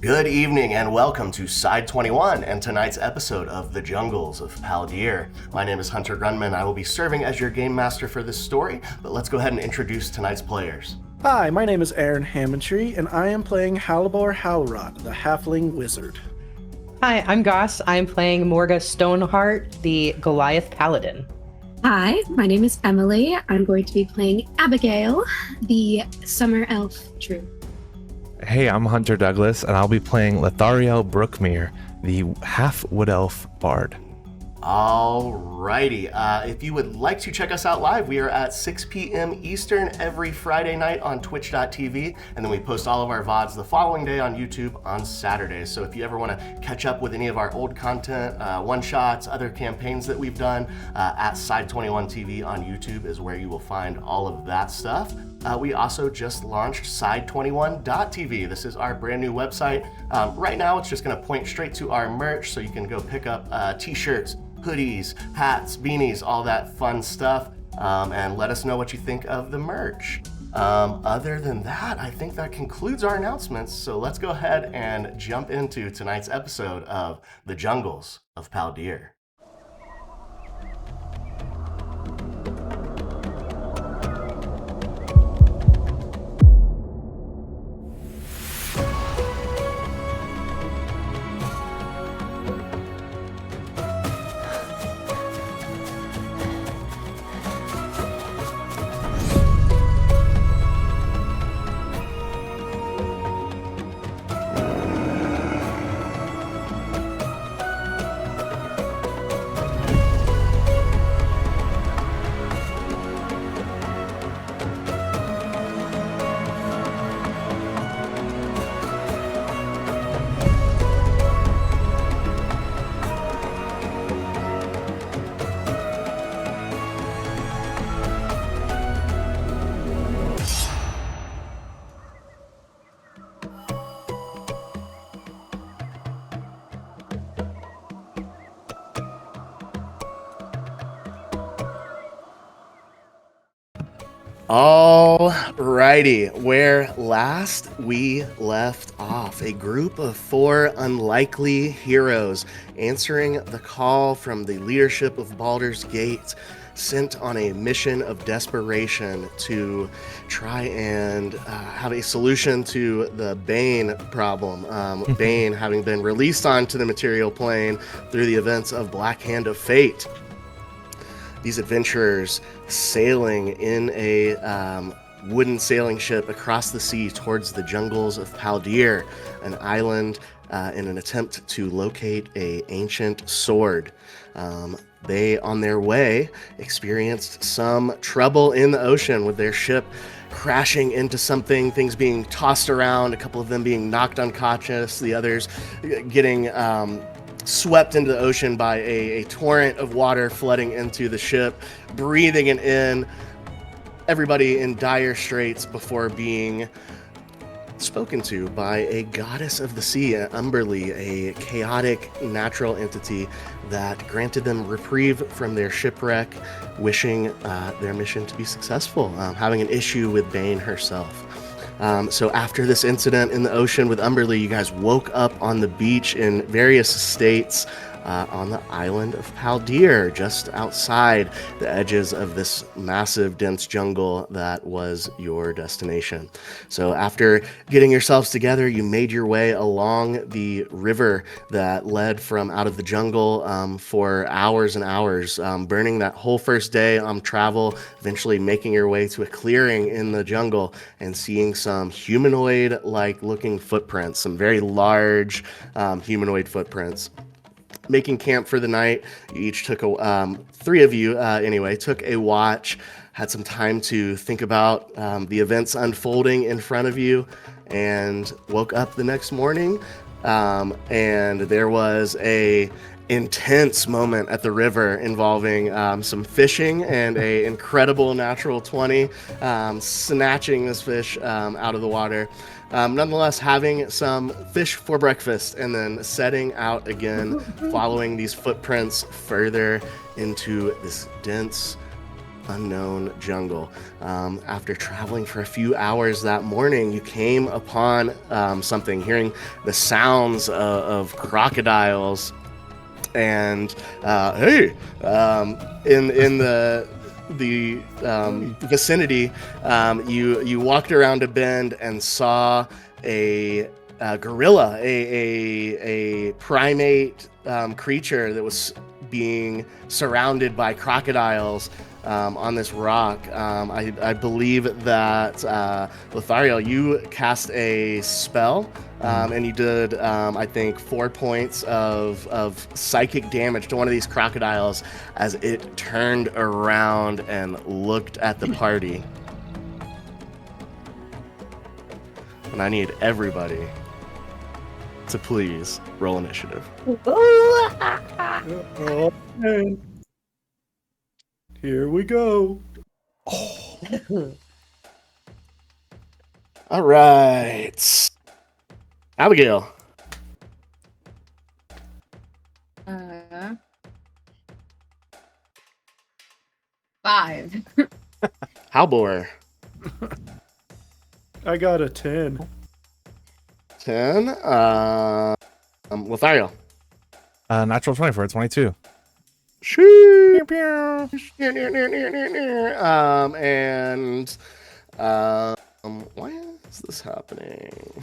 Good evening and welcome to Side 21 and tonight's episode of The Jungles of Paldir. My name is Hunter Grunman. I will be serving as your game master for this story, but let's go ahead and introduce tonight's players. Hi, my name is Aaron Hammondtree, and I am playing Halibor Halrod, the Halfling Wizard. Hi, I'm Goss. I'm playing Morga Stoneheart, the Goliath Paladin. Hi, my name is Emily. I'm going to be playing Abigail, the Summer Elf Druid. Hey, I'm Hunter Douglas, and I'll be playing Lethariel Brookmere, the half-wood elf bard. Alrighty, if you would like to check us out live, we are at 6 p.m. Eastern every Friday night on twitch.tv, and then we post all of our VODs the following day on YouTube on Saturdays. So if you ever want to catch up with any of our old content, one-shots, other campaigns that we've done, at Side 21 TV on YouTube is where you will find all of that stuff. We also just launched Side21.tv. This is our brand new website. Right now, it's just going to point straight to our merch, so you can go pick up t-shirts, hoodies, hats, beanies, all that fun stuff, and let us know what you think of the merch. Other than that, I think that concludes our announcements, so let's go ahead and jump into tonight's episode of The Jungles of Paldir. Alrighty, where last we left off, a group of 4 unlikely heroes answering the call from the leadership of Baldur's Gate, sent on a mission of desperation to try and have a solution to the Bane problem. Bane having been released onto the material plane through the events of Black Hand of Fate. These adventurers sailing in a wooden sailing ship across the sea towards the jungles of Paldir, an island, in an attempt to locate an ancient sword. They, on their way, experienced some trouble in the ocean with their ship crashing into something, things being tossed around, a couple of them being knocked unconscious, the others getting swept into the ocean by a torrent of water flooding into the ship, breathing it in, everybody in dire straits before being spoken to by a goddess of the sea, Umberly, a chaotic natural entity that granted them reprieve from their shipwreck, wishing their mission to be successful, having an issue with Bane herself. So after this incident in the ocean with Umberly, you guys woke up on the beach in various states on the island of Paldir, just outside the edges of this massive, dense jungle that was your destination. So after getting yourselves together, you made your way along the river that led from out of the jungle for hours and hours, burning that whole first day on travel, eventually making your way to a clearing in the jungle and seeing some humanoid-like looking footprints, some very large humanoid footprints. Making camp for the night, you each took a 3 of you anyway took a watch, had some time to think about the events unfolding in front of you, and woke up the next morning, and there was a intense moment at the river involving some fishing and a incredible natural 20, snatching this fish out of the water. Nonetheless, having some fish for breakfast and then setting out again, following these footprints further into this dense unknown jungle. After traveling for a few hours that morning, you came upon something, hearing the sounds of crocodiles. And hey, in the vicinity, you walked around a bend and saw a gorilla, a primate creature that was being surrounded by crocodiles on this rock. I believe that Lothario, you cast a spell. And you did, I think, 4 points of psychic damage to one of these crocodiles as it turned around and looked at the party. And I need everybody to please roll initiative. Oh, man. Here we go. All right. Abigail. 5. Halbor. I got a 10. 10. Lothario. Natural 20 for a 22. Shoo. And why is this happening?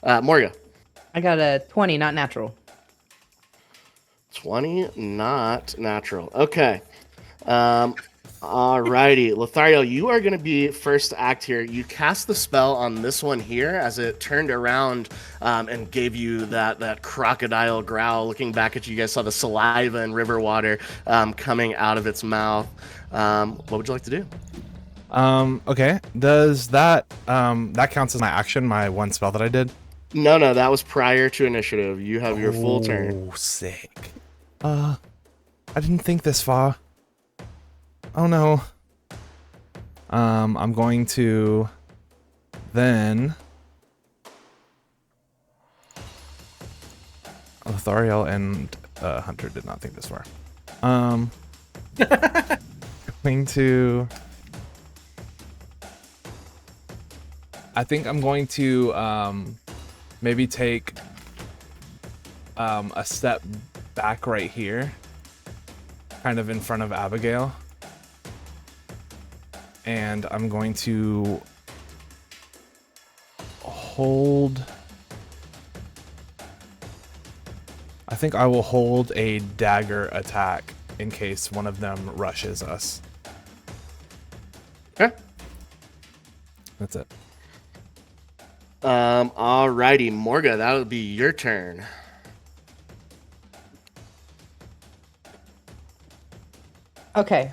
Morga. I got a 20, not natural. 20, not natural. Okay. Alrighty. Lothario, you are going to be first to act here. You cast the spell on this one here as it turned around and gave you that crocodile growl. Looking back at you, you guys saw the saliva and river water coming out of its mouth. What would you like to do? Okay. Does that counts as my action, my one spell that I did? No, that was prior to initiative. You have your full turn. Oh, sick. I didn't think this far. Oh no. I'm going to then Lothario and Hunter did not think this far. Going to I think I'm going to maybe take a step back right here, kind of in front of Abigail. And I'm going to hold... I think I will hold a dagger attack in case one of them rushes us. Okay. That's it. Alrighty, Morga, that would be your turn. Okay.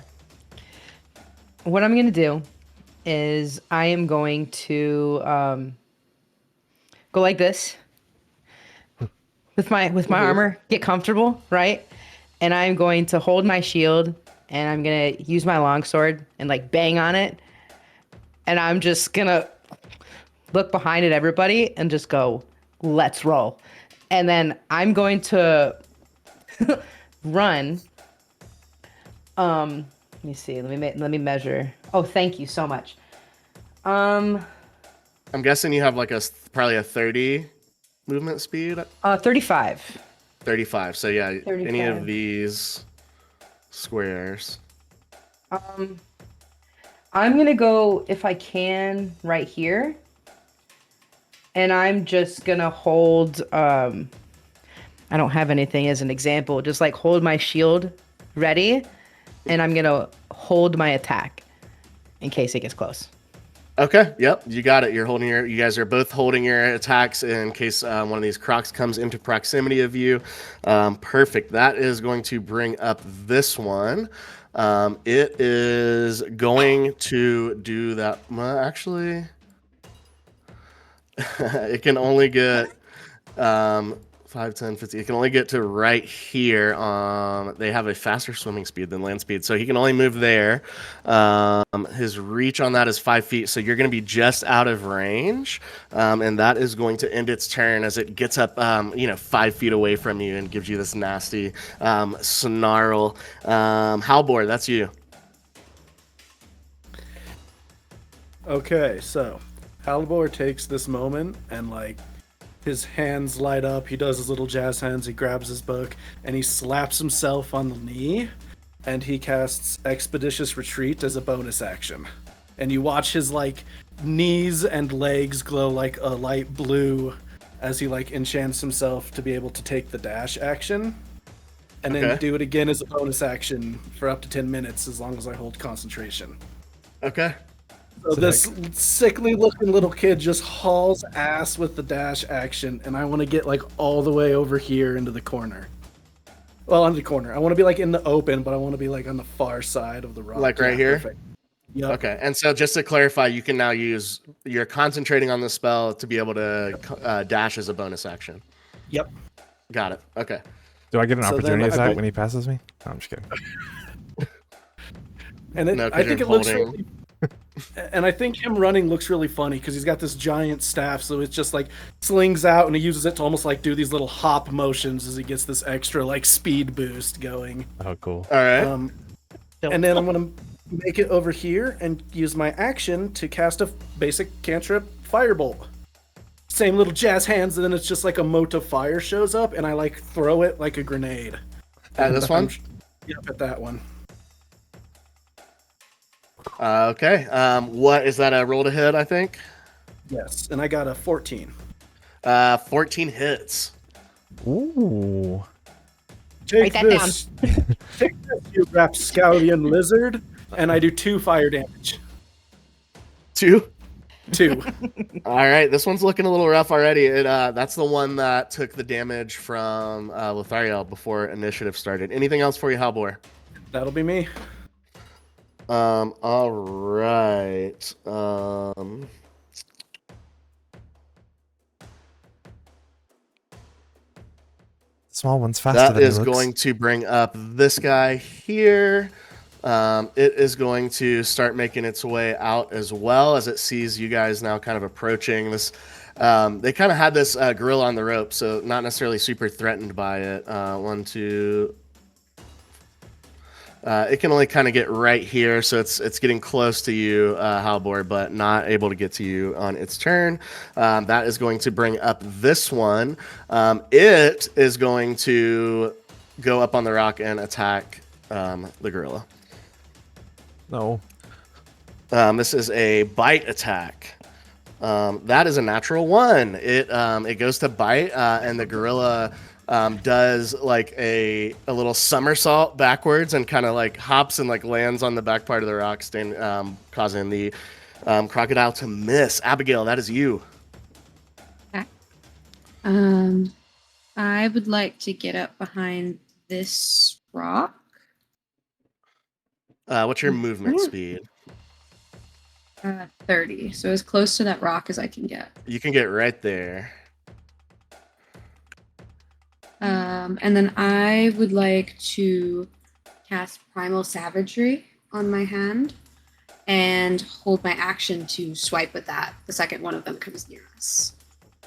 What I'm going to do is I am going to go like this with my armor, get comfortable, right? And I'm going to hold my shield and I'm going to use my longsword and like bang on it. And I'm just going to look behind at everybody and just go, let's roll. And then I'm going to run. Let me see. Let me measure. Oh, thank you so much. I'm guessing you have like probably a 30 movement speed. 35. 35. So yeah, 35. Any of these squares. I'm gonna go, if I can, right here. And I'm just gonna hold, I don't have anything as an example, just like hold my shield ready, and I'm gonna hold my attack in case it gets close. Okay, yep, you got it. You guys are both holding your attacks in case one of these crocs comes into proximity of you. Perfect. That is going to bring up this one. It is going to do that. Well, actually, it can only get 5, 10, 15. It can only get to right here. They have a faster swimming speed than land speed, so he can only move there. His reach on that is 5 feet, so you're going to be just out of range, and that is going to end its turn as it gets up, 5 feet away from you and gives you this nasty snarl. Halbor, that's you. Okay, so Halibor takes this moment and his hands light up. He does his little jazz hands. He grabs his book and he slaps himself on the knee, and he casts Expeditious Retreat as a bonus action. And you watch his knees and legs glow like a light blue as he enchants himself to be able to take the dash action. And then do it again as a bonus action for up to 10 minutes as long as I hold concentration. Okay. So this sickly looking little kid just hauls ass with the dash action, and I want to get all the way over here into the corner. Well, into the corner. I want to be in the open, but I want to be on the far side of the rock. Like right here? Perfect. Yep. Okay, and so just to clarify, you can now you're concentrating on the spell to be able to dash as a bonus action. Yep. Got it. Okay. Do I get an So opportunity then attack when he passes me? No, I'm just kidding. And No, 'cause I think you're it looks holding. really, and I think him running looks really funny because he's got this giant staff, so it's just slings out, and he uses it to almost do these little hop motions as he gets this extra speed boost going. Oh, cool. All right. And then I'm gonna make it over here and use my action to cast a basic cantrip Firebolt. Same little jazz hands, and then it's just a mote of fire shows up, and I throw it like a grenade. At this one? Yep, at that one. Okay. What is that? A roll to hit, I think. Yes, and I got a 14. 14 hits. Ooh. Take Write that this. Take this, you rapscallion lizard, and I do 2 fire damage. 2. 2. All right. This one's looking a little rough already. That's the one that took the damage from Lothariel before initiative started. Anything else for you, Halbor? That'll be me. All right. Small one's faster That than is he looks. going to bring up this guy here. It is going to start making its way out as well as it sees you guys now kind of approaching this. They kind of had this gorilla on the rope, so not necessarily super threatened by it. 1, 2. It can only kind of get right here, so it's getting close to you, Halbor, but not able to get to you on its turn. That is going to bring up this one. It is going to go up on the rock and attack the gorilla. No. This is a bite attack. That is a natural 1. It goes to bite, and the gorilla does a little somersault backwards and kind of hops and lands on the back part of the rock, causing the crocodile to miss. Abigail, that is you. Okay. I would like to get up behind this rock. What's your movement speed? 30. So as close to that rock as I can get. You can get right there. And then I would like to cast Primal Savagery on my hand and hold my action to swipe with that the second one of them comes near us.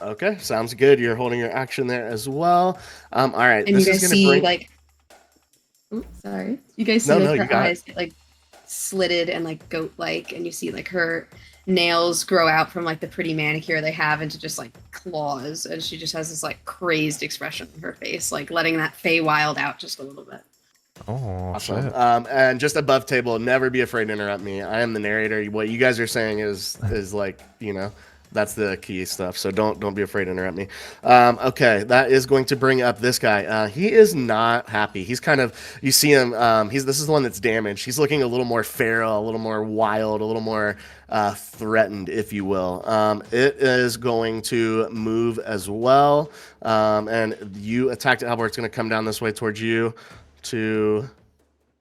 Okay, sounds good. You're holding your action there as well. All right. And this you guys is see bring... oops, sorry. You guys see her eyes get slitted and goat-like, and you see her nails grow out from the pretty manicure they have into just claws, and she just has this crazed expression on her face, letting that Feywild out just a little bit. Oh, Awesome. shit. And just above table, never be afraid to interrupt me. I am the narrator. What you guys are saying is that's the key stuff. So don't be afraid to interrupt me. Okay, that is going to bring up this guy. He is not happy. He's kind of, you see him. This is the one that's damaged. He's looking a little more feral, a little more wild, a little more threatened, if you will. It is going to move as well. And you attacked Albert. It's going to come down this way towards you. 2,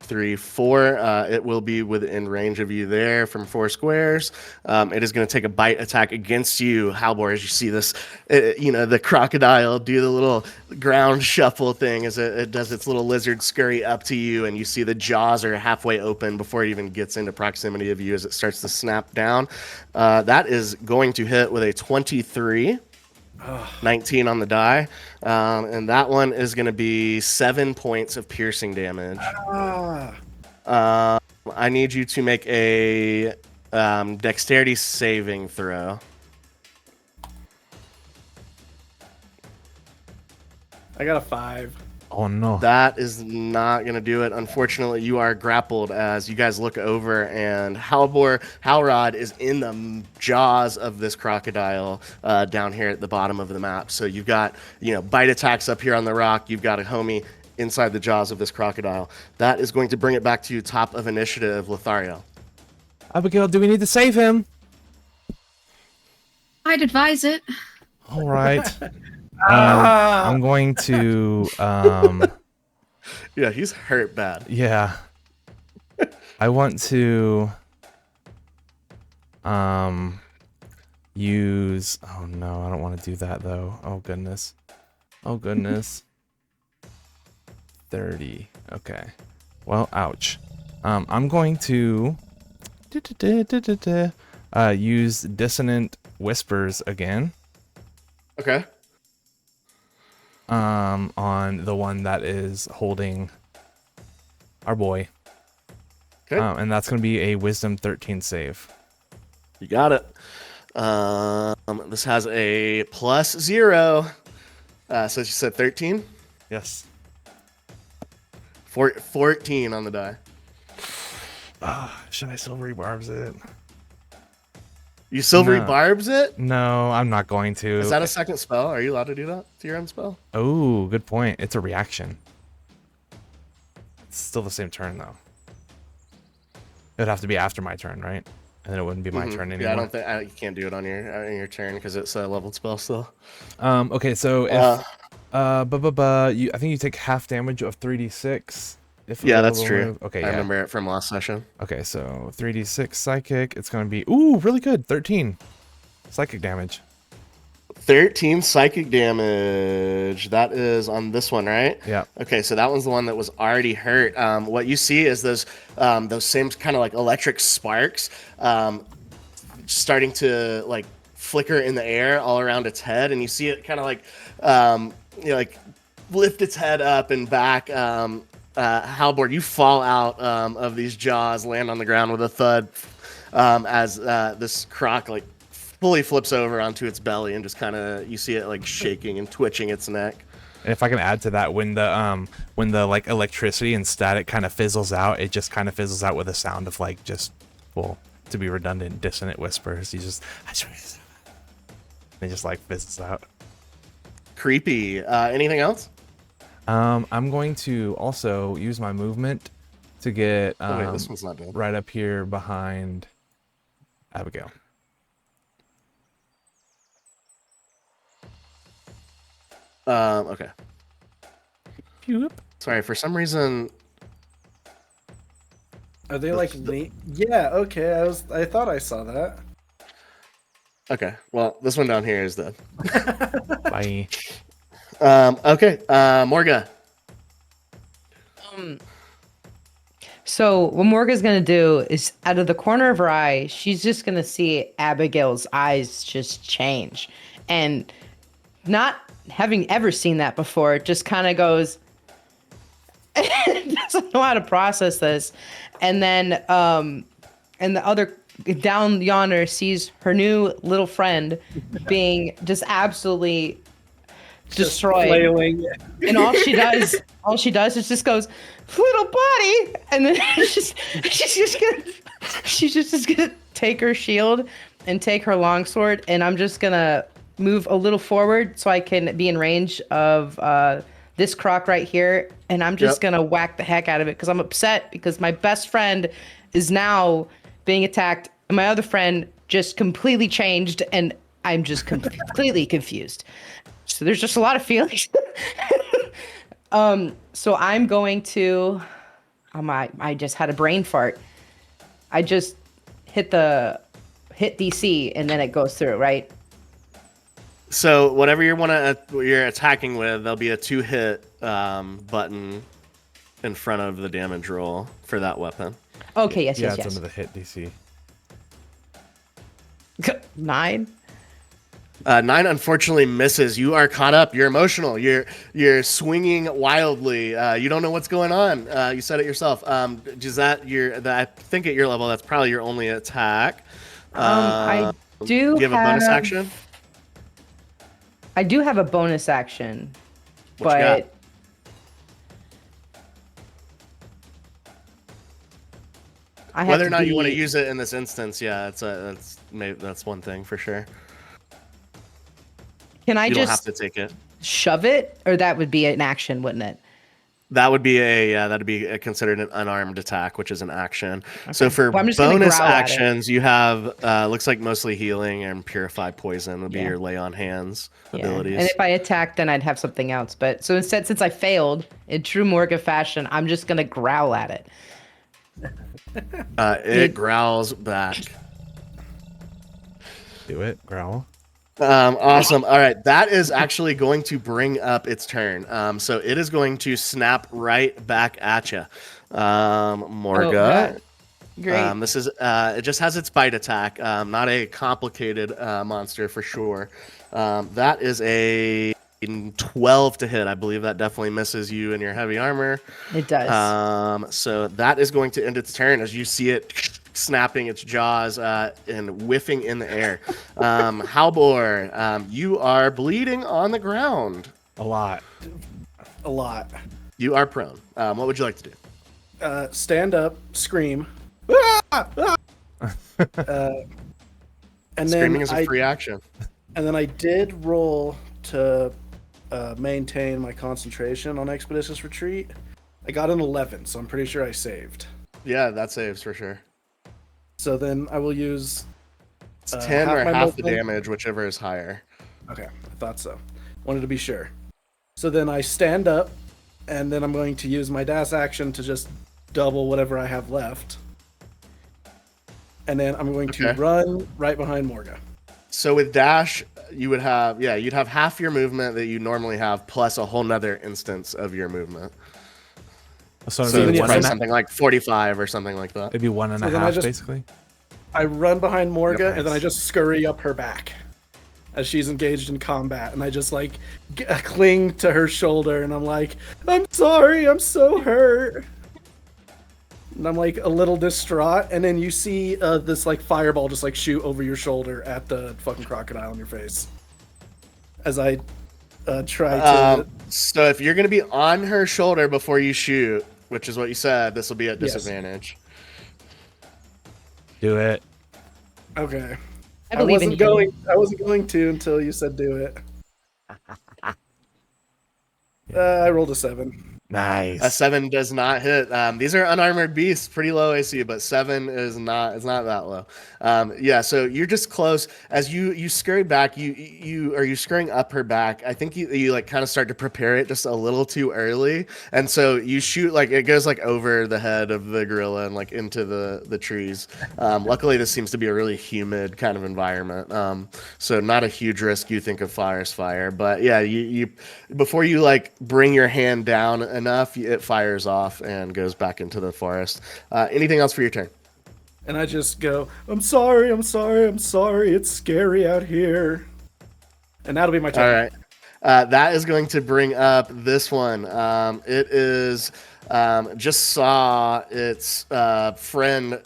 3, 4. It will be within range of you there from 4 squares. It is going to take a bite attack against you, Halbor, as you see this, the crocodile do the little ground shuffle thing as it does its little lizard scurry up to you, and you see the jaws are halfway open before it even gets into proximity of you as it starts to snap down. That is going to hit with a 23. 19 on the die, and that one is going to be 7 points of piercing damage. I need you to make a Dexterity saving throw. I got a 5. Oh no. That is not going to do it. Unfortunately, you are grappled as you guys look over, and Halrod is in the jaws of this crocodile down here at the bottom of the map. So you've got, bite attacks up here on the rock. You've got a homie inside the jaws of this crocodile. That is going to bring it back to you, top of initiative, Lothario. Abigail, do we need to save him? I'd advise it. All right. I'm going to Yeah, he's hurt bad. yeah. I want to use oh no, I don't want to do that though. Oh goodness. 30. Okay. Well, ouch. I'm going to use dissonant whispers again. Okay. On the one that is holding our boy. Okay. And that's going to be a wisdom 13 save. You got it. This has a +0. So you said 13? Yes. 14 on the die. Should I silvery barbs it? You silvery No. barbs it? No, I'm not going to. Is that a second spell? Are you allowed to do that to your end spell? Oh, good point. It's a reaction. It's still the same turn though. It'd have to be after my turn, right? And then it wouldn't be my turn anymore. Yeah, I don't think you can't do it on your turn because it's a leveled spell still. Okay, so if I think you take half damage of 3d6. Yeah, that's true. Move. Okay, I yeah. remember it from last session. Okay, so 3d6 psychic. It's gonna be really good. 13 psychic damage. 13 psychic damage. That is on this one, right? Yeah. Okay, so that one's the one that was already hurt. What you see is those same kind of like electric sparks starting to like flicker in the air all around its head, and you see it kind of like like lift its head up and back. Halbord, you fall out of these jaws, land on the ground with a thud as this croc like fully flips over onto its belly and just kind of you see it like shaking and twitching its neck. And if I can add to that, when the like electricity and static kind of fizzles out, it just kind of fizzles out with a sound of like just, well, to be redundant, dissonant whispers. You just it just like fizzles out. Creepy. Anything else? I'm going to also use my movement to get Wait, this one's not done. right up here behind Abigail. Okay. Whoop. Sorry, for some reason. Are they like yeah, okay. I thought I saw that. Okay, well, this one down here is dead. Bye. Okay, Morga. So what Morga's gonna do is, out of the corner of her eye, she's just gonna see Abigail's eyes just change, and not having ever seen that before, just kind of goes, doesn't know how to process this, and then and the other down yonder sees her new little friend being just absolutely destroyed. Flailing. And all she does is just goes, little buddy, and then she's just gonna take her shield and take her longsword, and I'm just gonna move a little forward so I can be in range of this croc right here, and I'm just gonna whack the heck out of it because I'm upset because my best friend is now being attacked, and my other friend just completely changed, and I'm just completely confused. So there's just a lot of feelings. So I'm going to, I just had a brain fart. I just hit DC and then it goes through, right? So whatever you're attacking with, there'll be a 2-hit button in front of the damage roll for that weapon. Okay, yes. It's under the hit DC. 9. 9 unfortunately misses. You are caught up. You're emotional. You're swinging wildly. You don't know what's going on. You said it yourself. Is that I think at your level, that's probably your only attack. I do you have a bonus action? I do have a bonus action, What you got? but whether or not you want to use it in this instance, yeah, that's one thing for sure. Can I you just don't have to take it? Shove it, or that would be an action, wouldn't it? That would be considered an unarmed attack, which is an action. Okay. So for Well, bonus actions, you have looks like mostly healing and purify poison would be your lay on hands abilities. And if I attacked, then I'd have something else. But so instead, since I failed in true Morga fashion, I'm just gonna growl at it. It growls back. Do it, growl. Awesome. All right, that is actually going to bring up its turn. So it is going to snap right back at you, Morga. Great. This is it just has its bite attack. Not a complicated monster for sure. That is a 12 to hit. I believe that definitely misses you in your heavy armor. It does. So that is going to end its turn as you see it snapping its jaws and whiffing in the air. Halbor, you are bleeding on the ground. A lot. You are prone. What would you like to do? Stand up, scream. And Screaming is a free action. And then I did roll to maintain my concentration on Expeditious Retreat. I got an 11, so I'm pretty sure I saved. Yeah, that saves for sure. So then I will use... It's 10 or half the damage, whichever is higher. Okay, I thought so. Wanted to be sure. So then I stand up, and then I'm going to use my dash action to just double whatever I have left. And then I'm going to run right behind Morga. So with dash, you would have, you'd have half your movement that you normally have, plus a whole nother instance of your movement. So it's probably something like 45 or something like that. It'd be 1.5, basically. I run behind Morga, and then I just scurry up her back as she's engaged in combat. And I just, like, cling to her shoulder, and I'm like, I'm sorry, I'm so hurt. And I'm, like, a little distraught. And then you see this, like, fireball just, like, shoot over your shoulder at the fucking crocodile in your face. As I try to... So if you're going to be on her shoulder before you shoot, which is what you said, this will be at disadvantage. Do it. Okay. I wasn't going to until you said do it. I rolled a 7. Nice. A 7 does not hit. These are unarmored beasts, pretty low AC, but 7 is not. It's not that low. So you're just close as you scurry back. You scurrying up her back. I think you like kind of start to prepare it just a little too early, and so you shoot like it goes like over the head of the gorilla and like into the trees. Luckily, this seems to be a really humid kind of environment, so not a huge risk. You think of fire's fire, but yeah, you before you like bring your hand down enough, it fires off and goes back into the forest. Anything else for your turn? And I just go, I'm sorry. It's scary out here. And that'll be my turn. All right. That is going to bring up this one. It is just saw its friend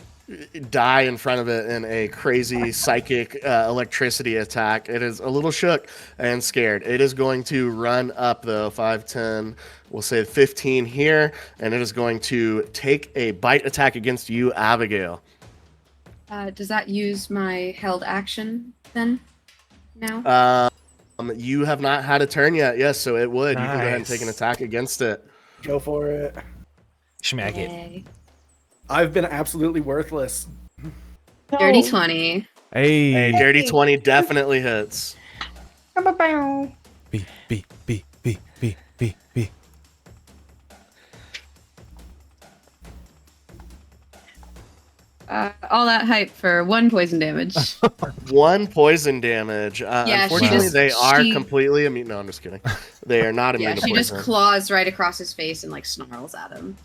die in front of it in a crazy psychic electricity attack. It is a little shook and scared. It is going to run up though, 5, 10, we'll say 15 here, and it is going to take a bite attack against you, Abigail. Does that use my held action then? Now? You have not had a turn yet. Yes, so it would. Nice. You can go ahead and take an attack against it. Go for it. Schmack it. I've been absolutely worthless. Dirty 20. Hey, dirty 20 definitely hits. B. All that hype for 1 poison damage. 1 poison damage. Unfortunately, they are completely immune. No, I'm just kidding. They are not immune to poison. Yeah, she just claws right across his face and like snarls at him.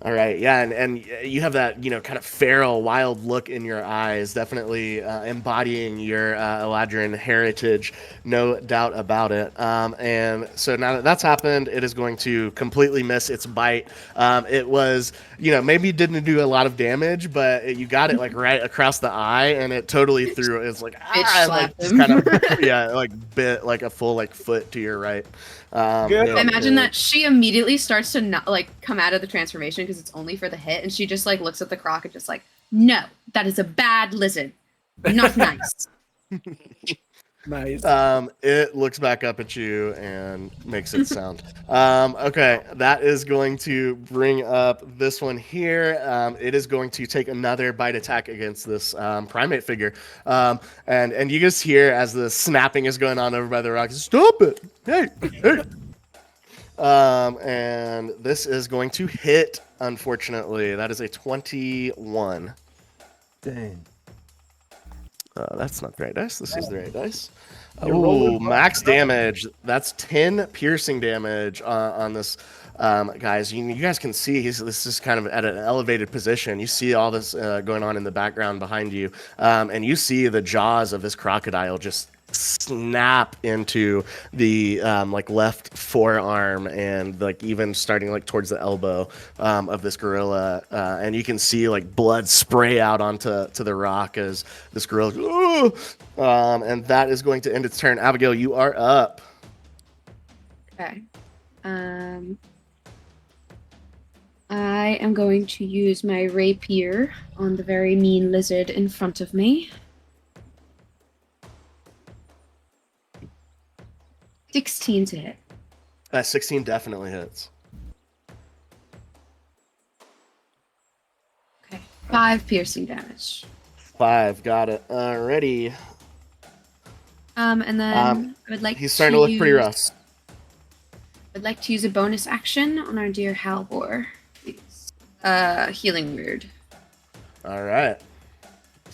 All right, yeah, and you have that, kind of feral, wild look in your eyes, definitely embodying your Eladrin heritage, no doubt about it. And so now that that's happened, it is going to completely miss its bite. It was, maybe didn't do a lot of damage, but you got it like right across the eye, and it totally threw it. It's like Bitch like slapped just him. kind of like bit like a full like foot to your right. Good. I imagine that she immediately starts to not like come out of the transformation because it's only for the hit, and she just like looks at the croc and just like, no, that is a bad lizard, not nice. Nice. It looks back up at you and makes its sound. Okay, that is going to bring up this one here. It is going to take another bite attack against this primate figure. And you just hear as the snapping is going on over by the rocks. Stop it! Hey, hey. And this is going to hit. Unfortunately, that is a 21. Dang. That's not the right dice. This is the right dice. You're Oh, rolling max damage. That's 10 piercing damage on this, guys. You guys can see this is kind of at an elevated position. You see all this going on in the background behind you, and you see the jaws of this crocodile just snap into the like left forearm and like even starting like towards the elbow of this gorilla, and you can see like blood spray out onto the rock as this gorilla and that is going to end its turn. Abigail, you are up. Okay. I am going to use my rapier on the very mean lizard in front of me. 16 to hit. 16 definitely hits. Okay. 5 piercing damage. 5, got it. Alrighty. And then I would like He's starting to look pretty rough. I'd like to use a bonus action on our dear Halvor. Please. Healing word. All right.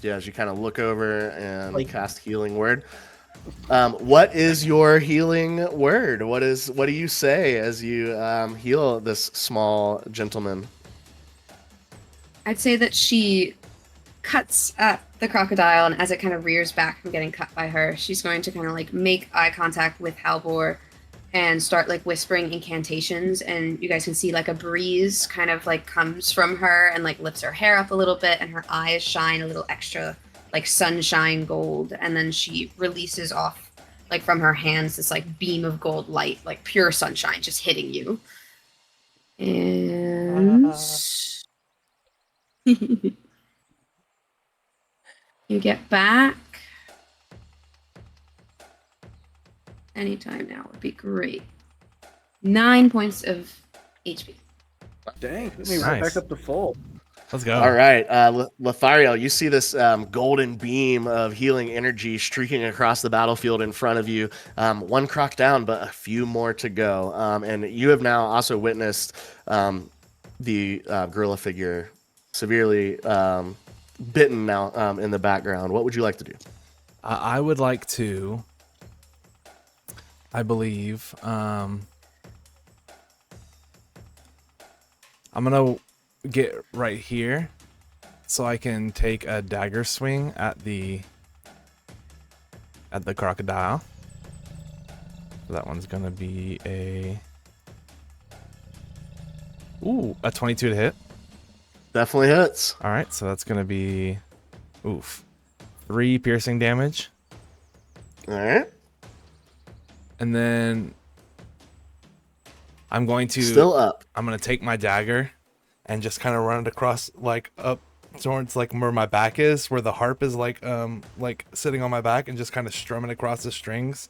Yeah, as you kind of look over and cast healing word. What is your healing word? What do you say as you heal this small gentleman? I'd say that she cuts at the crocodile, and as it kind of rears back from getting cut by her, she's going to kind of like make eye contact with Halvor and start like whispering incantations, and you guys can see like a breeze kind of like comes from her and like lifts her hair up a little bit, and her eyes shine a little extra like sunshine gold, and then she releases off like from her hands this like beam of gold light, like pure sunshine just hitting you. And you get back anytime now would be great. 9 points of HP. Dang, put me right back up to full. Let's go. All right, Lothario, you see this golden beam of healing energy streaking across the battlefield in front of you. One croc down, but a few more to go. And you have now also witnessed the gorilla figure severely bitten now in the background. What would you like to do? I would like to, I believe, I'm going to get right here so I can take a dagger swing at the crocodile. So that one's going to be a 22 to hit. Definitely hits. All right, so that's going to be 3 piercing damage. All right. And then I'm going to Still up. I'm going to take my dagger and just kind of run it across like up towards like where my back is, where the harp is like sitting on my back, and just kind of strum it across the strings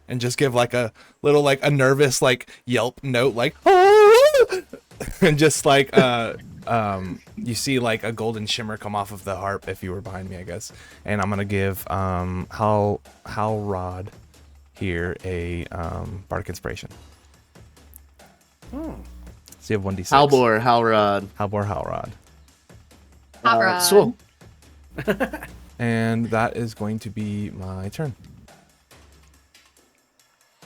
and just give like a little like a nervous like yelp note like and just like you see like a golden shimmer come off of the harp if you were behind me, I guess. And I'm gonna give Halrod here a bardic inspiration. Oh. So you have 1d6. Halrod. Halrod. So, And that is going to be my turn.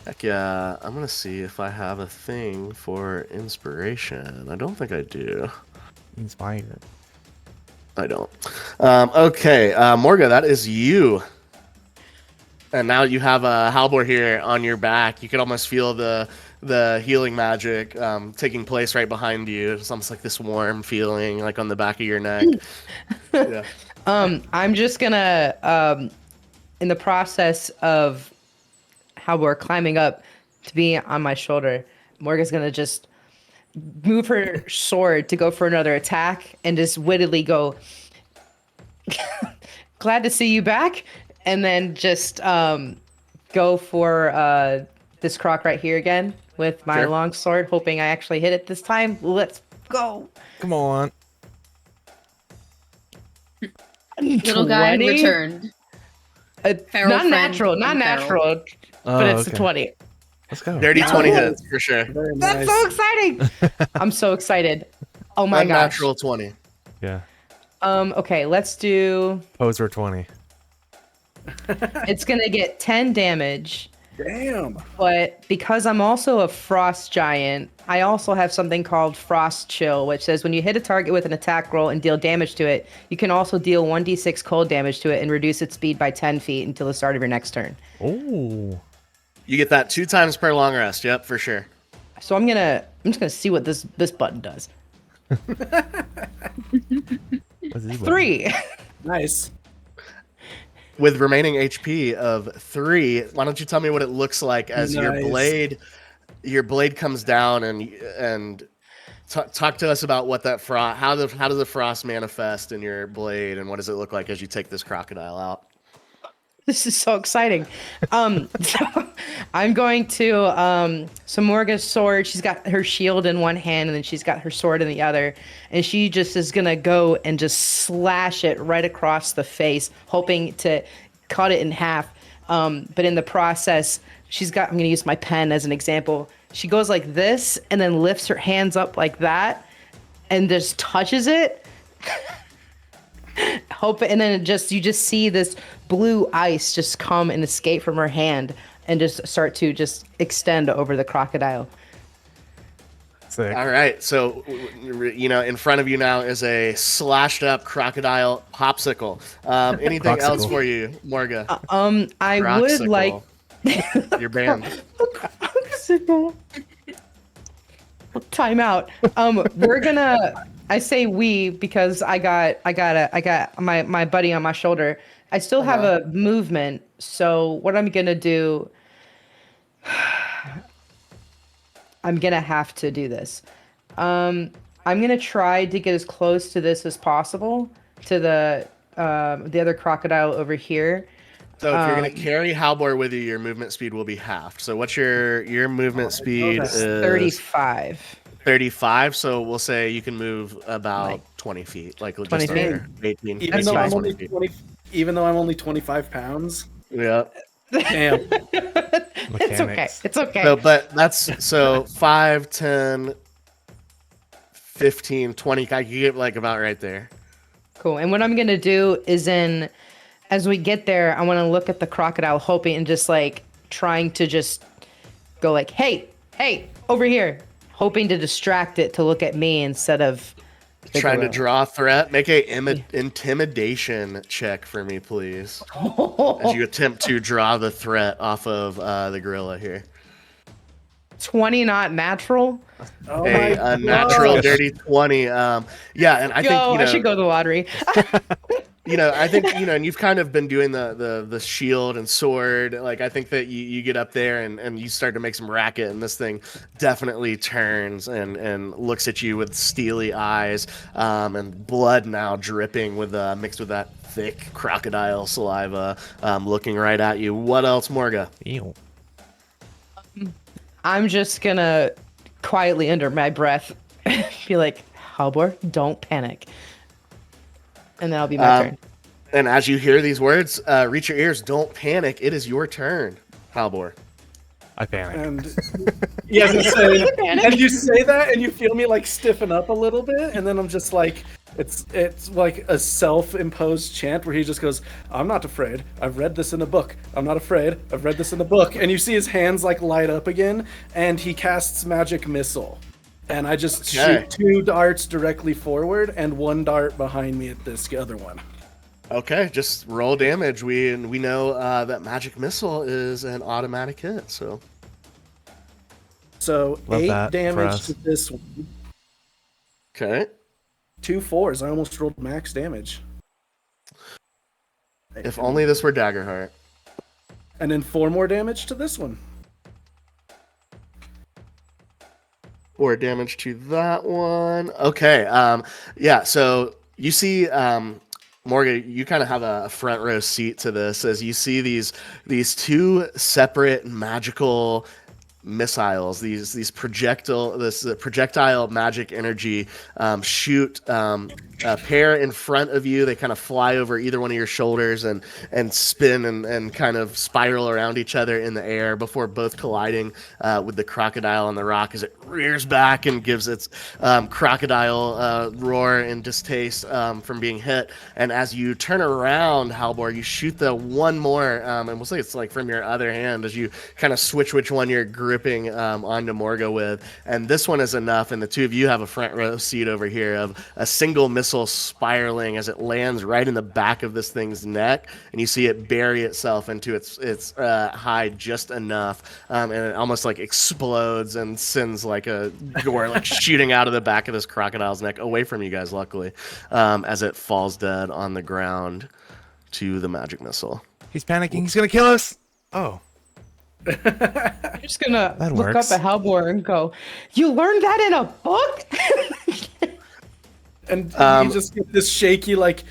Heck yeah, I'm gonna see if I have a thing for inspiration. I don't think I do. Inspired. I don't. Okay, Morga, that is you. And now you have a Halbor here on your back. You can almost feel the healing magic taking place right behind you. It's almost like this warm feeling, like on the back of your neck. Yeah. I'm just gonna, in the process of how we're climbing up to be on my shoulder, Morgan's gonna just move her sword to go for another attack and just wittily go, glad to see you back, and then just go for this croc right here again with my Sure. long sword, hoping I actually hit it this time. Let's go. Come on. Little guy 20? returned. Feral Not friend natural, not and feral. natural, but it's a 20. Let's go. Dirty 20 hits for sure. Very That's nice. so exciting. I'm so excited. Oh my gosh. Unnatural 20. Yeah. Okay, let's do. Poser 20. It's gonna get 10 damage, Damn. but because I'm also a frost giant, I also have something called Frost Chill, which says when you hit a target with an attack roll and deal damage to it, you can also deal 1d6 cold damage to it and reduce its speed by 10 feet until the start of your next turn. Oh. You get that 2 times per long rest. Yep, for sure. So I'm just gonna see what this button does. What's this 3. Nice. With remaining HP of 3, why don't you tell me what it looks like as Nice. your blade comes down and talk to us about what that frost, how does the frost manifest in your blade, and what does it look like as you take this crocodile out? This is so exciting. So I'm going to so Morga's sword, she's got her shield in one hand and then she's got her sword in the other, and she just is gonna go and just slash it right across the face, hoping to cut it in half. But in the process, I'm gonna use my pen as an example. She goes like this and then lifts her hands up like that and just touches it. And then you just see this blue ice just come and escape from her hand and just start to just extend over the crocodile. Sick. All right, so in front of you now is a slashed up crocodile popsicle. Anything else for you, Morga? I would like Roxicle. Your band. Popsicle. Time out. We're gonna. I say we because I got my buddy on my shoulder. I still have a movement, so what I'm gonna do. I'm gonna have to do this. I'm gonna try to get as close to this as possible to the other crocodile over here. So if you're gonna carry Halbor with you, your movement speed will be halved. So what's your movement speed is 35. 35. So we'll say you can move about Like 20 feet, like 20 just feet. under 18. Even That's though I'm fine. only 20, even though I'm only 25 pounds. Yeah. Damn. It's okay. It's okay. So, but that's so 5, 10, 15, 20. I can get like about right there. Cool. And what I'm gonna do is as we get there, I want to look at the crocodile, hoping and just like trying to just go like, hey, over here, hoping to distract it to look at me instead of the Trying to gorilla. draw a threat. Make a intimidation check for me, please. As you attempt to draw the threat off of the gorilla here. 20 not natural. Oh A my natural gosh. dirty 20. Yeah, and I think I should go to the lottery. I think and you've kind of been doing the shield and sword. Like I think that you get up there and you start to make some racket, and this thing definitely turns and looks at you with steely eyes, and blood now dripping with mixed with that thick crocodile saliva, looking right at you. What else, Morga? Ew. I'm just gonna quietly under my breath be like, Halbor, don't panic. And that'll be my turn. And as you hear these words, reach your ears. Don't panic. It is your turn, Halbor. I panic. And yeah, I was gonna say, and you say that, and you feel me like stiffen up a little bit, and then I'm just like, It's like a self-imposed chant where he just goes, "I'm not afraid. I've read this in a book. I'm not afraid. I've read this in a book." And you see his hands like light up again, and he casts magic missile. And I just shoot 2 darts directly forward and 1 dart behind me at this other one. Okay, just roll damage. We know that magic missile is an automatic hit. So Love 8 that for damage us. to this one. okay. 2 4s. I almost rolled max damage. If only this were Daggerheart. And then 4 more damage to this one. 4 damage to that one. Okay. Yeah. So you see, Morgan, you kind of have a front row seat to this as you see these 2 separate magical missiles, these projectile magic energy shoot a pair in front of you. They kind of fly over either one of your shoulders and spin and kind of spiral around each other in the air before both colliding with the crocodile on the rock as it rears back and gives its crocodile roar in distaste from being hit. And as you turn around, Halbor, you shoot the one more, and we'll say it's like from your other hand as you kind of switch which one you're gripping onto Morga with. And this one is enough, and the 2 of you have a front row seat over here of a single missile spiraling as it lands right in the back of this thing's neck, and you see it bury itself into its hide just enough, and it almost like explodes and sends like a gore like shooting out of the back of this crocodile's neck away from you guys, luckily, as it falls dead on the ground to the magic missile. He's panicking. He's gonna kill us. Oh. I'm just gonna That look works. up at Halbor and go, "You learned that in a book?" And you just get this shaky, like,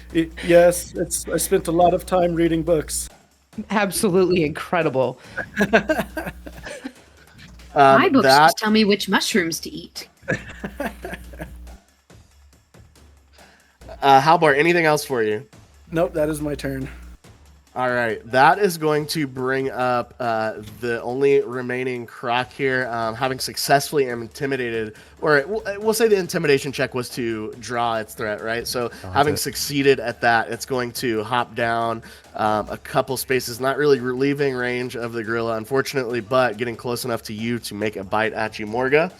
yes, I spent a lot of time reading books. Absolutely incredible. My books just tell me which mushrooms to eat. Halbor, anything else for you? Nope, that is my turn. All right, that is going to bring up the only remaining croc here, having successfully intimidated, or we'll say the intimidation check was to draw its threat, right? So having succeeded at that, it's going to hop down a couple spaces, not really relieving range of the gorilla, unfortunately, but getting close enough to you to make a bite at you, Morga,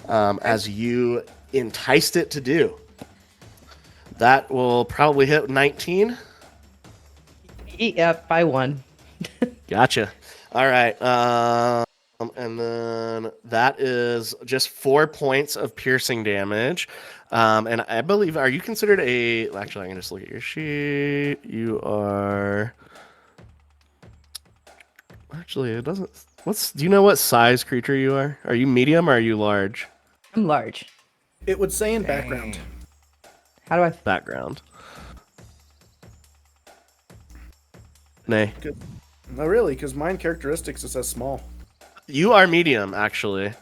as you enticed it to do. That will probably hit 19. Yep, by 1. Gotcha. All right. And then that is just 4 points of piercing damage. And I believe, are you considered a... Actually, I can just look at your sheet. You are... Actually, it doesn't... Do you know what size creature you are? Are you medium or are you large? I'm large. It would say in background. How do I? Background. Nay. No, really, because mine characteristics it says small. You are medium, actually.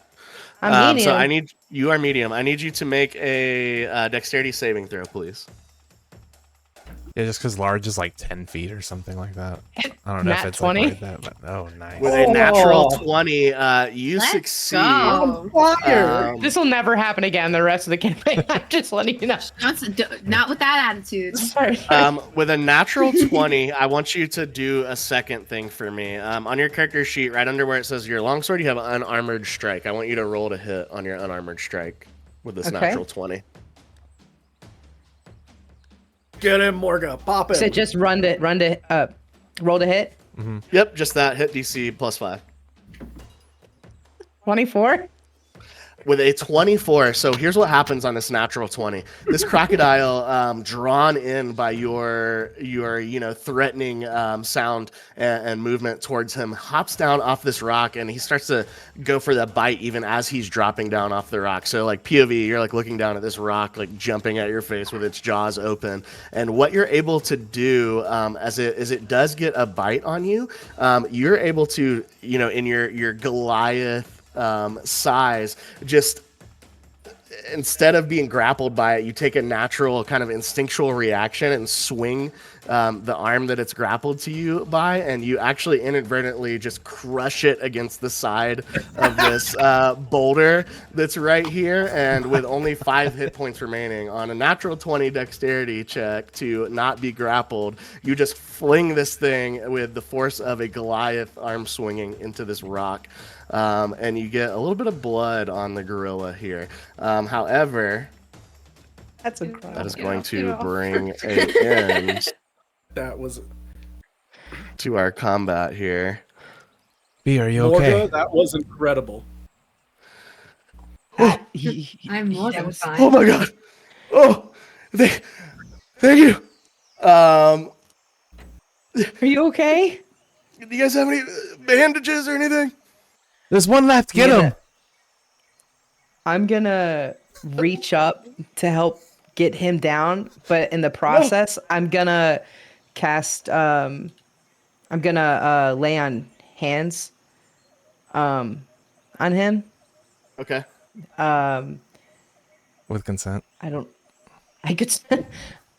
I'm medium. So you are medium. I need you to make a dexterity saving throw, please. Yeah, just because large is like 10 feet or something like that. I don't know if Nat it's 20? like that, but oh, nice. With a natural 20, you succeed. Go. This will never happen again the rest of the campaign. I'm just letting you know. Not with that attitude. Sorry. With a natural 20, I want you to do a second thing for me. On your character sheet, right under where it says your longsword, you have an unarmored strike. I want you to roll to hit on your unarmored strike with this natural 20. Get him, Morga. Pop him. So just roll to hit. Yep, just that. Hit DC +5. 24. With a 24, so here's what happens on this natural 20. This crocodile, drawn in by your threatening sound and movement towards him, hops down off this rock, and he starts to go for the bite even as he's dropping down off the rock. So like POV, you're like looking down at this rock, like jumping at your face with its jaws open. And what you're able to do as it does get a bite on you, you're able to, in your Goliath size, just instead of being grappled by it, you take a natural kind of instinctual reaction and swing the arm that it's grappled to you by, and you actually inadvertently just crush it against the side of this boulder that's right here. And with only 5 hit points remaining on a natural 20 dexterity check to not be grappled, you just fling this thing with the force of a Goliath arm swinging into this rock. And you get a little bit of blood on the gorilla here. However, That's incredible. that is going to bring an end That was to our combat here. B, are you Morga, okay? that was incredible. I'm more than was- fine. Oh my god! Oh, thank you. Are you okay? Do you guys have any bandages or anything? There's one left. Get him. I'm gonna reach up to help get him down, but in the process, I'm gonna cast. I'm gonna lay on hands. On him. Okay. With consent. I don't. I could.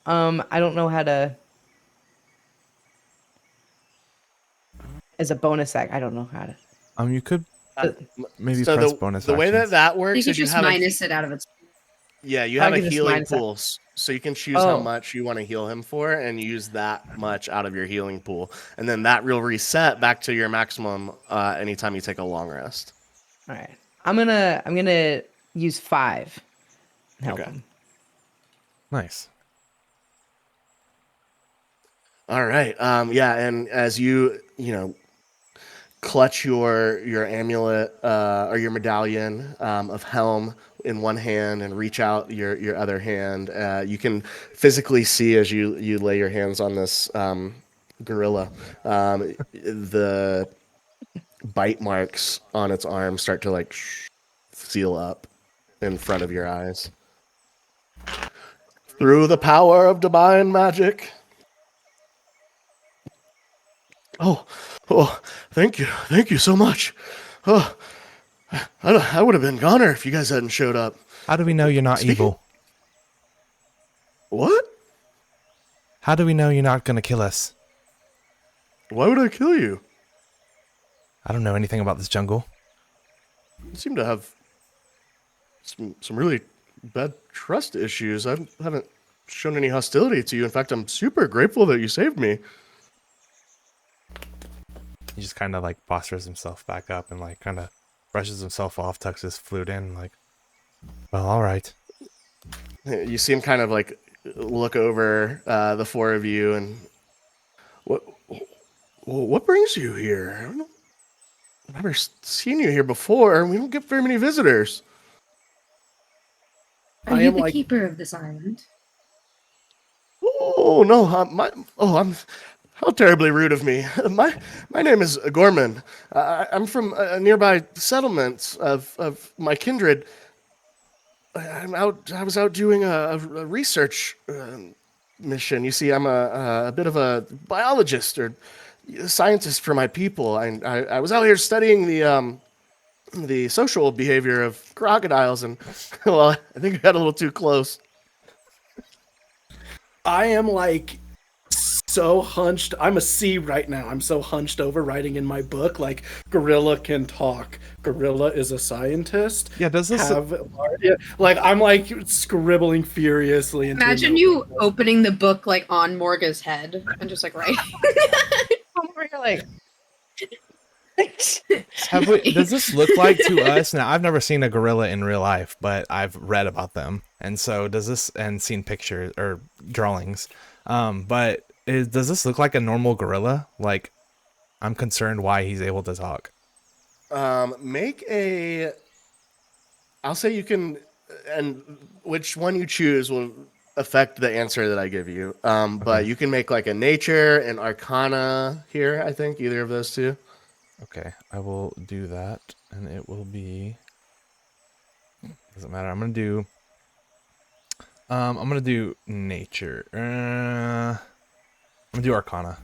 I don't know how to. As a bonus act, I don't know how to. You could maybe So press bonus the way actions. that You works could is you just have minus it out of its. you I have a can just healing minus that. pool, so you can choose how Oh. much you want to heal him for, and use that much out of your healing pool, and then that will reset back to your maximum anytime you take a long rest. All right. I'm gonna use 5. And help Okay. him. Nice. All right. Yeah, and as you clutch your amulet or your medallion of helm in one hand and reach out your other hand, you can physically see as you lay your hands on this gorilla, the bite marks on its arm start to like seal up in front of your eyes. Through the power of divine magic. Oh, thank you so much. Oh, I would have been goner if you guys hadn't showed up. How do we know you're not Speaking- evil? What? How do we know you're not gonna kill us? Why would I kill you? I don't know anything about this jungle. You seem to have some really bad trust issues. I haven't shown any hostility to you. In fact, I'm super grateful that you saved me. He just kind of like postures himself back up and like kind of brushes himself off, tucks his flute in, like, well, all right. You see him kind of like look over the 4 of you and what brings you here? I've never seen you here before. We don't get very many visitors. Are I you am the like- keeper of this island? Oh no, I'm how terribly rude of me. My name is Gorman. I'm from a nearby settlement of my kindred. I was out doing a research mission. You see, I'm a bit of a biologist or scientist for my people. I was out here studying the social behavior of crocodiles, and well, I think I got a little too close. I am like so hunched. I'm a C right now. I'm so hunched over writing in my book like gorilla can talk. Gorilla is a scientist. Yeah, does this Like I'm like scribbling furiously. Into a Imagine you opening the book like on Morga's head and just like writing. I'm over here like. does this look like to us? Now, I've never seen a gorilla in real life, but I've read about them. And so does this, and seen pictures or drawings. But does this look like a normal gorilla? Like, I'm concerned why he's able to talk. Make a. I'll say you can, and which one you choose will affect the answer that I give you. But you can make like a nature and arcana here. I think either of those two. Okay, I will do that, and it will be. Doesn't matter. I'm gonna do nature. I'm gonna do arcana.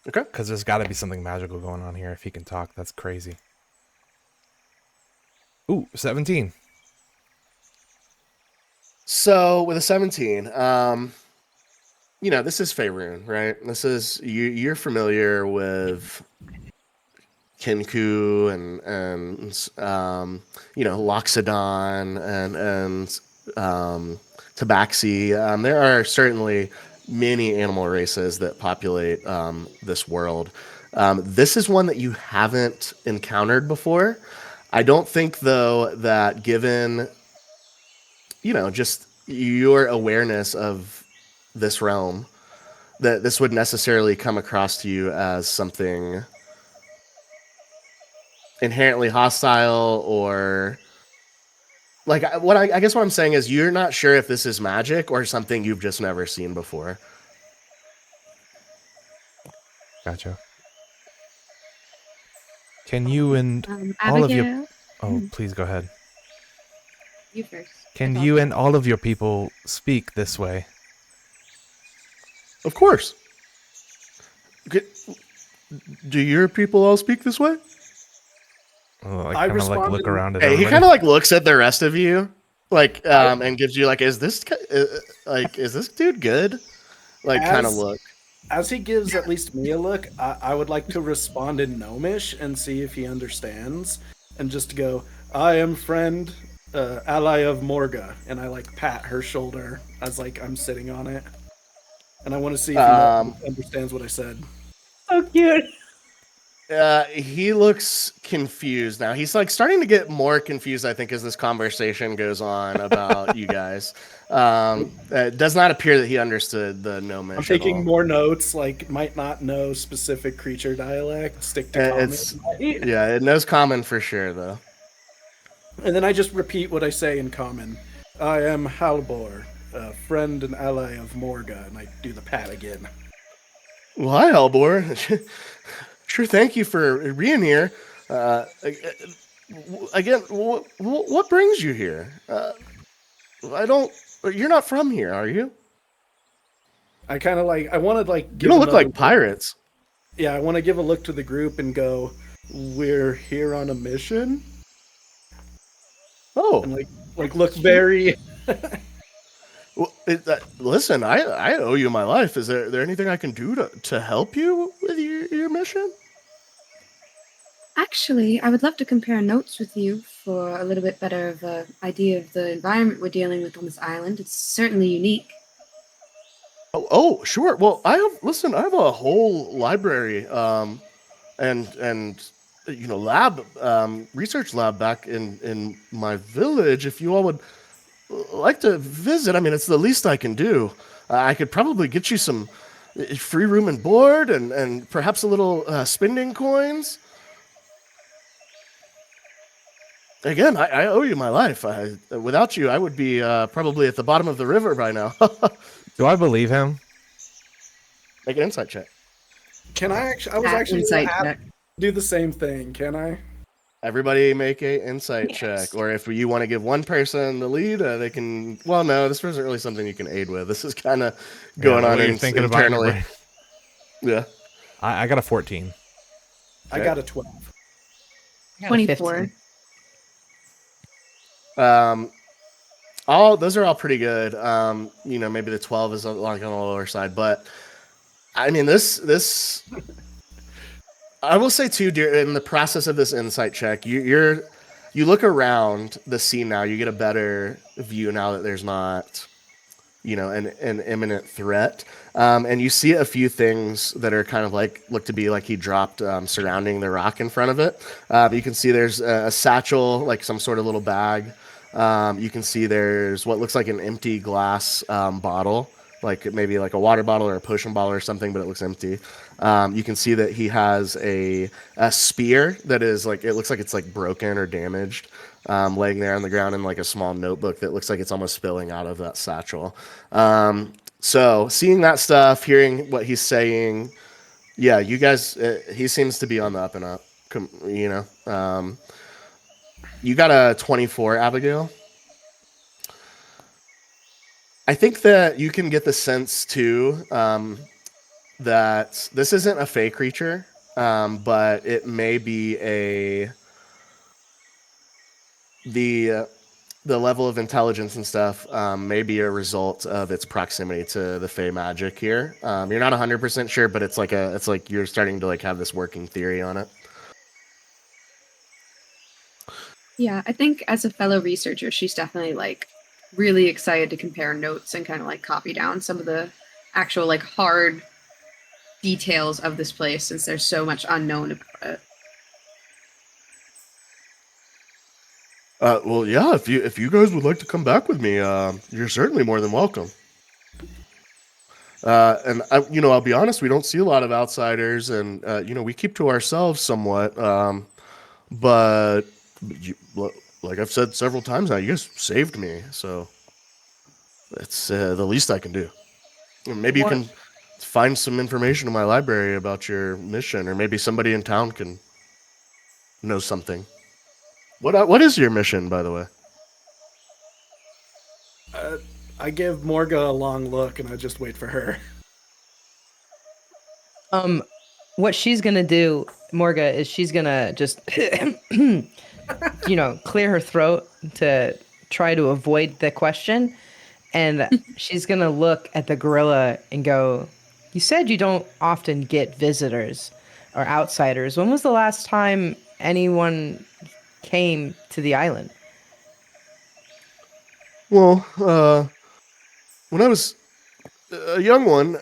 Okay. Because there's got to be something magical going on here. If he can talk, that's crazy. Ooh, 17. So with a 17, this is Faerun, right? This is you're familiar with Kinku and Loxodon and Tabaxi. There are certainly many animal races that populate this world. This is one that you haven't encountered before. I don't think, though, that given just your awareness of this realm, that this would necessarily come across to you as something inherently hostile or like I guess what I'm saying is you're not sure if this is magic or something you've just never seen before. Gotcha. Can you and all of your... Abigail. Oh, please go ahead. You first. Can you and all of your people speak this way? Of course. Do your people all speak this way? Oh, I kind of like look around at Hey, he everybody. kind of like looks at the rest of you, like and gives you like, is this dude good? Like kind of look. As he gives at least me a look, I would like to respond in Gnomish and see if he understands, and just go, "I am friend, ally of Morga," and I like pat her shoulder as like I'm sitting on it, and I want to see if he understands what I said. So cute. He looks confused now. He's like starting to get more confused, I think, as this conversation goes on about you guys. It does not appear that he understood the Gnomish. I'm taking more notes, like might not know specific creature dialect, stick to common. Yeah, it knows common for sure, though. And then I just repeat what I say in common. I am Halbor, a friend and ally of Morga, and I do the pat again. Well, hi, Halbor. Sure, thank you for being here. Again, what brings you here? You're not from here, are you? I kind of like, I want to like... You don't look like pirates. Yeah, I want to give a look to the group and go, we're here on a mission? Oh. And like look very... Well, listen, I owe you my life. Is there anything I can do to help you with your mission? Actually, I would love to compare notes with you for a little bit better of an idea of the environment we're dealing with on this island. It's certainly unique. Oh, sure. Well, I have a whole library, and lab, research lab back in my village. If you all would like to visit, I mean, it's the least I can do. I could probably get you some free room and board, and perhaps a little spending coins. Again, I owe you my life. Without you, I would be probably at the bottom of the river by now. Do I believe him? Make an insight check. Can I actually... I was actually going to do the same thing, can I? Everybody make a insight check. Or if you want to give one person the lead, they can... Well, no, this isn't really something you can aid with. This is kind of going on internally. Yeah. I got a 14. I got a 12. 24. Those are all pretty good. Maybe the 12 is like on the lower side, but I mean this I will say too, in the process of this insight check, you look around the scene now, you get a better view now that there's not an imminent threat, and you see a few things that are kind of like look to be like he dropped surrounding the rock in front of it. You can see there's a satchel, like some sort of little bag. You can see there's what looks like an empty glass bottle, like maybe like a water bottle or a potion bottle or something, but it looks empty. You can see that he has a spear that is like, it looks like it's like broken or damaged, laying there on the ground in like a small notebook that looks like it's almost spilling out of that satchel. So seeing that stuff, hearing what he's saying, yeah, you guys, he seems to be on the up and up, you got a 24, Abigail. I think that you can get the sense too that this isn't a fey creature, but it may be the level of intelligence and stuff may be a result of its proximity to the Fey magic here. You're not 100% sure, but it's like you're starting to like have this working theory on it. Yeah, I think as a fellow researcher, she's definitely like really excited to compare notes and kind of like copy down some of the actual like hard details of this place since there's so much unknown about it. Well, yeah. If you guys would like to come back with me, you're certainly more than welcome. And I'll be honest, we don't see a lot of outsiders, and we keep to ourselves somewhat. But you, like I've said several times now, you guys saved me, so it's the least I can do. Maybe you can find some information in my library about your mission, or maybe somebody in town can know something. What is your mission, by the way? I give Morga a long look and I just wait for her. What she's gonna do, Morga, is she's gonna just, clear her throat to try to avoid the question, and she's gonna look at the gorilla and go, "You said you don't often get visitors or outsiders. When was the last time anyone came to the island?" Well, when I was a young one,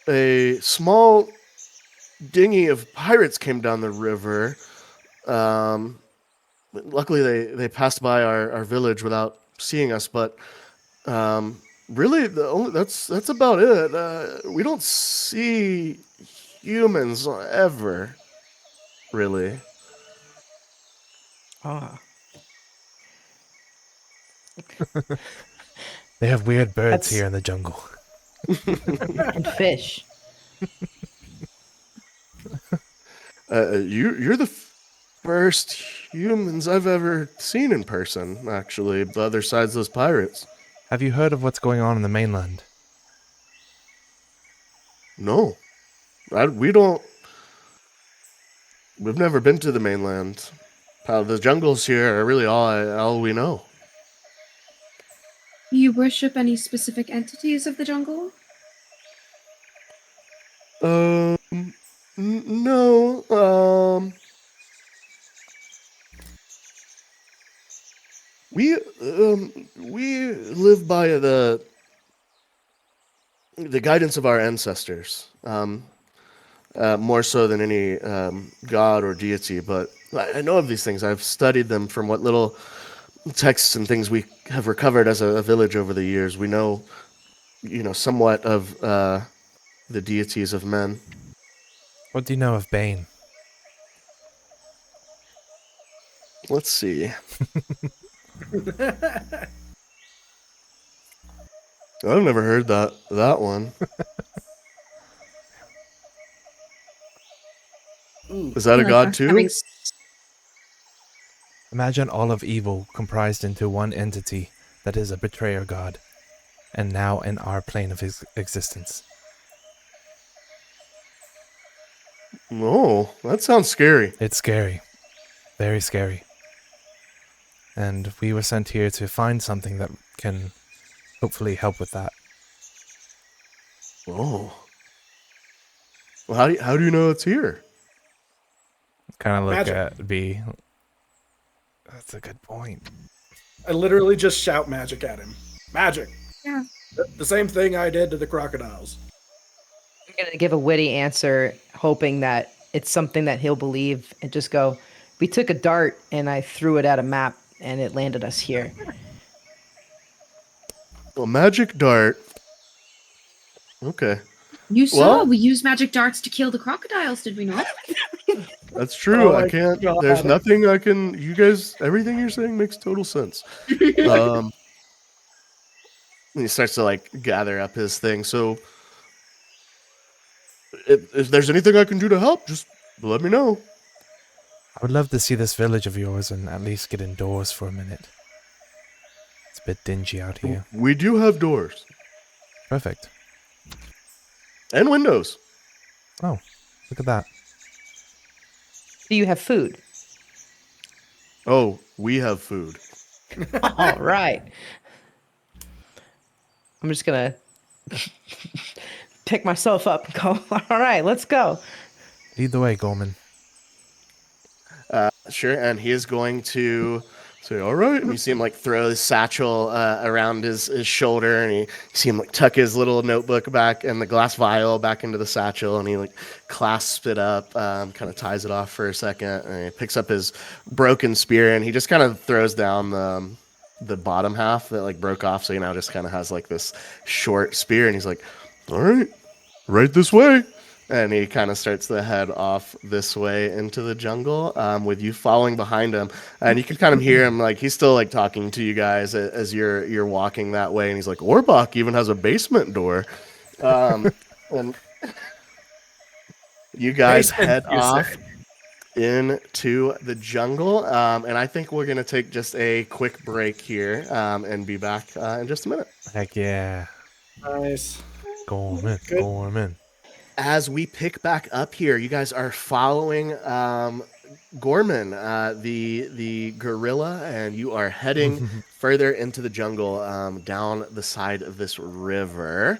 a small dinghy of pirates came down the river. Luckily, they passed by our village without seeing us, but really, that's about it. We don't see humans ever, really. Ah, They have weird birds That's- here in the jungle. and fish. You're the first humans I've ever seen in person, actually, besides those pirates. Have you heard of what's going on in the mainland? No, we don't. We've never been to the mainland. The jungles here are really all we know. You worship any specific entities of the jungle? No. We live by the guidance of our ancestors. More so than any god or deity, but I know of these things. I've studied them from what little texts and things we have recovered as a village over the years. We know, somewhat of the deities of men. What do you know of Bane? Let's see. I've never heard that one. Is that a god too? Imagine all of evil comprised into one entity that is a betrayer god, and now in our plane of existence. Oh, that sounds scary. It's scary. Very scary. And we were sent here to find something that can hopefully help with that. Oh. Well, how do you know it's here? Kind of look Magic. at B. That's a good point. I literally just shout magic at him. Magic. Yeah. The same thing I did to the crocodiles. I'm gonna give a witty answer, hoping that it's something that he'll believe, and just go, "We took a dart and I threw it at a map and it landed us here." A magic dart. Okay. You saw Well- we used magic darts to kill the crocodiles, did we not? That's true. Oh I my can't. God. There's nothing I can. You guys, everything you're saying makes total sense. And he starts to like gather up his thing. So, if there's anything I can do to help, just let me know. I would love to see this village of yours and at least get indoors for a minute. It's a bit dingy out here. We do have doors Perfect. and windows. Oh, look at that. Do you have food? Oh, we have food. All right. I'm just gonna pick myself up and go. All right, let's go. Lead the way, Gorman. Sure, and he is going to say, "All right." And you see him like throw his satchel around his shoulder, and you see him like tuck his little notebook back and the glass vial back into the satchel, and he like clasps it up, kind of ties it off for a second, and he picks up his broken spear, and he just kind of throws down the bottom half that like broke off, so he now just kind of has like this short spear, and he's like, "All right, right this way." And he kind of starts to head off this way into the jungle, with you following behind him. And you can kind of hear him, like, he's still, like, talking to you guys as you're walking that way. And he's like, Orbach even has a basement door. And you guys head off into the jungle. And I think we're going to take just a quick break here and be back in just a minute. Heck yeah. Nice. Gorman, Good. Gorman. As we pick back up here, you guys are following Gorman, the gorilla, and you are heading further into the jungle, down the side of this river.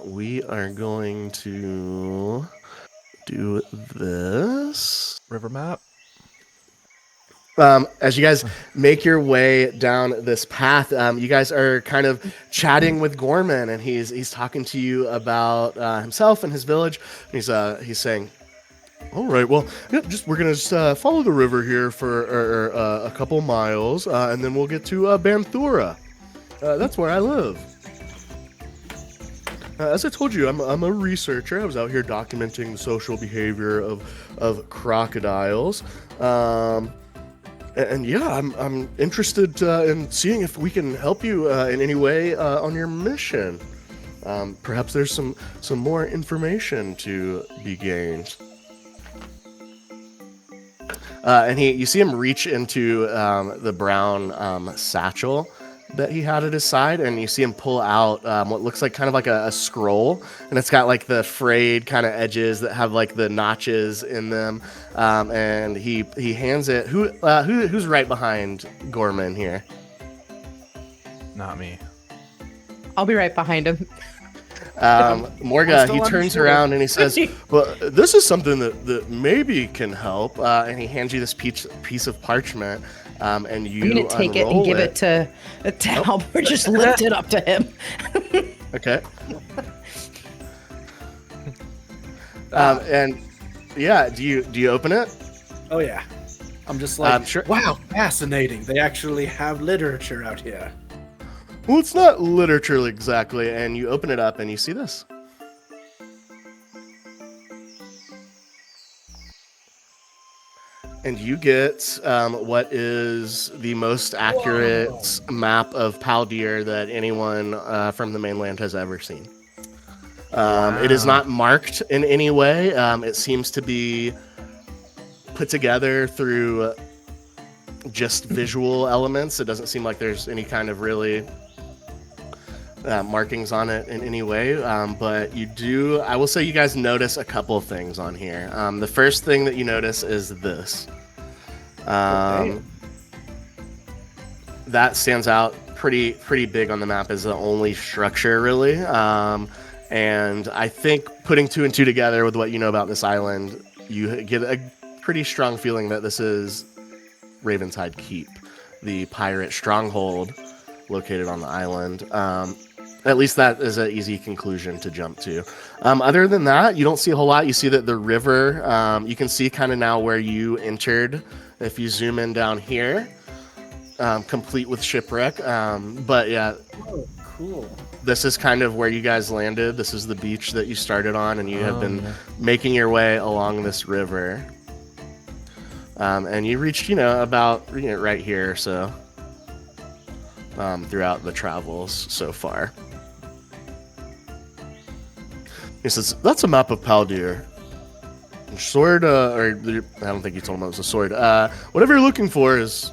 We are going to do this. River map. As you guys make your way down this path, you guys are kind of chatting with Gorman, and he's talking to you about himself and his village. And he's saying, "All right, well, yeah, we're gonna follow the river here for a couple miles, and then we'll get to Banthura. That's where I live. As I told you, I'm a researcher. I was out here documenting the social behavior of crocodiles." And yeah, I'm interested in seeing if we can help you in any way on your mission. Perhaps there's some more information to be gained. And you see him reach into the brown satchel that he had at his side, and you see him pull out what looks like kind of like a scroll, and it's got like the frayed kind of edges that have like the notches in them, and he hands it. Who's right behind Gorman here? Not me. I'll be right behind him. Morga, he turns around and he says, "Well, this is something that maybe can help," and he hands you this piece of parchment. And you I'm gonna take it and give it to Albert. Just lift it up to him. Okay. And yeah, do you open it? Oh yeah. I'm just like, sure. Wow, fascinating. They actually have literature out here. Well, it's not literature exactly. And you open it up and you see this. And you get what is the most accurate map of Paldir that anyone from the mainland has ever seen. It is not marked in any way. It seems to be put together through just visual elements. It doesn't seem like there's any kind of really markings on it in any way, but I will say you guys notice a couple of things on here. The first thing that you notice is this. That stands out pretty big on the map as the only structure, really. And I think putting two and two together with what you know about this island, you get a pretty strong feeling that this is Ravenshide Keep, the pirate stronghold located on the island. At least that is an easy conclusion to jump to. Other than that, you don't see a whole lot. You see that the river, you can see kind of now where you entered. If you zoom in down here, complete with shipwreck. But yeah, Cool. This is kind of where you guys landed. This is the beach that you started on, and you have been making your way along this river. And you reached, about right here, so throughout the travels so far. He says, "That's a map of Paldir. Sword, I don't think you told him it was a sword. Whatever you're looking for is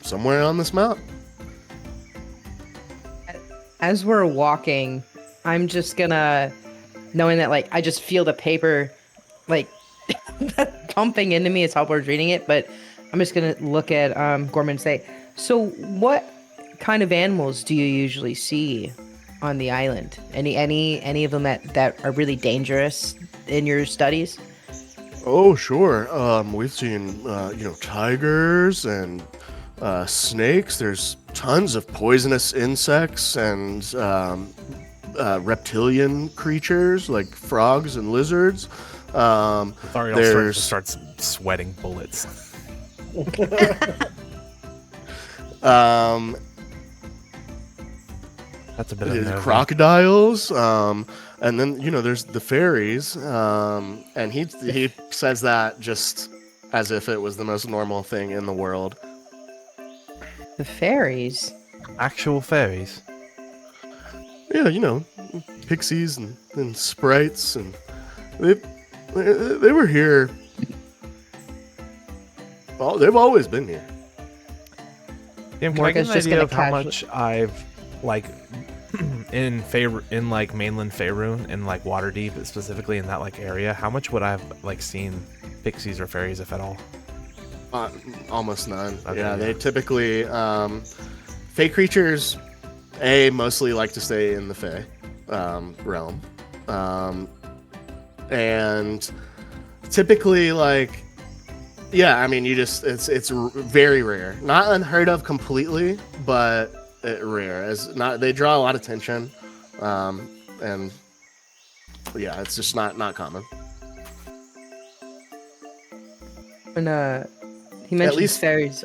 somewhere on this map." As we're walking, I'm just gonna, knowing that like I just feel the paper like pumping into me as Albert's reading it, but I'm just gonna look at Gorman and say, so what kind of animals do you usually see on the island? Any of them that are really dangerous in your studies? Oh, sure. We've seen, tigers and snakes. There's tons of poisonous insects and reptilian creatures like frogs and lizards. Thariel starts sweating bullets. That's a bit of crocodiles. And then there's the fairies. And he says that just as if it was the most normal thing in the world. The fairies? Actual fairies? Yeah, pixies and sprites, and they were here. Well, they've always been here. Damn, can I get an idea of how much I've in mainland Faerun and Waterdeep, specifically in that area? How much would I have seen pixies or fairies, if at all? Almost none. Okay, yeah, they typically fey creatures mostly like to stay in the fey realm, and typically it's very rare, not unheard of completely, but rare. They draw a lot of attention, and yeah, it's just not common. And he mentioned fairies.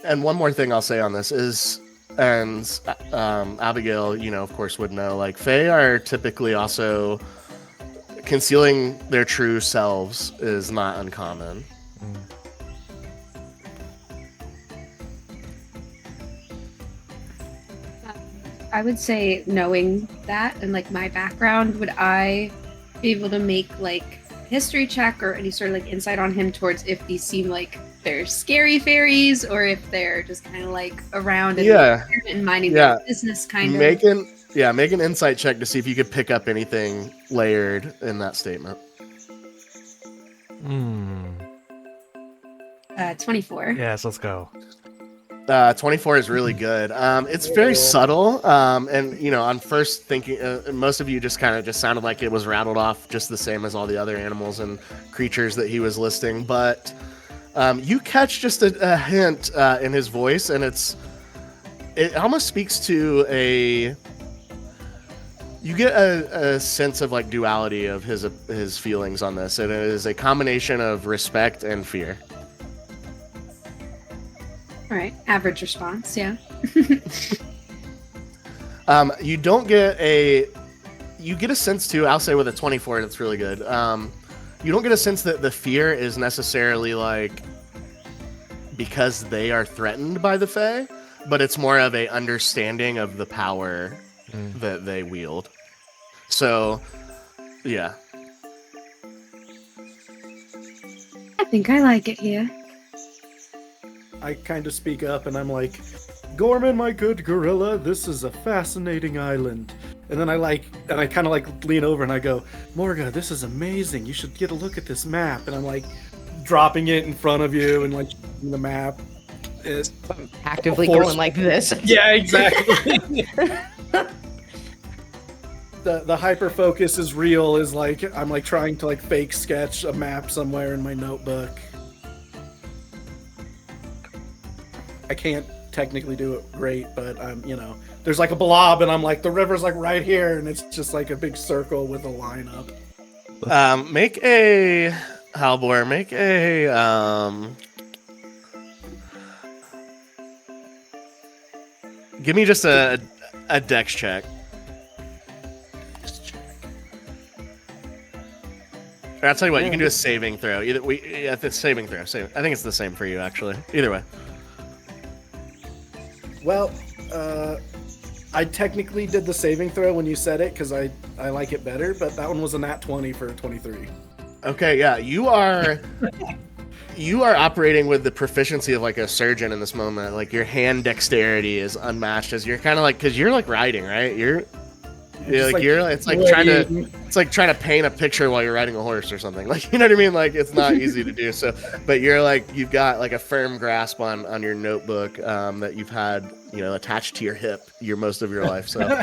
And one more thing I'll say on this is, and Abigail, of course, would know, Fae are typically also concealing their true selves is not uncommon. I would say, knowing that and my background, would I be able to make history check or any sort of insight on him towards if these seem like they're scary fairies or if they're just kind of around and minding their business kind of? Make an insight check to see if you could pick up anything layered in that statement. 24. Yes, let's go. 24 is really good. It's very subtle, and on first thinking, most of you just sounded like it was rattled off just the same as all the other animals and creatures that he was listing. But you catch just a hint in his voice, and it almost speaks to you get a sense of duality of his feelings on this, and it is a combination of respect and fear. All right, average response, yeah. You don't get you get a sense too, I'll say with a 24, that's really good. You don't get a sense that the fear is necessarily because they are threatened by the Fae, but it's more of a understanding of the power that they wield. So, yeah. I think I like it here. I kind of speak up and I'm like, Gorman, my good gorilla, this is a fascinating island. And then I kind of lean over and I go, Morga, this is amazing. You should get a look at this map. And I'm dropping it in front of you and the map. Actively going like this. Yeah, exactly. The hyper focus is real. Is I'm trying to fake sketch a map somewhere in my notebook. I can't technically do it great, but there's a blob, and I'm the river's right here, and it's just a big circle with a line up. Make a Halbor. Make a give me just a dex check. I'll tell you what. You can do a saving throw. The saving throw. I think it's the same for you, actually. Either way. Well, I technically did the saving throw when you said it because I like it better, but that one was a nat 20 for 23. Okay, yeah, you are operating with the proficiency of a surgeon in this moment. Your hand dexterity is unmatched as you're kind of because you're riding, right? Yeah, like you're. It's like trying to paint a picture while you're riding a horse or something. Like, you know what I mean? Like, it's not easy to do. So, but you're like, you've got like a firm grasp on your notebook that you've had, attached to your hip most of your life. So,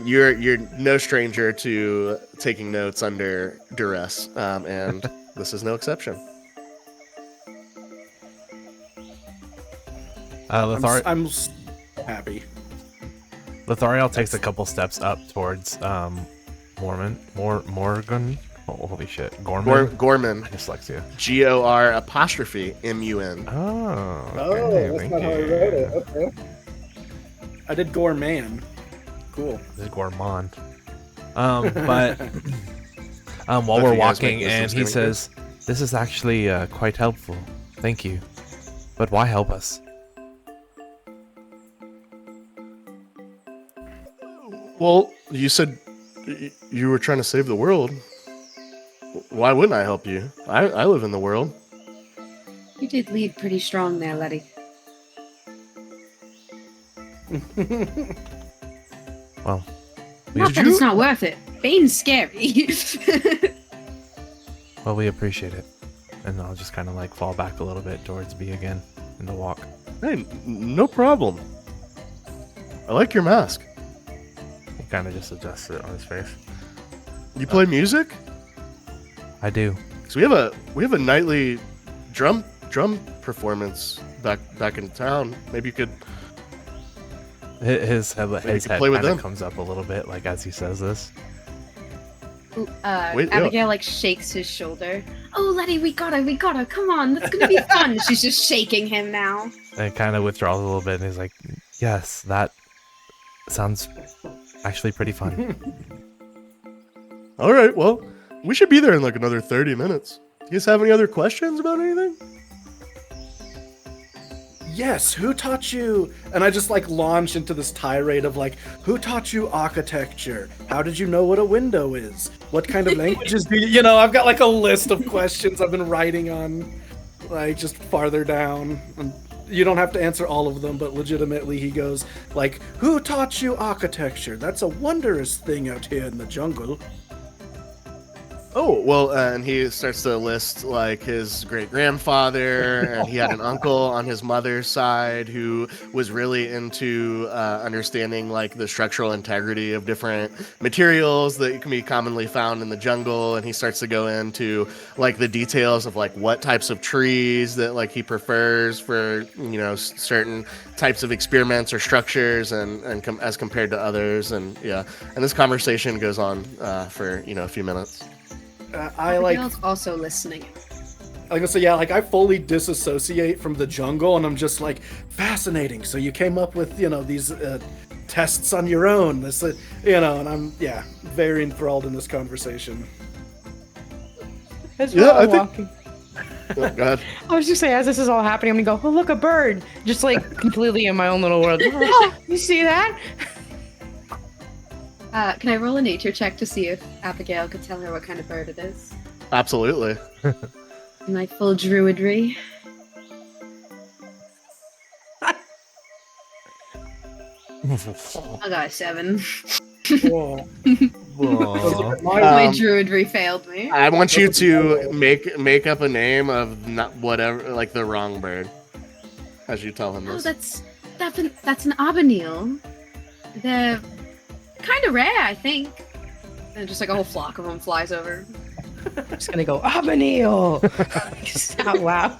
you're no stranger to taking notes under duress, and this is no exception. I'm happy. Lothariel takes a couple steps up towards Morgan. Oh, holy shit, Gorman. Dyslexia. GOR''MUN. Oh, Oh, that's not how I wrote it. Okay. I did Gorman. Cool. This is Gourmand. But while we're walking, and he says, "This is actually quite helpful. Thank you. But why help us?" Well, you said you were trying to save the world. Why wouldn't I help you? I live in the world. You did lead pretty strong there, Letty. Well, Not that it's not worth it. Bane's scary. well, we appreciate it. And I'll just kind of like fall back a little bit towards B again in the walk. Hey, no problem. I like your mask. He kind of just adjusts it on his face. You play music? I do. So we have a nightly drum performance back in town. Maybe you could. His head play with kind them. of comes up a little bit, like as he says this. Ooh, Wait, Abigail like shakes his shoulder. Oh, Letty, we gotta. Come on, that's gonna be fun. She's just shaking him now. And kind of withdraws a little bit, and he's like, "Yes, that sounds actually pretty fun." All right, well, we should be there in like another 30 minutes. Do you guys have any other questions about anything? Yes, who taught you? And I just like launch into this tirade of like, who taught you architecture? How did you know what a window is? What kind of languages do you know? I've got like a list of questions I've been writing on, like just farther down. And you don't have to answer all of them, but legitimately he goes like, who taught you architecture? That's a wondrous thing out here in the jungle. Oh, well, and he starts to list like his great grandfather, and he had an uncle on his mother's side who was really into understanding like the structural integrity of different materials that can be commonly found in the jungle. And he starts to go into like the details of like what types of trees that like he prefers for, certain types of experiments or structures and as compared to others. And yeah, and this conversation goes on for, a few minutes. Abigail's also listening. Like I say, yeah, like I fully disassociate from the jungle, and I'm just like, fascinating. So you came up with, these tests on your own. This, and I'm, very enthralled in this conversation. As we're walking. Oh, God. I was just saying, as this is all happening, I'm gonna go, oh, look, a bird. Just like completely in my own little world. Oh, you see that? Can I roll a nature check to see if Abigail could tell her what kind of bird it is? Absolutely. In my full druidry. I got a 7. Whoa. My druidry failed me. I want you to make up a name of not whatever, like the wrong bird, as you tell him Oh, this. that's an Abanil. They're kind of rare, I think. And just like a whole flock of them flies over. I'm just gonna go, Abanil! Just out loud.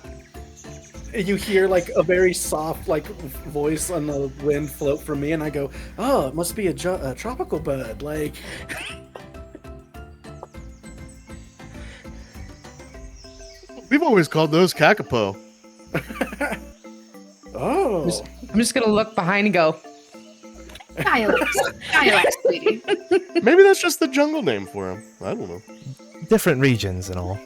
You hear like a very soft like voice on the wind float from me, and I go, oh, it must be a tropical bird. Like, We've always called those kakapo. oh. I'm just gonna look behind and go, Dialects, sweetie. Maybe that's just the jungle name for him. I don't know. Different regions and all.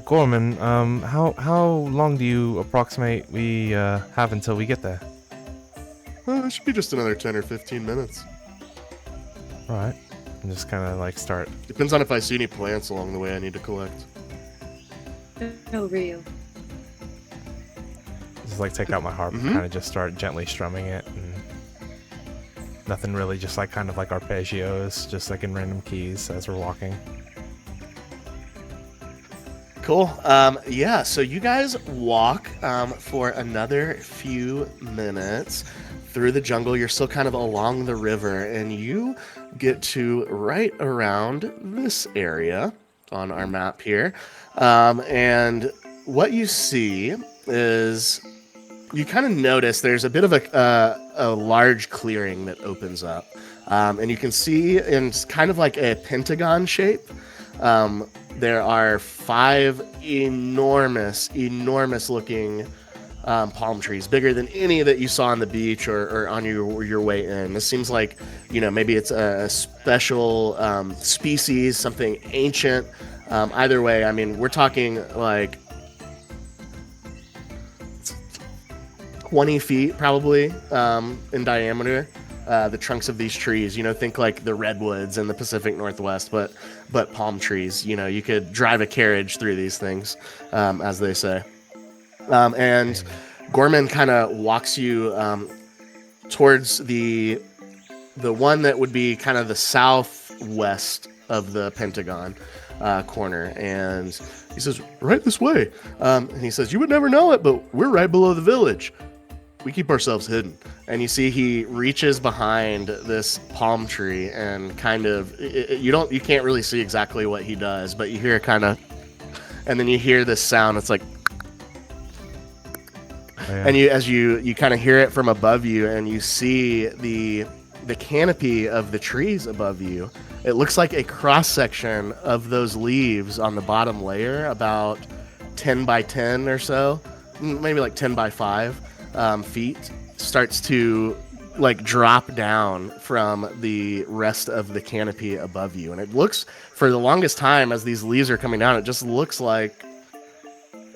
Gorman, how long do you approximate we have until we get there? It should be just another 10 or 15 minutes. All right, and just kind of like start. Depends on if I see any plants along the way I need to collect. No real. Just like take out my harp and kind of just start gently strumming it, and nothing really, just like kind of like arpeggios, just like in random keys as we're walking. Cool. Yeah, so you guys walk for another few minutes through the jungle. You're still kind of along the river, and you get to right around this area on our map here. And what you see is you kind of notice there's a bit of a large clearing that opens up. And you can see in kind of like a pentagon shape, there are 5 enormous looking palm trees, bigger than any that you saw on the beach or on your way in. This seems like, maybe it's a special species, something ancient. Either way, I mean, we're talking like 20 feet probably in diameter. The trunks of these trees, think like the redwoods in the Pacific Northwest, but palm trees. You could drive a carriage through these things, as they say. And Gorman kind of walks you towards the one that would be kind of the southwest of the Pentagon corner, and he says, "Right this way." And he says, "You would never know it, but we're right below the village. We keep ourselves hidden." And you see he reaches behind this palm tree and kind of you can't really see exactly what he does, but you hear kind of, and then you hear this sound. It's like, and you kind of hear it from above you, and you see the canopy of the trees above you. It looks like a cross section of those leaves on the bottom layer, about 10 by 10 or so, maybe like 10 by 5 feet, starts to like drop down from the rest of the canopy above you. And it looks, for the longest time as these leaves are coming down, it just looks like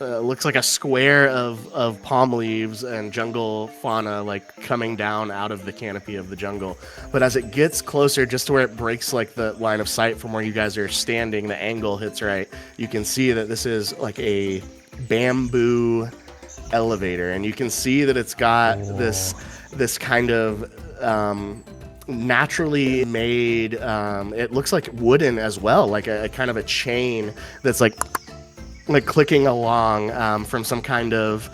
a square of palm leaves and jungle fauna like coming down out of the canopy of the jungle. But as it gets closer, just to where it breaks like the line of sight from where you guys are standing, the angle hits right, you can see that this is like a bamboo elevator, and you can see that it's got this kind of naturally made, it looks like wooden as well, like a kind of a chain that's like clicking along from some kind of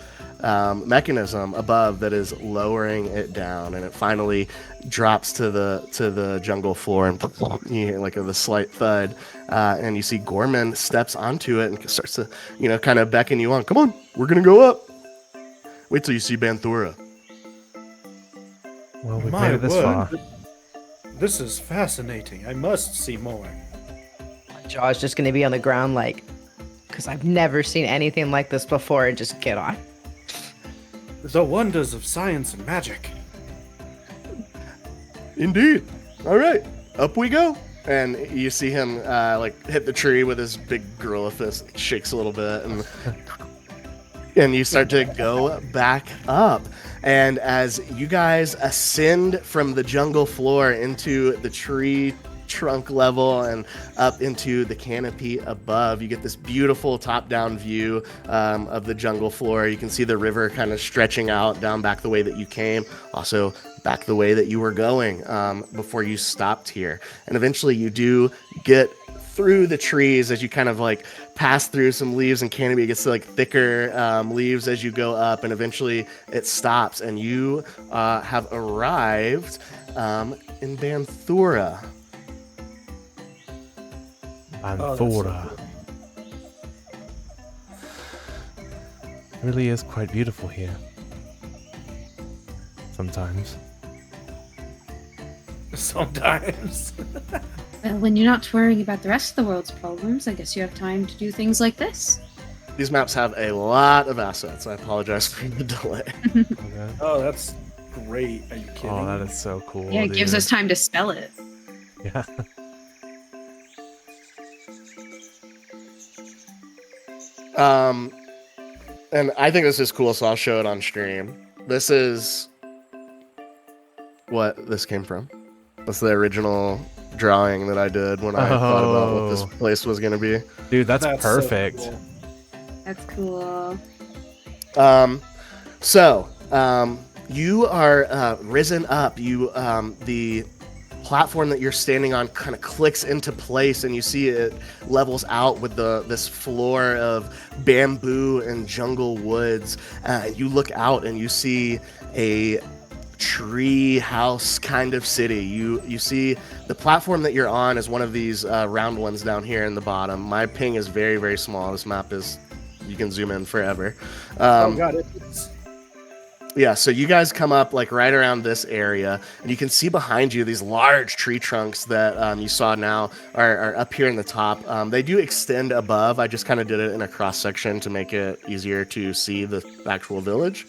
mechanism above that is lowering it down, and it finally drops to the jungle floor, and you hear like the slight thud, and you see Gorman steps onto it and starts to kind of beckon you on. "Come on, we're gonna go up. Wait till you see Banthura." Well, we made it this far. This is fascinating. I must see more. My jaw's just gonna be on the ground, like, because I've never seen anything like this before, and just get on. The wonders of science and magic. Indeed. All right, up we go. And you see him hit the tree with his big gorilla fist, shakes a little bit, and you start to go back up. And as you guys ascend from the jungle floor into the tree trunk level and up into the canopy above, you get this beautiful top-down view of the jungle floor. You can see the river kind of stretching out down back the way that you came, also back the way that you were going before you stopped here. And eventually you do get through the trees as you kind of like pass through some leaves and canopy. It gets to like thicker leaves as you go up, and eventually it stops, and you have arrived in Banthura. Banthura. Really is quite beautiful here. Sometimes. Sometimes. Well, when you're not worrying about the rest of the world's problems, I guess you have time to do things like this. These maps have a lot of assets. I apologize for the delay. Okay. Oh, that's great. Are you kidding? Oh, that is so cool. Yeah, it gives us time to spell it. Yeah. And I think this is cool, so I'll show it on stream. This is what this came from. That's the original drawing that I did when I thought about what this place was going to be. Dude, that's so perfect. cool. That's cool. So, you are risen up. The platform that you're standing on kind of clicks into place, and you see it levels out with this floor of bamboo and jungle woods. You look out and you see a tree house kind of city. You see the platform that you're on is one of these round ones down here in the bottom. My ping is very, very small. This map is, you can zoom in forever. Oh god, it's Yeah, so you guys come up like right around this area, and you can see behind you these large tree trunks that you saw now are up here in the top. They do extend above. I just kind of did it in a cross section to make it easier to see the actual village.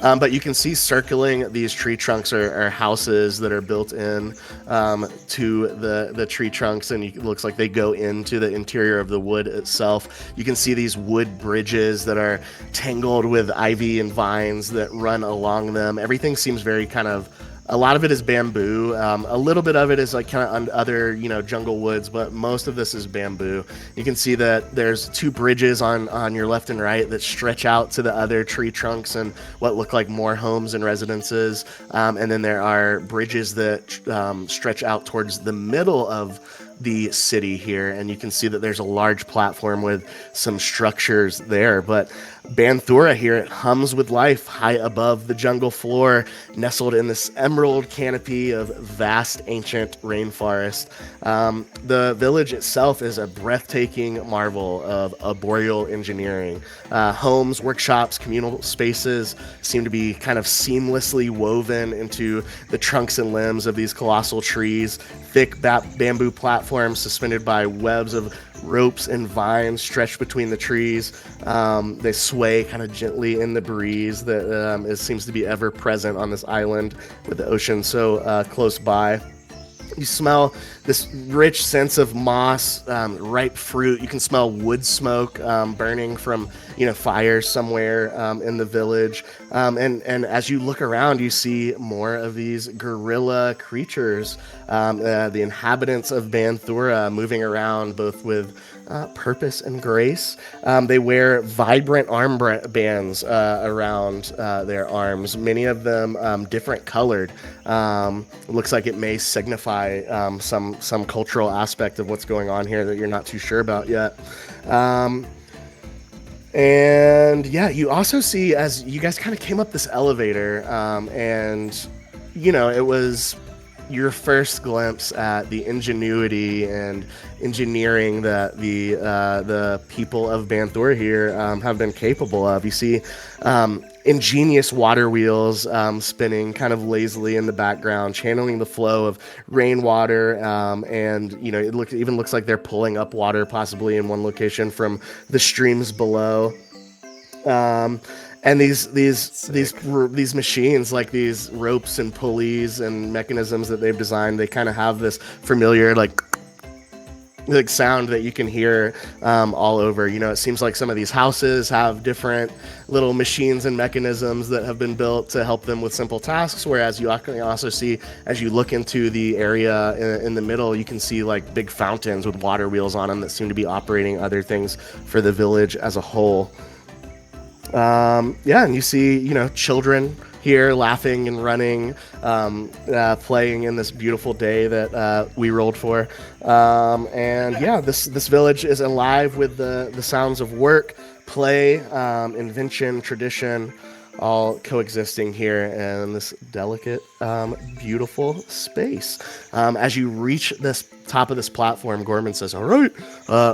But you can see circling these tree trunks are houses that are built in to the tree trunks, and it looks like they go into the interior of the wood itself. You can see these wood bridges that are tangled with ivy and vines that run along them. Everything seems very kind of, a lot of it is bamboo. A little bit of it is like kind of other, jungle woods, but most of this is bamboo. You can see that there's two bridges on your left and right that stretch out to the other tree trunks and what look like more homes and residences. And then there are bridges that stretch out towards the middle of the city here, and you can see that there's a large platform with some structures there. But Banthura here, it hums with life high above the jungle floor, nestled in this emerald canopy of vast ancient rainforest. The village itself is a breathtaking marvel of arboreal engineering. Homes, workshops, communal spaces seem to be kind of seamlessly woven into the trunks and limbs of these colossal trees. Thick bamboo platforms suspended by webs of ropes and vines stretched between the trees. They sway kind of gently in the breeze that seems to be ever present on this island with the ocean so close by. You smell this rich sense of moss, ripe fruit. You can smell wood smoke burning from, fires somewhere in the village. And as you look around, you see more of these gorilla creatures, the inhabitants of Banthura, moving around both with purpose and grace. They wear vibrant armbands around their arms, many of them different colored. It looks like it may signify some cultural aspect of what's going on here that you're not too sure about yet. And yeah, you also see, as you guys kind of came up this elevator, and it was your first glimpse at the ingenuity and engineering that the people of Banthura here have been capable of. You see ingenious water wheels spinning kind of lazily in the background, channeling the flow of rainwater, and it even looks like they're pulling up water possibly in one location from the streams below. And these machines, like these ropes and pulleys and mechanisms that they've designed, they kind of have this familiar like sound that you can hear all over. It seems like some of these houses have different little machines and mechanisms that have been built to help them with simple tasks, whereas you also see, as you look into the area in the middle, you can see like big fountains with water wheels on them that seem to be operating other things for the village as a whole. And you see, children here laughing and running, playing in this beautiful day that we rolled for. This village is alive with the sounds of work, play, invention, tradition, all coexisting here in this delicate, beautiful space. As you reach this top of this platform, Gorman says, "All right,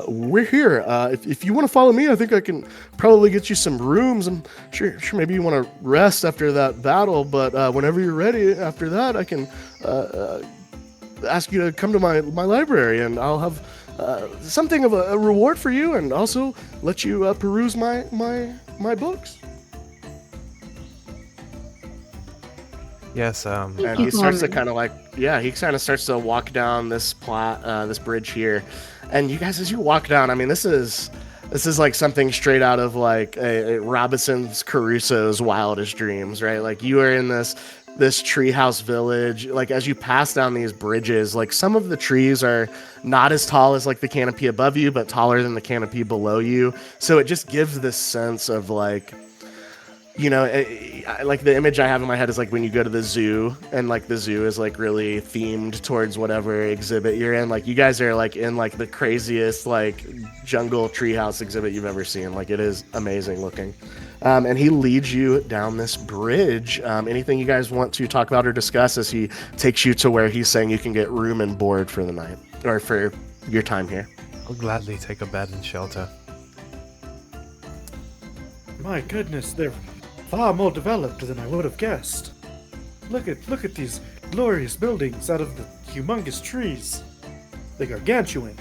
we're here. If you want to follow me, I think I can probably get you some rooms. I'm sure maybe you want to rest after that battle, but whenever you're ready after that, I can ask you to come to my library, and I'll have something of a reward for you, and also let you peruse my books." Yes. And he starts to kind of starts to walk down this this bridge here, and you guys, as you walk down, I mean, this is like something straight out of like a Robinson's Crusoe's wildest dreams, right? Like you are in this treehouse village. Like as you pass down these bridges, like some of the trees are not as tall as like the canopy above you, but taller than the canopy below you. So it just gives this sense of like, like the image I have in my head is like when you go to the zoo and like the zoo is like really themed towards whatever exhibit you're in. Like you guys are like in like the craziest like jungle treehouse exhibit you've ever seen. Like it is amazing looking. And he leads you down this bridge. Anything you guys want to talk about or discuss as he takes you to where he's saying you can get room and board for the night or for your time here? I'll gladly take a bed and shelter. My goodness, they're far more developed than I would have guessed. Look at these glorious buildings out of the humongous trees. They're gargantuan.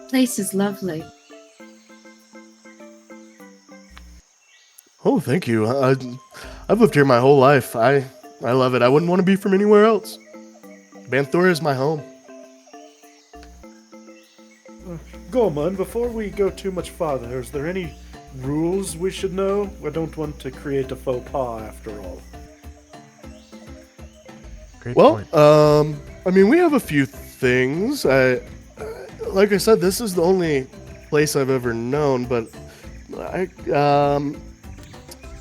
Place is lovely. Oh, thank you. I've lived here my whole life. I love it. I wouldn't want to be from anywhere else. Banthora is my home. Gorman, before we go too much farther, is there any rules we should know? I don't want to create a faux pas after all. Great Well, point. I mean, we have a few things. Like I said, this is the only place I've ever known, but I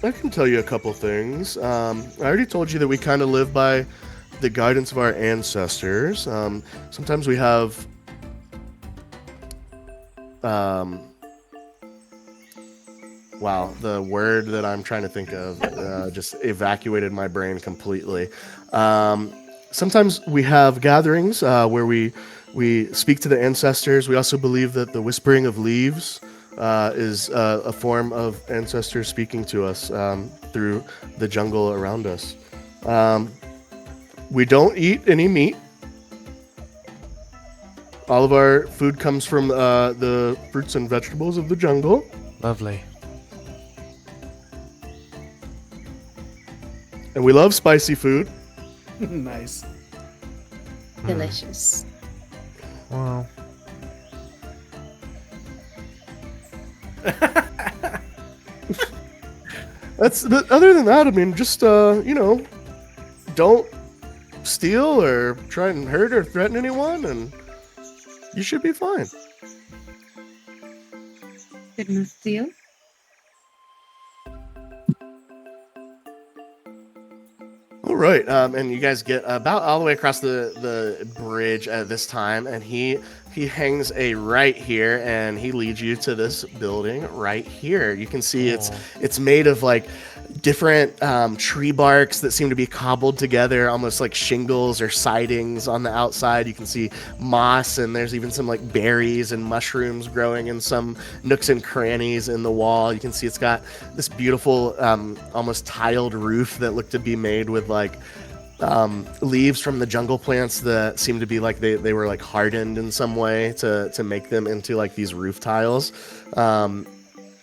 can tell you a couple things. I already told you that we kind of live by the guidance of our ancestors. Sometimes we have wow, the word that I'm trying to think of just evacuated my brain completely. Sometimes we have gatherings where we speak to the ancestors. We also believe that the whispering of leaves is a form of ancestors speaking to us through the jungle around us. We don't eat any meat. All of our food comes from the fruits and vegetables of the jungle. Lovely. And we love spicy food. Nice. Delicious. Well, But other than that, I mean, just don't steal or try and hurt or threaten anyone, and you should be fine. Good enough deal. All right, and you guys get about all the way across the bridge at this time, and he hangs a right here, and he leads you to this building right here. You can see it's made of like different tree barks that seem to be cobbled together, almost like shingles or sidings on the outside. You can see moss, and there's even some like berries and mushrooms growing in some nooks and crannies in the wall. You can see it's got this beautiful almost tiled roof that looked to be made with like leaves from the jungle plants that seem to be like they were like hardened in some way to make them into like these roof tiles.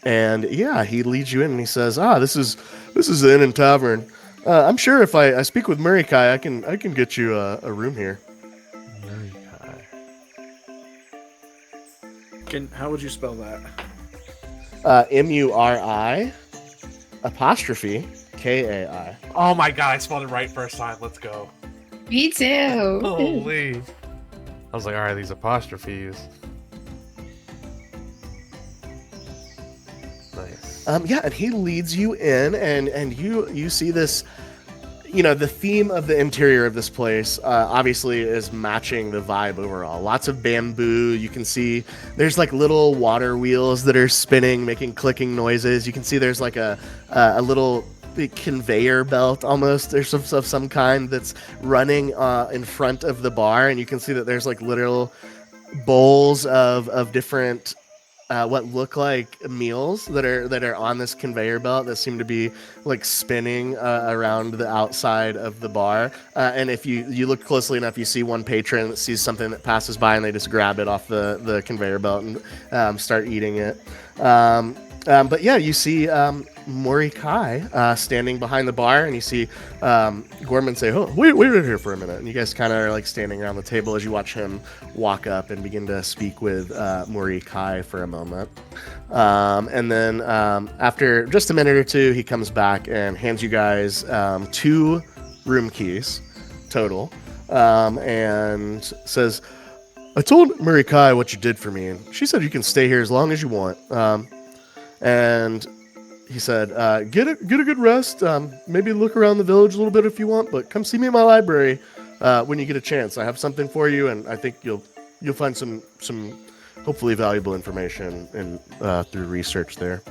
And yeah, he leads you in and he says, this is the Inn and Tavern. I'm sure if I speak with Murikai, I can get you a room here. How would you spell that? Muri apostrophe Kai. oh my god, I spelled it right first time. Let's go. Me too. Holy. I was like, alright, these apostrophes. Nice. Yeah, and he leads you in, and you see this. The theme of the interior of this place obviously is matching the vibe overall. Lots of bamboo. You can see there's like little water wheels that are spinning, making clicking noises. You can see there's like a little conveyor belt almost. There's of some kind that's running in front of the bar, and you can see that there's like literal bowls of different what look like meals that are on this conveyor belt that seem to be like spinning around the outside of the bar. And if you look closely enough, you see one patron that sees something that passes by and they just grab it off the conveyor belt and start eating it. But yeah, you see Murikai standing behind the bar, and you see Gorman say, "Oh, wait right here for a minute." And you guys kind of are like standing around the table as you watch him walk up and begin to speak with Murikai for a moment. And then after just a minute or two, he comes back and hands you guys 2 room keys total, and says, "I told Murikai what you did for me, and she said you can stay here as long as you want." And he said, get a good rest. Maybe look around the village a little bit if you want, but come see me in my library when you get a chance. I have something for you, and I think you'll find some hopefully valuable information in through research there.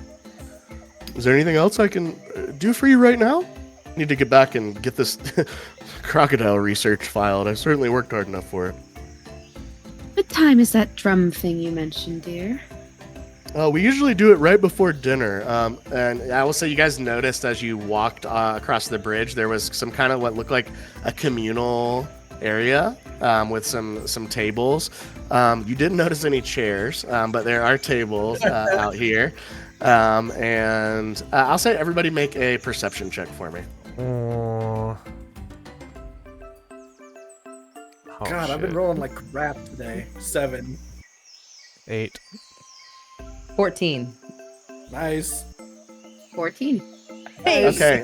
Is there anything else I can do for you right now? I need to get back and get this crocodile research filed. I certainly worked hard enough for it. What time is that drum thing you mentioned, dear? We usually do it right before dinner. And I will say you guys noticed as you walked across the bridge, there was some kind of what looked like a communal area with some tables. You didn't notice any chairs, but there are tables out here. And I'll say everybody make a perception check for me. Oh, God, I've been rolling like crap today. 7. 8. 14. Nice. 14. Hey. Okay.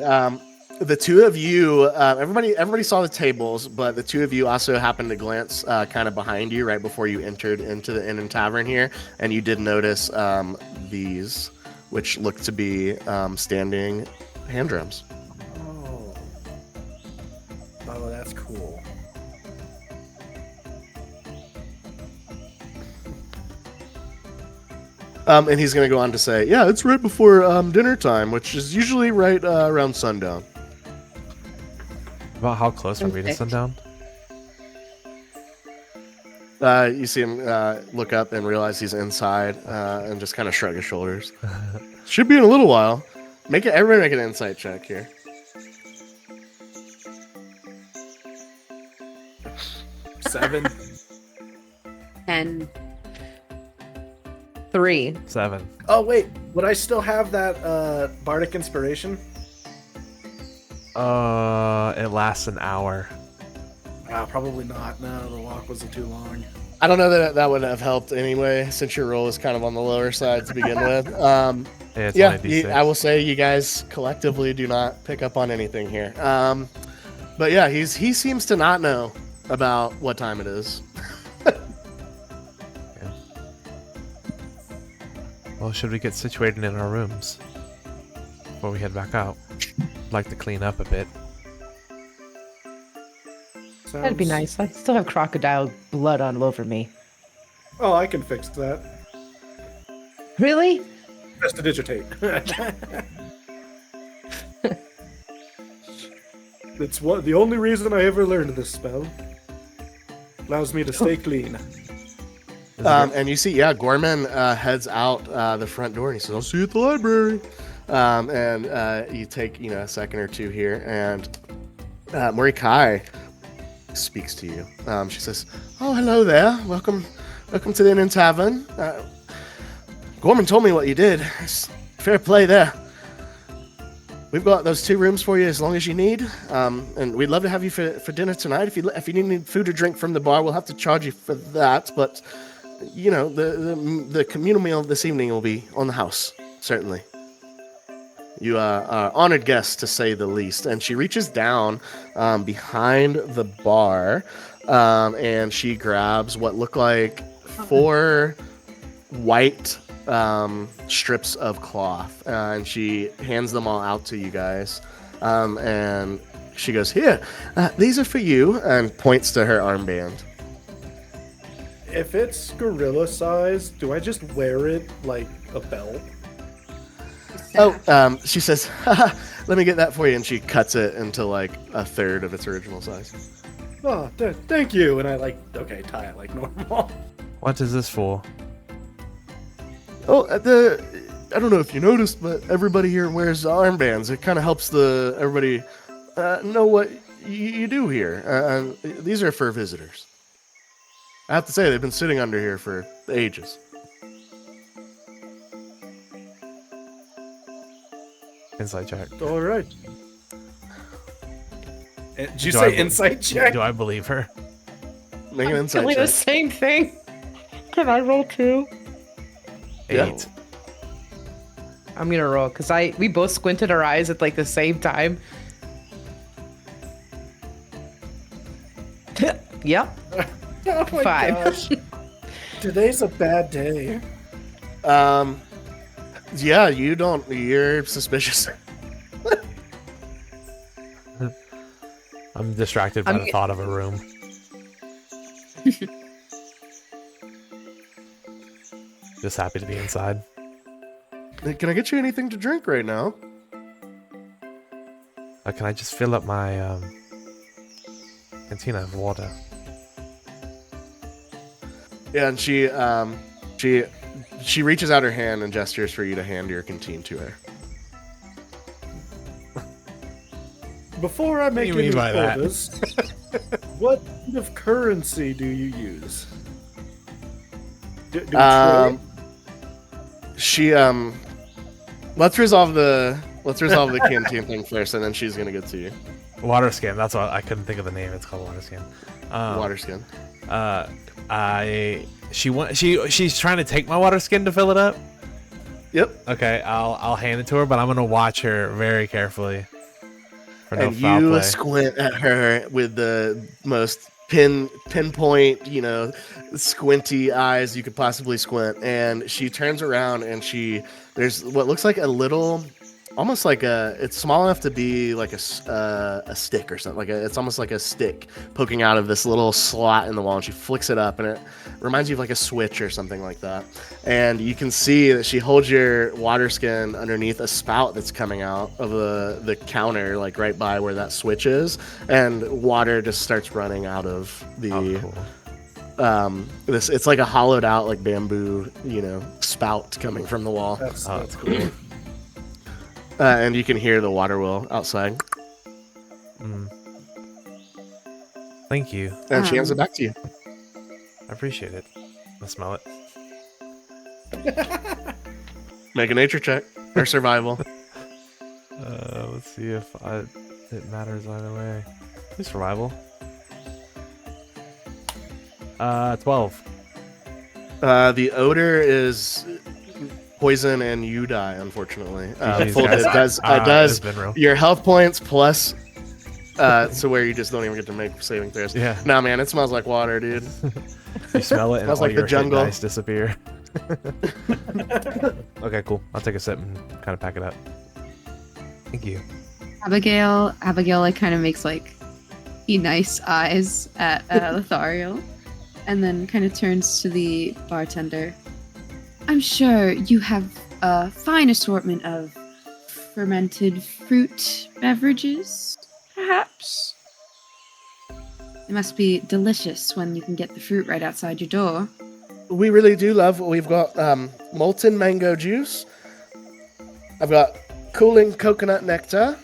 The two of you, everybody saw the tables, but the two of you also happened to glance kind of behind you right before you entered into the inn and tavern here, and you did notice these, which look to be standing hand drums. Oh, that's cool. And he's going to go on to say, yeah, it's right before dinner time, which is usually right around sundown. About how close are we to sundown? You see him look up and realize he's inside and just kind of shrug his shoulders. Should be in a little while. Everybody make an insight check here. 7. 10. 3. 7. Oh, wait. Would I still have that bardic inspiration? It lasts an hour. Probably not. No, the walk was too long. I don't know that would have helped anyway, since your roll is kind of on the lower side to begin with. Yeah, it's only D6. I will say you guys collectively do not pick up on anything here. But yeah, he seems to not know about what time it is. Yeah. Well, should we get situated in our rooms before we head back out? I'd like to clean up a bit. That'd be nice. I still have crocodile blood all over me. Oh, I can fix that. Really? Prestidigitate. It's the only reason I ever learned this spell. Allows me to stay clean. And you see, Gorman heads out the front door and he says, I'll see you at the library. And you take, a second or two here, and Morikai speaks to you. She says, oh, hello there. Welcome to the Inn and Tavern. Gorman told me what you did. It's fair play there. We've got those 2 rooms for you as long as you need. And we'd love to have you for dinner tonight. If you need any food or drink from the bar, we'll have to charge you for that. But, the communal meal this evening will be on the house, certainly. You are honored guests, to say the least. And she reaches down behind the bar, and she grabs what look like 4 white strips of cloth, and she hands them all out to you guys. And she goes, here, these are for you, and points to her armband. If it's gorilla size, do I just wear it like a belt? Oh, she says, haha, let me get that for you. And she cuts it into like a third of its original size. Oh, thank you. And I tie it like normal. What is this for? Oh, I don't know if you noticed, but everybody here wears armbands. It kind of helps everybody know what you do here. These are for visitors. I have to say, they've been sitting under here for ages. Insight check. All right. Did you say insight check? Do I believe her? Make an insight Doing check. the same thing. Can I roll 2? 8. Yeah. I'm gonna roll because we both squinted our eyes at like the same time. Yep. Oh my 5. gosh. Today's a bad day. Yeah, you don't. You're suspicious. I'm distracted by the thought of a room. Just happy to be inside. Can I get you anything to drink right now? Can I just fill up my cantina of water? Yeah, and she reaches out her hand and gestures for you to hand your canteen to her. Before I make What do you any mean by that? orders, what kind of currency do you use? Do we trade? She let's resolve the canteen thing first, and then she's gonna get to you. Water skin. That's what I couldn't think of the name. It's called water skin. Water skin. She's trying to take my water skin to fill it up. Yep. Okay, I'll hand it to her, but I'm gonna watch her very carefully. For no And foul you play. squint at her with the most pinpoint, squinty eyes you could possibly squint. And she turns around and there's what looks like a little, almost like it's small enough to be like a stick or something. It's almost like a stick poking out of this little slot in the wall. And she flicks it up, and it reminds you of like a switch or something like that. And you can see that she holds your water skin underneath a spout that's coming out of the counter, like right by where that switch is. And water just starts running out of the. Oh, cool. It's like a hollowed out like bamboo, spout coming from the wall. That's cool. And you can hear the water wheel outside. Thank you. And she hands it back to you. I appreciate it. I smell it. Make a nature check or survival. Let's see if it matters either way. Maybe survival. 12. The odor is poison, and you die, unfortunately. Jeez, It guys. does It's been real. your health points plus, so where you just don't even get to make saving throws. Yeah. Nah, man, it smells like water, dude. You smell it and Smells all like the your jungle. hit dice disappear. Okay, cool. I'll take a sip and kind of pack it up. Thank you. Abigail like kind of makes like nice eyes at Lothariel, and then kind of turns to the bartender. I'm sure you have a fine assortment of fermented fruit beverages, perhaps? It must be delicious when you can get the fruit right outside your door. We really do love what we've got. Molten mango juice. I've got cooling coconut nectar,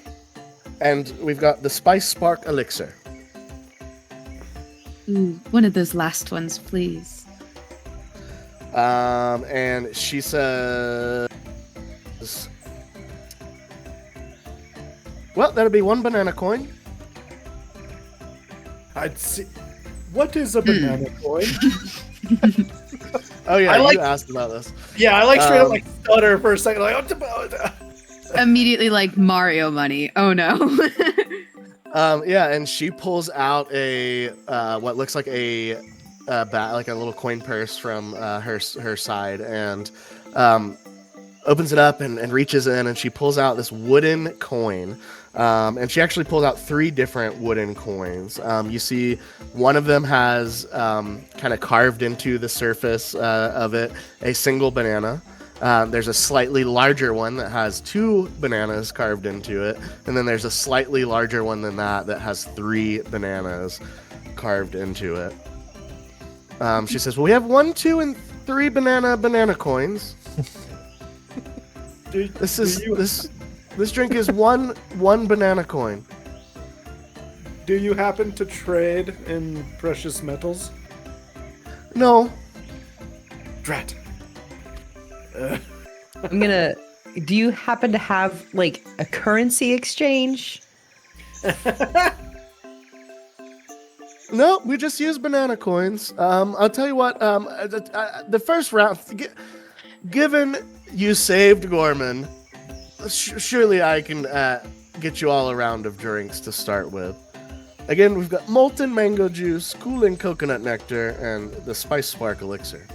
and we've got the spice spark elixir. Ooh, one of those last ones, please. And she says, well, that'll be one banana coin. I'd see. What is a banana coin? Oh, yeah, I like- you asked about this. Yeah, I straight up stutter for a second, like. Immediately like Mario money. Oh no. Yeah, and she pulls out a what looks like a like a little coin purse from her side, and opens it up and reaches in, and she pulls out this wooden coin. And she actually pulls out 3 different wooden coins. You see one of them has kind of carved into the surface of it a single banana. There's a slightly larger one that has 2 bananas carved into it. And then there's a slightly larger one than that has 3 bananas carved into it. She says, well, we have 1, 2, and 3 banana coins. This drink is one banana coin. Do you happen to trade in precious metals? No. Drat. Do you happen to have like a currency exchange? No, we just use banana coins. I'll tell you what. The first round, given you saved Gorman, surely I can get you all a round of drinks to start with. Again, we've got molten mango juice, cooling coconut nectar, and the spice spark elixir.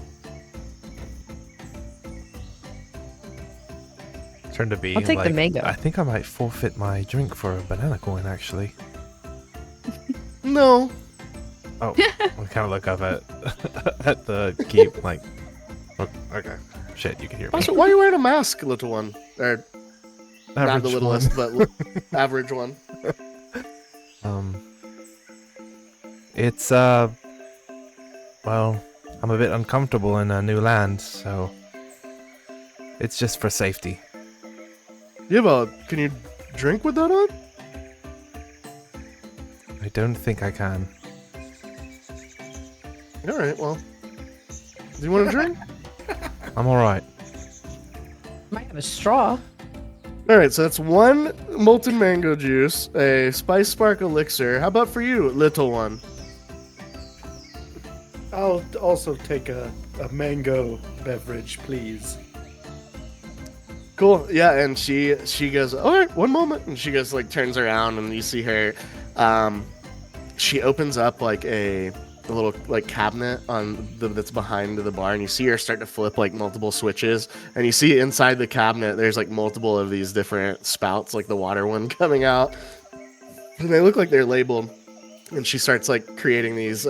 Turn to B. I'll take the mango. I think I might forfeit my drink for a banana coin, actually. No. Oh, I kind of look up at at the keep, like, look, okay. Shit, you can hear me. Also, why are you wearing a mask, little one? Or not Average the littlest, but average one. It's, well, I'm a bit uncomfortable in a new land, so it's just for safety. Can you drink with that on? I don't think I can. Alright, well. Do you want a drink? I'm alright. Might have a straw. Alright, so that's 1 molten mango juice, a spice spark elixir. How about for you, little one? I'll also take a mango beverage, please. Cool. Yeah, and she goes, all right, 1 moment, and she goes, like, turns around, and you see her. She opens up like a little like cabinet that's behind the bar, and you see her start to flip like multiple switches, and you see inside the cabinet there's like multiple of these different spouts, like the water one coming out, and they look like they're labeled. And she starts like creating these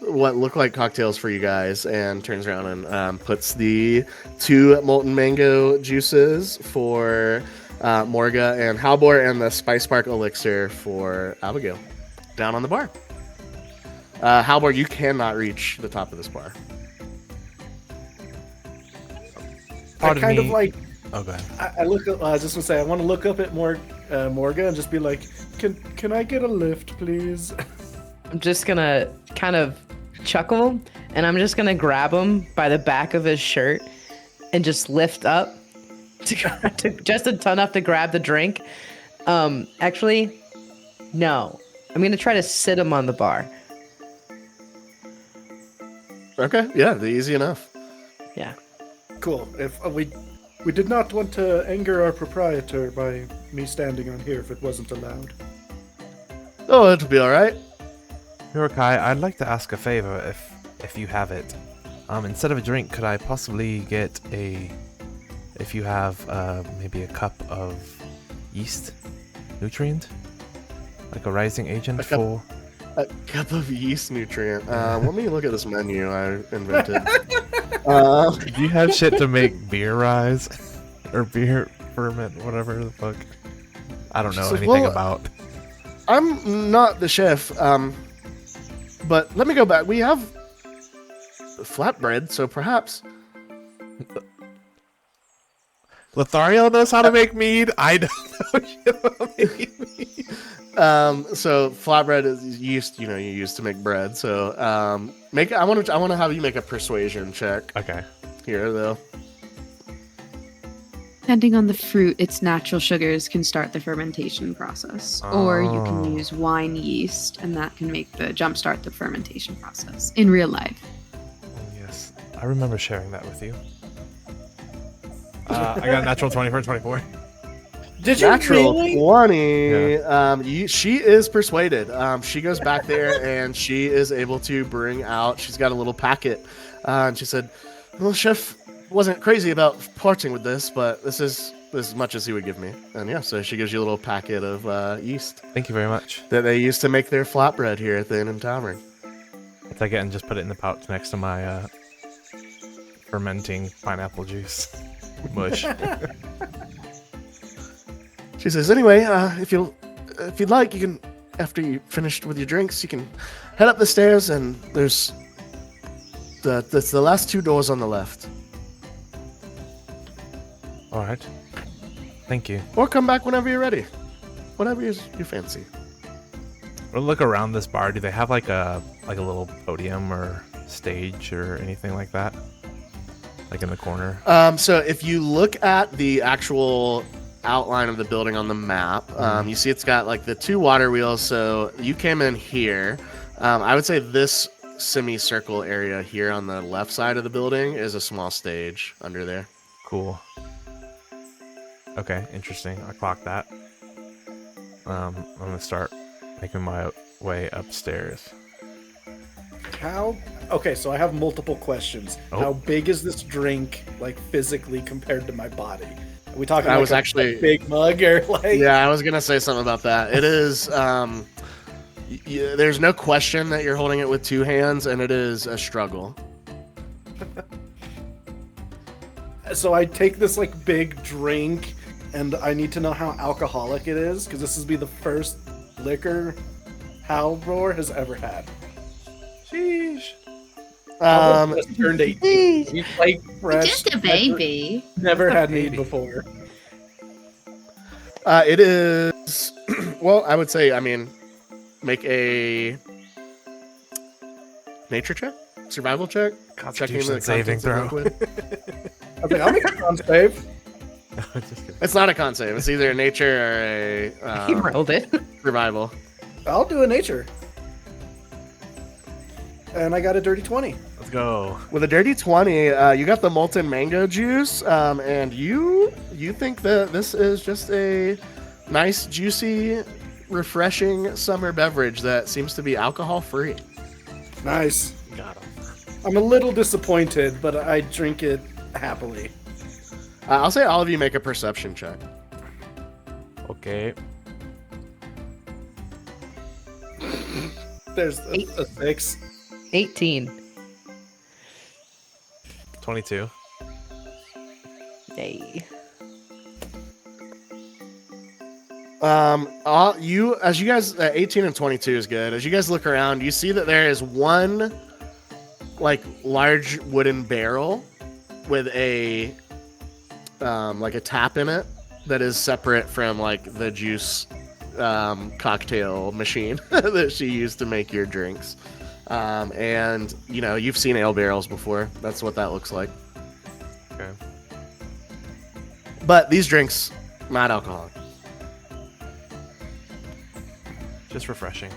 what look like cocktails for you guys, and turns around and puts the 2 molten mango juices for Morga and Halbor, and the Spice Spark elixir for Abigail down on the bar. Halbor, you cannot reach the top of this bar. Pardon I kind me. of like. Oh, go ahead. I look up. I was just gonna say I want to look up at Morga and just be like, can I get a lift, please? I'm just gonna kind of chuckle, and I'm just gonna grab him by the back of his shirt and just lift up to just enough to grab the drink. Actually, no. I'm gonna try to sit him on the bar. Okay, yeah, easy enough. Yeah. Cool. If we did not want to anger our proprietor by me standing on here if it wasn't allowed. Oh, it'll be all right. Yorokai, I'd like to ask a favor if you have it. Instead of a drink, could I possibly get if you have maybe a cup of yeast nutrient? Like a rising agent for... A cup of yeast nutrient. Let me look at this menu I invented. Do you have shit to make beer rise? Or beer ferment, whatever the fuck? I don't know anything about. I'm not the chef, but let me go back. We have flatbread, so perhaps... Lothario knows how to make mead. I don't know shit about making mead. So flatbread is yeast, you use to make bread. So I want to have you make a persuasion check. Okay. Here though. Depending on the fruit, its natural sugars can start the fermentation process. Or you can use wine yeast, and that can jumpstart the fermentation process in real life. Yes, I remember sharing that with you. I got a natural 20 for 24. Did you Natural really? 20. Yeah. She is persuaded. She goes back there and she is able to bring out. She's got a little packet, and she said, "Well, chef wasn't crazy about parting with this, but this is as much as he would give me." And yeah, so she gives you a little packet of yeast Thank you very much. that they use to make their flatbread here at the Inn and Tavern. I'll take it and just put it in the pouch next to my fermenting pineapple juice mush. She says, "Anyway, if you'd like, you can, after you finished with your drinks, you can head up the stairs, and there's the last 2 doors on the left, All right. Thank you. or come back whenever you're ready, whatever you fancy." We'll look around this bar. Do they have like a little podium or stage or anything like that? Like in the corner? So if you look at the actual outline of the building on the map, you see it's got like the 2 water wheels. So you came in here. I would say this semicircle area here on the left side of the building is a small stage under there. Cool. Okay, interesting. I clocked that. I'm gonna start making my way upstairs. Okay, so I have multiple questions. Oh. How big is this drink, like physically compared to my body? Are we talking I like was a actually big mug or like? Yeah, I was gonna say something about that. It is. There's no question that you're holding it with two hands, and it is a struggle. So I take this like big drink, and I need to know how alcoholic it is because this will be the first liquor Halvor has ever had. Sheesh. Halvor just turned 18. He's like fresh. Just a baby. Never Just a had mead baby. before. It is. Well, I would say. I mean, make a nature check, survival check, Constitution the saving contents of throw. liquid. I was like, I'll make a con save. Just kidding. It's not a con save. It's either a nature or He a rolled it. survival. I'll do a nature. And I got a dirty 20. Let's go. With a dirty 20, you got the molten mango juice, and you think that this is just a nice, juicy, refreshing summer beverage that seems to be alcohol-free. Nice. Got him. I'm a little disappointed, but I drink it happily. I'll say all of you make a perception check. Okay. There's a 6. 18. 22. Yay. As you guys, 18 and 22 is good. As you guys look around, you see that there is one, like, large wooden barrel with a, like a tap in it that is separate from, like, the juice, cocktail machine that she used to make your drinks. And, you know, you've seen ale barrels before. That's what that looks like. Okay. But these drinks, not alcoholic. Just refreshing.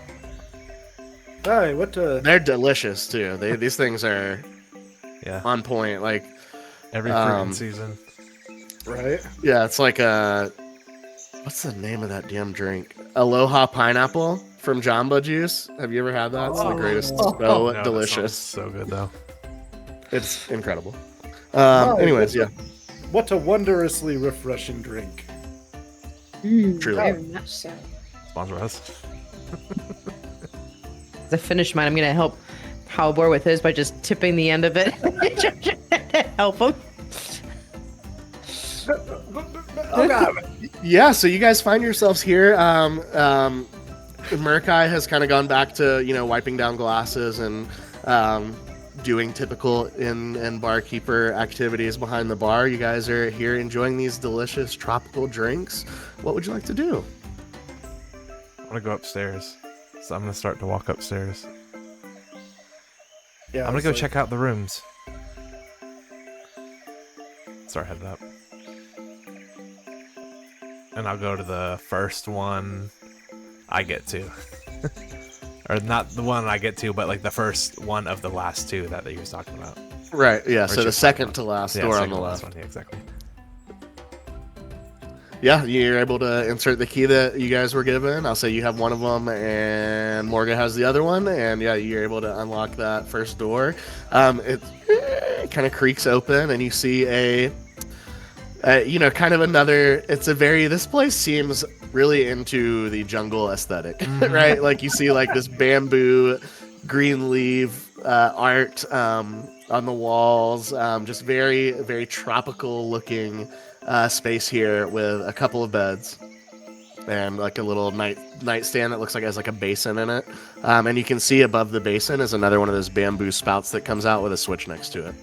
Hi, what They're delicious, too. These things are Yeah. on point. Like, Every fruit in season. right? yeah, it's like what's the name of that damn drink? Aloha pineapple from Jamba Juice. Have you ever had that? It's the greatest. So No, that delicious. sounds so good though. It's incredible. Oh, Anyways, yeah. What a wondrously refreshing drink. Truly. Very much so. Sponsor us. As I finish mine, I'm gonna help Halvor with his by just tipping the end of it. Help him. Oh god. Yeah, so you guys find yourselves here. Murkai has kind of gone back to, you know, wiping down glasses and doing typical inn and barkeeper activities behind the bar. You guys are here enjoying these delicious tropical drinks. What would you like to do? I want to go upstairs. So I'm going to start to walk upstairs. Yeah, I'm going it's to go like- check out the rooms. Start heading up. And I'll go to the first one I get to. Or not the one I get to, but like the first one of the last two that he was talking about. Right, yeah, so the just- second to last door on second the to left. last one. Yeah, exactly. Yeah, you're able to insert the key that you guys were given. I'll say you have one of them, and Morgan has the other one. And yeah, you're able to unlock that first door. It kind of creaks open, and you see you know, kind of another. It's a very. This place seems really into the jungle aesthetic, right? Like you see like this bamboo, green leaf art on the walls. Just very, very tropical looking. Space here with a couple of beds and like a little nightstand that looks like it has like a basin in it. And you can see above the basin is another one of those bamboo spouts that comes out with a switch next to it.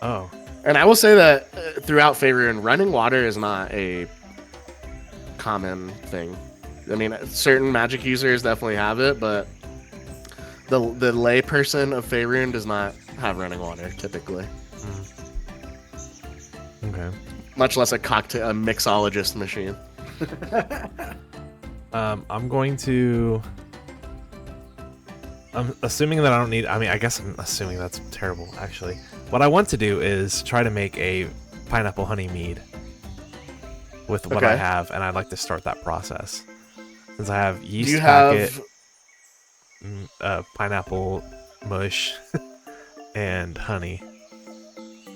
Oh. And I will say that throughout Faerun, running water is not a common thing. I mean, certain magic users definitely have it, but the lay person of Faerun does not have running water typically. Okay. Much less a mixologist machine. I'm going to. I'm assuming that I don't need. I mean, I guess I'm assuming that's terrible, actually. What I want to do is try to make a pineapple honey mead with what I Okay. have, and I'd like to start that process. Since I have yeast Do you packet, have pineapple mush, and honey.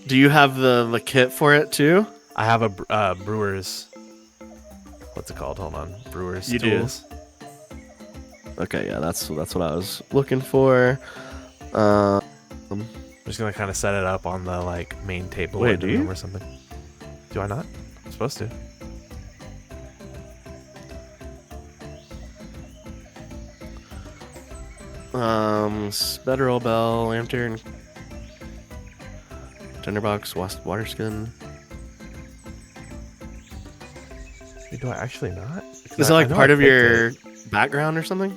Do you have the kit for it too? I have a brewer's. What's it called? Hold on. Brewer's You tools. Okay, yeah, that's what I was looking for. I'm just gonna kind of set it up on the like main table Wait, in the do you? room or something. Do I not? I'm supposed to. Bedroll bell, lantern, tinderbox, water skin. Wait, do I actually not? Is it like part of your background or something?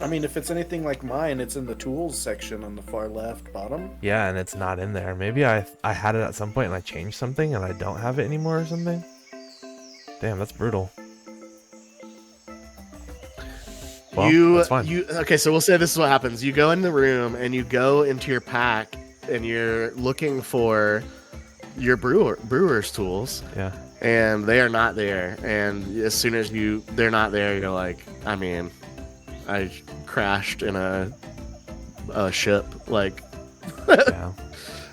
I mean, if it's anything like mine, it's in the tools section on the far left bottom. Yeah, and it's not in there. Maybe I had it at some point and I changed something and I don't have it anymore or something. Damn, that's brutal. Well, that's fine. Okay, so we'll say this is what happens. You go in the room and you go into your pack and you're looking for your brewer's tools. Yeah. And they are not there. And as soon as they're not there, you're like, I mean, I crashed in a ship. Like, Yeah.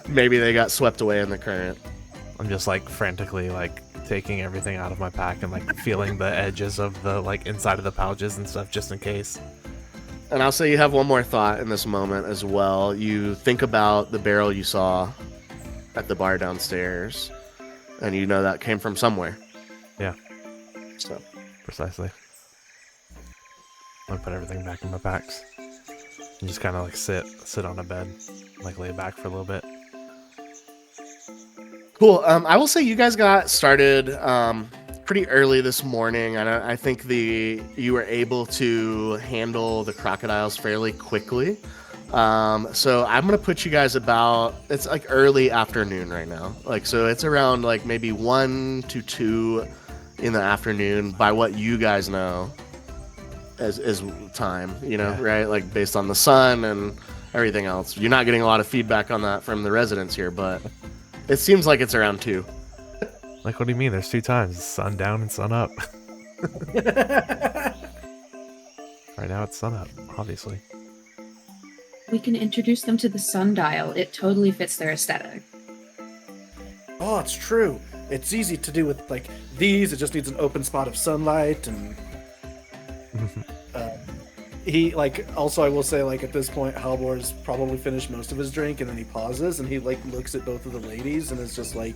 maybe they got swept away in the current. I'm just like frantically like taking everything out of my pack and like feeling the edges of the like inside of the pouches and stuff just in case. And I'll say you have one more thought in this moment as well. You think about the barrel you saw at the bar downstairs, and you know that came from somewhere. Yeah. So Precisely. I'm gonna put everything back in my packs and just kind of like sit on a bed, like lay back for a little bit. cool. I will say you guys got started pretty early this morning, and I think you were able to handle the crocodiles fairly quickly. So I'm gonna put you guys it's like early afternoon right now. Like, so it's around like maybe 1 to 2 in the afternoon by what you guys know as time, Yeah. right? Like based on the sun and everything else. You're not getting a lot of feedback on that from the residents here, but it seems like it's around 2. Like, what do you mean? There's 2 times: sun down and sun up. Right now it's sun up, obviously. We can introduce them to the sundial. It totally fits their aesthetic. Oh, it's true. It's easy to do with like these. It just needs an open spot of sunlight, and he like. Also, I will say like at this point, Halbor's probably finished most of his drink, and then he pauses and he like looks at both of the ladies and is just like,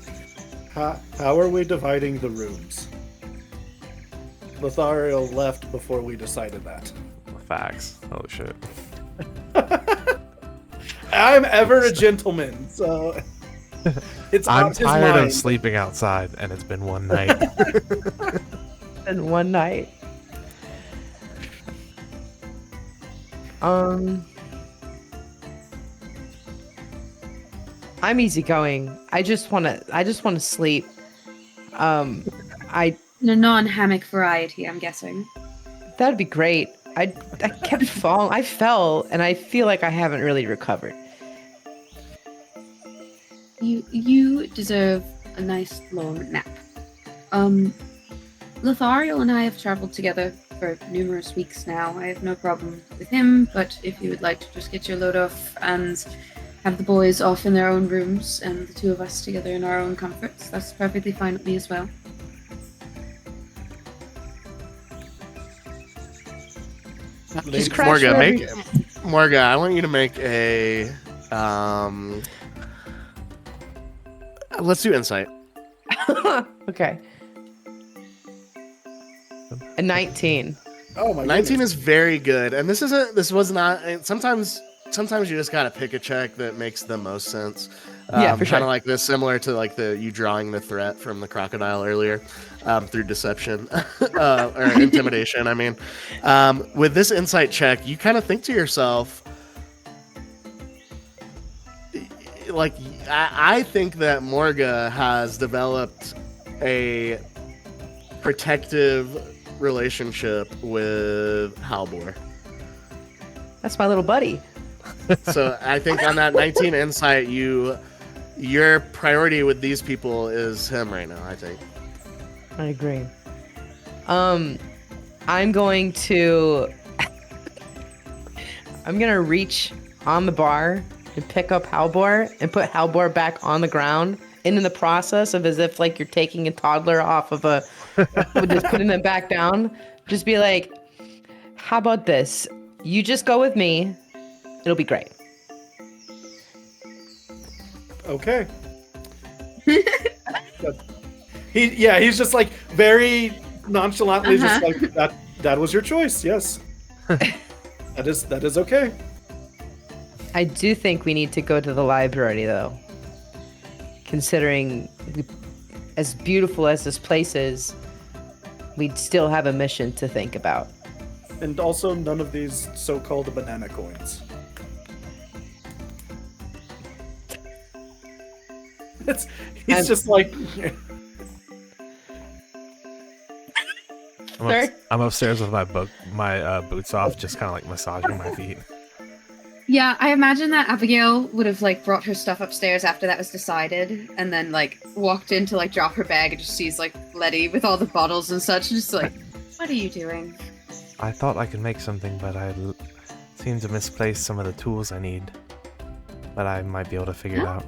"How are we dividing the rooms?" Lothario left before we decided that. Facts. Oh shit. I'm ever a gentleman, so it's I'm on his tired mind. of sleeping outside, and it's been one night. And one night. I'm easygoing. I just wanna sleep. I A non-hammock variety, I'm guessing. That'd be great. I kept falling. I fell, and I feel like I haven't really recovered. You deserve a nice long nap. Lothario and I have traveled together for numerous weeks now. I have no problem with him, but if you would like to just get your load off and have the boys off in their own rooms and the 2 of us together in our own comforts, that's perfectly fine with me as well. Just crash Morga, I want you to make a let's do insight. Okay. A 19. Oh my 19 goodness. is very good, and this was not. Sometimes you just gotta pick a check that makes the most sense. Yeah, for sure. Kind of like this, similar to like you drawing the threat from the crocodile earlier, through deception or intimidation. I mean, with this insight check, you kind of think to yourself, like, I think that Morga has developed a protective relationship with Halbor. That's my little buddy. So I think on that 19 insight, your priority with these people is him right now, I think. I agree. I'm going to reach on the bar and pick up Halbor and put Halbor back on the ground. And in the process of as if like you're taking a toddler off of a, just putting them back down, just be like, how about this? You just go with me. It'll be great. Okay. He's just like very nonchalantly just like that was your choice. Yes. That is okay. I do think we need to go to the library though. Considering as beautiful as this place is, we'd still have a mission to think about. And also none of these so-called banana coins. He's just like... I'm upstairs with my boots off, just kind of like massaging my feet. Yeah, I imagine that Abigail would have like brought her stuff upstairs after that was decided, and then like walked in to like drop her bag and just sees like Letty with all the bottles and such, and just like, what are you doing? I thought I could make something, but I seem to misplace some of the tools I need. But I might be able to figure it out.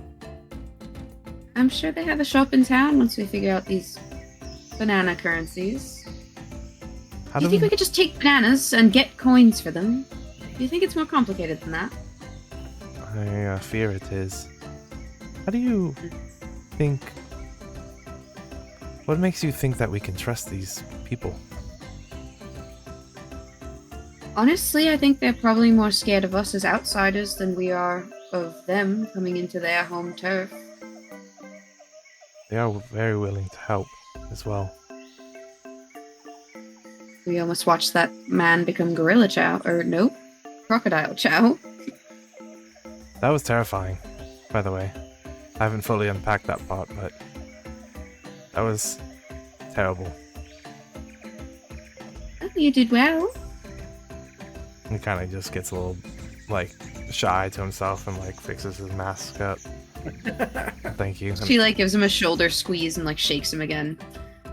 I'm sure they have a shop in town once we figure out these banana currencies. Do you think we could just take bananas and get coins for them? Do you think it's more complicated than that? I fear it is. How do you think... What makes you think that we can trust these people? Honestly, I think they're probably more scared of us as outsiders than we are of them coming into their home turf. They are very willing to help as well. We almost watched that man become gorilla chow, or nope, crocodile chow. That was terrifying, by the way. I haven't fully unpacked that part, but that was terrible. Oh, you did well. He kind of just gets a little, like, shy to himself and, like, fixes his mask up. Thank you. She, like, gives him a shoulder squeeze and, like, shakes him again.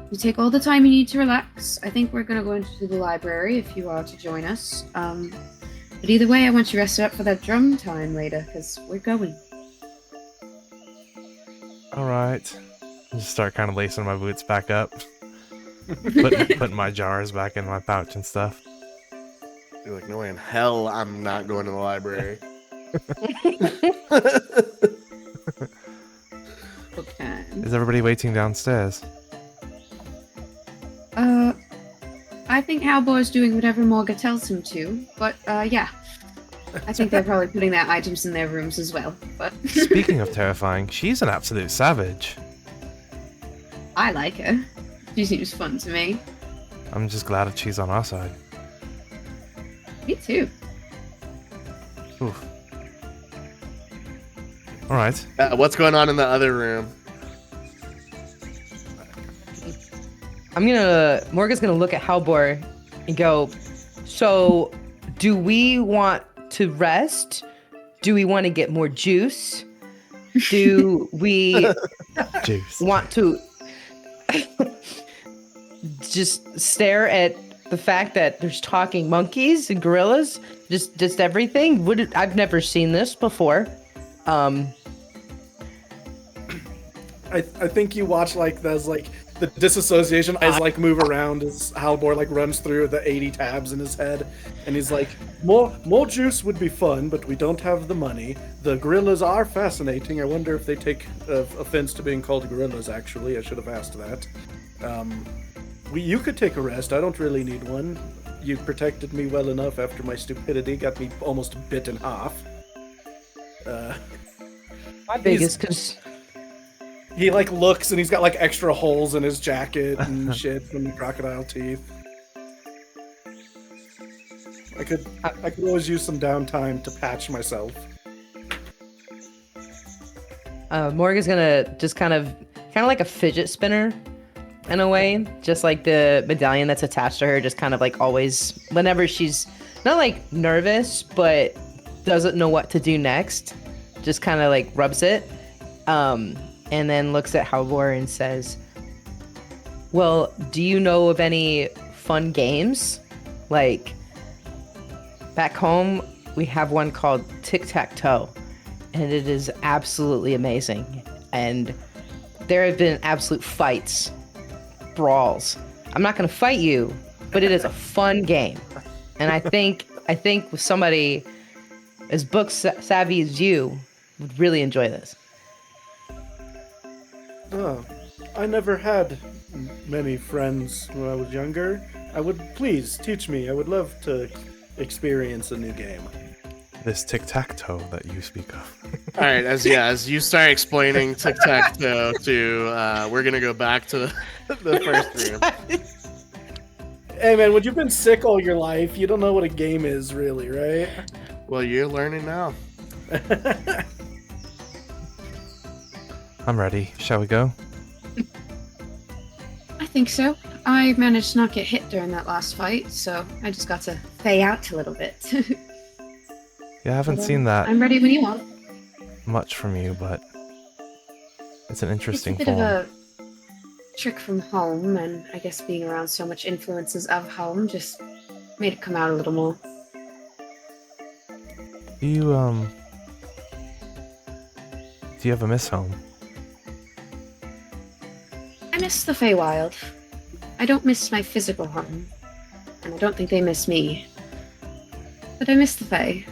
You take all the time you need to relax. I think we're gonna go into the library if you are to join us. But either way, I want you rested up for that drum time later, because we're going. Alright. Just start kind of lacing my boots back up. Putting my jars back in my pouch and stuff. You're like, no way in hell I'm not going to the library. Book time. Is everybody waiting downstairs? I think Halbor's doing whatever Morga tells him to, but yeah. I think they're probably putting their items in their rooms as well, but... Speaking of terrifying, she's an absolute savage. I like her. She seems fun to me. I'm just glad that she's on our side. Me too. Oof. Alright. What's going on in the other room? Morgan's gonna look at Halbor and go, so do we want to rest? Do we want to get more juice? Do we want to just stare at the fact that there's talking monkeys and gorillas? Just everything? I've never seen this before. I think you watch like there's like the disassociation eyes like move around as Halbor like runs through the 80 tabs in his head, and he's like, more juice would be fun, but we don't have the money. The gorillas are fascinating. I wonder if they take offense to being called gorillas. Actually, I should have asked that. You could take a rest. I don't really need one. You protected me well enough after my stupidity got me almost bit in half. My biggest He like looks and he's got like extra holes in his jacket and shit from the crocodile teeth. I could always use some downtime to patch myself. Morgan's gonna just kind of like a fidget spinner in a way, just like the medallion that's attached to her, just kind of like always whenever she's not like nervous but doesn't know what to do next, just kind of like rubs it. And then looks at Halbor and says, well, do you know of any fun games? Like, back home, we have one called tic-tac-toe. and it is absolutely amazing. And there have been absolute fights, brawls. I'm not going to fight you, but it is a fun game. And I think with somebody as book savvy as you would really enjoy this. Oh, I never had many friends when I was younger. Please teach me. I would love to experience a new game. This tic-tac-toe that you speak of. All right, as you start explaining tic-tac-toe to, we're gonna go back to the first room. Hey man, when you've been sick all your life, you don't know what a game is, really, right? Well, you're learning now. I'm ready. Shall we go? I think so. I managed to not get hit during that last fight, so I just got to fey out a little bit. Yeah, I haven't seen that I'm ready when you are. much from you, but it's an interesting It's a bit form. of a trick from home, and I guess being around so much influences of home just made it come out a little more. Do you ever miss home? I miss the Feywild. I don't miss my physical home, and I don't think they miss me. But I miss the Fey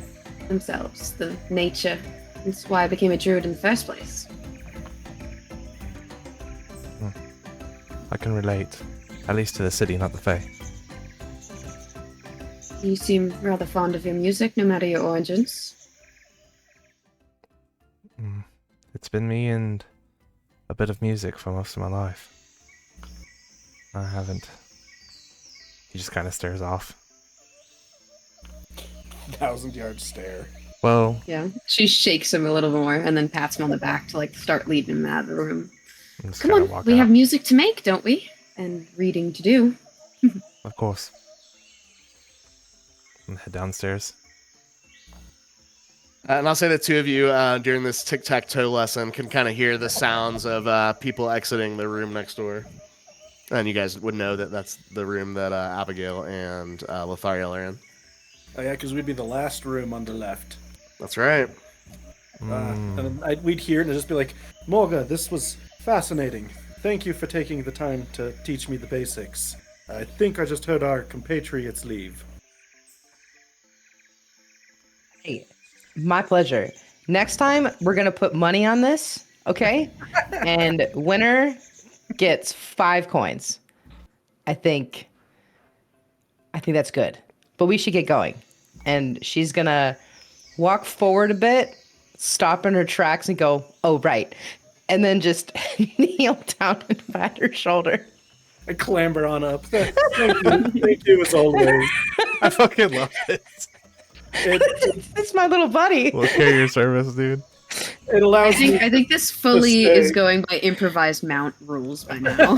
themselves, the nature. That's why I became a druid in the first place. I can relate. At least to the city, not the Fae. You seem rather fond of your music, no matter your origins. It's been me and a bit of music for most of my life. I haven't. He just kind of stares off. 1,000-yard stare. Well, Yeah. She shakes him a little more and then pats him on the back to start leading him out of the room. I'm just Come gonna on, walk we out. have music to make, don't we? And reading to do. Of course. And head downstairs. And I'll say the two of you during this tic-tac-toe lesson can kind of hear the sounds of people exiting the room next door. And you guys would know that that's the room that Abigail and Lothariel are in. Oh yeah, because we'd be the last room on the left. That's right. And we'd hear it and it'd just be like, Morga, this was fascinating. Thank you for taking the time to teach me the basics. I think I just heard our compatriots leave. Hey, my pleasure. Next time, we're going to put money on this, okay? And winner gets 5 coins. I think that's good. But we should get going. And she's going to walk forward a bit, stop in her tracks and go, oh, right. And then just kneel down and pat her shoulder. I clamber on up. Thank you as always. I fucking love it. It's my little buddy. We'll carry your service, dude. It allows me. I think this fully stay. is going by improvised mount rules by now.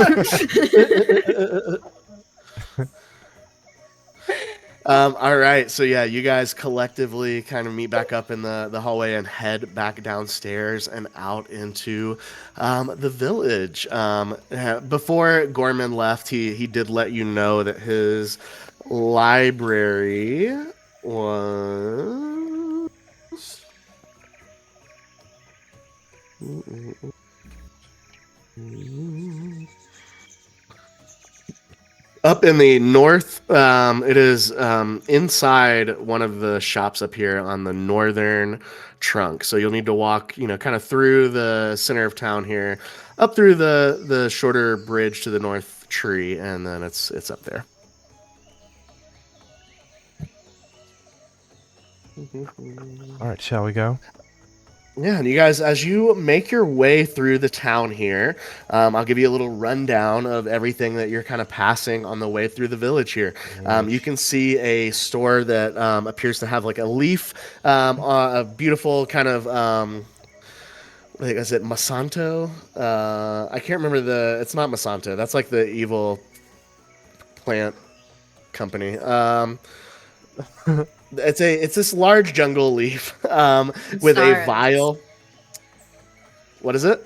All right, so yeah, you guys collectively kind of meet back up in the hallway and head back downstairs and out into the village. Before Gorman left, he did let you know that his library was up in the north. It is inside one of the shops up here on the northern trunk. So you'll need to walk, kind of through the center of town here, up through the shorter bridge to the north tree, and then it's up there. All right, shall we go? Yeah, and you guys, as you make your way through the town here, I'll give you a little rundown of everything that you're kind of passing on the way through the village here. You can see a store that appears to have like a leaf, a beautiful kind of, is it Monsanto? I can't remember it's not Monsanto. That's like the evil plant company. It's this large jungle leaf with a vial. What is it?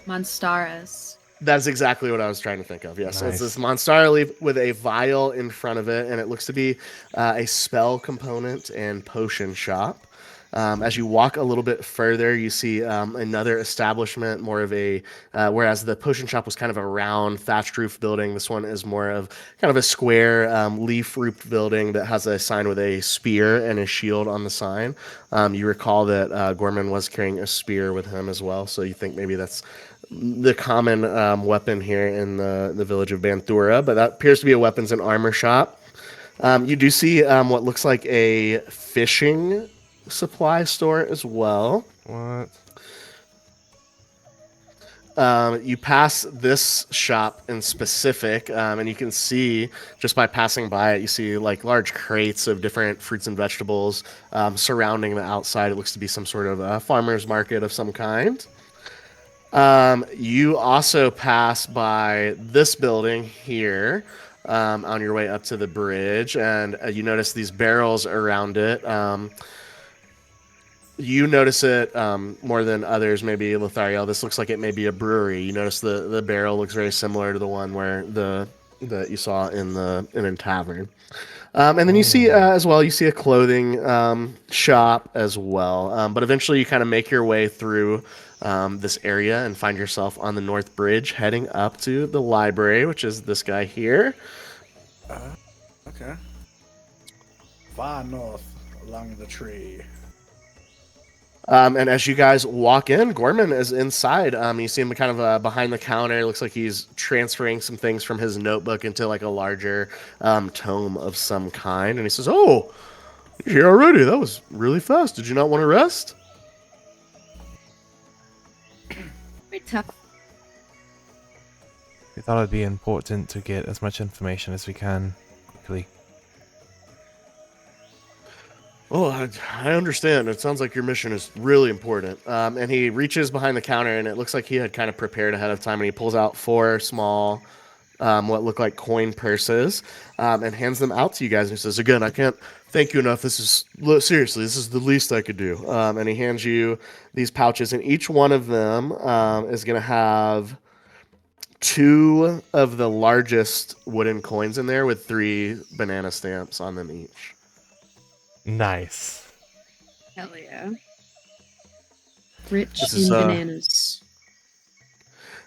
Monstaras. That's exactly what I was trying to think of. Yes, Nice. It's this Monstara leaf with a vial in front of it, and it looks to be a spell component and potion shop. As you walk a little bit further, you see another establishment, more of a, whereas the potion shop was kind of a round thatched roof building, this one is more of kind of a square leaf roofed building that has a sign with a spear and a shield on the sign. You recall that Gorman was carrying a spear with him as well, so you think maybe that's the common weapon here in the village of Banthura, but that appears to be a weapons and armor shop. You do see what looks like a fishing supply store as well. What? You pass this shop in specific, and you can see just by passing by it, you see like large crates of different fruits and vegetables surrounding the outside. It looks to be some sort of a farmer's market of some kind. You also pass by this building here on your way up to the bridge, and you notice these barrels around it. You notice it more than others, maybe Lothariel. This looks like it may be a brewery. You notice the barrel looks very similar to the one where that you saw in a tavern. And then you see as well, you see a clothing shop as well. But eventually you kind of make your way through this area and find yourself on the North Bridge heading up to the library, which is this guy here. Okay. Far north along the tree. And as you guys walk in, Gorman is inside. You see him kind of behind the counter. It looks like he's transferring some things from his notebook into like a larger tome of some kind. And he says, "Oh, you're here already. That was really fast. Did you not want to rest?" Very tough. We thought it'd be important to get as much information as we can quickly. Oh, I understand. It sounds like your mission is really important. And he reaches behind the counter, and it looks like he had kind of prepared ahead of time. And he pulls out 4 small, what look like coin purses, and hands them out to you guys. And he says, "Again, I can't thank you enough. This is seriously, this is the least I could do." And he hands you these pouches, and each one of them is going to have 2 of the largest wooden coins in there with 3 banana stamps on them each. Nice. Hell yeah. Rich This in is, bananas.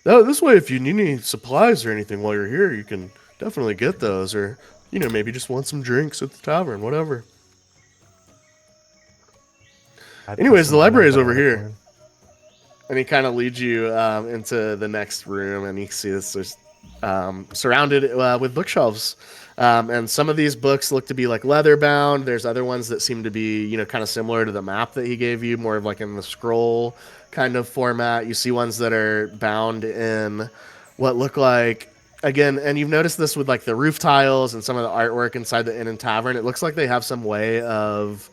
No, this way, if you need any supplies or anything while you're here, you can definitely get those, or maybe just want some drinks at the tavern, whatever. Anyways, the library is over here. And he kind of leads you into the next room, and you can see this is surrounded with bookshelves. And some of these books look to be like leather bound. There's other ones that seem to be, kind of similar to the map that he gave you, more of like in the scroll kind of format. You see ones that are bound in what look like, again, and you've noticed this with like the roof tiles and some of the artwork inside the inn and tavern. It looks like they have some way of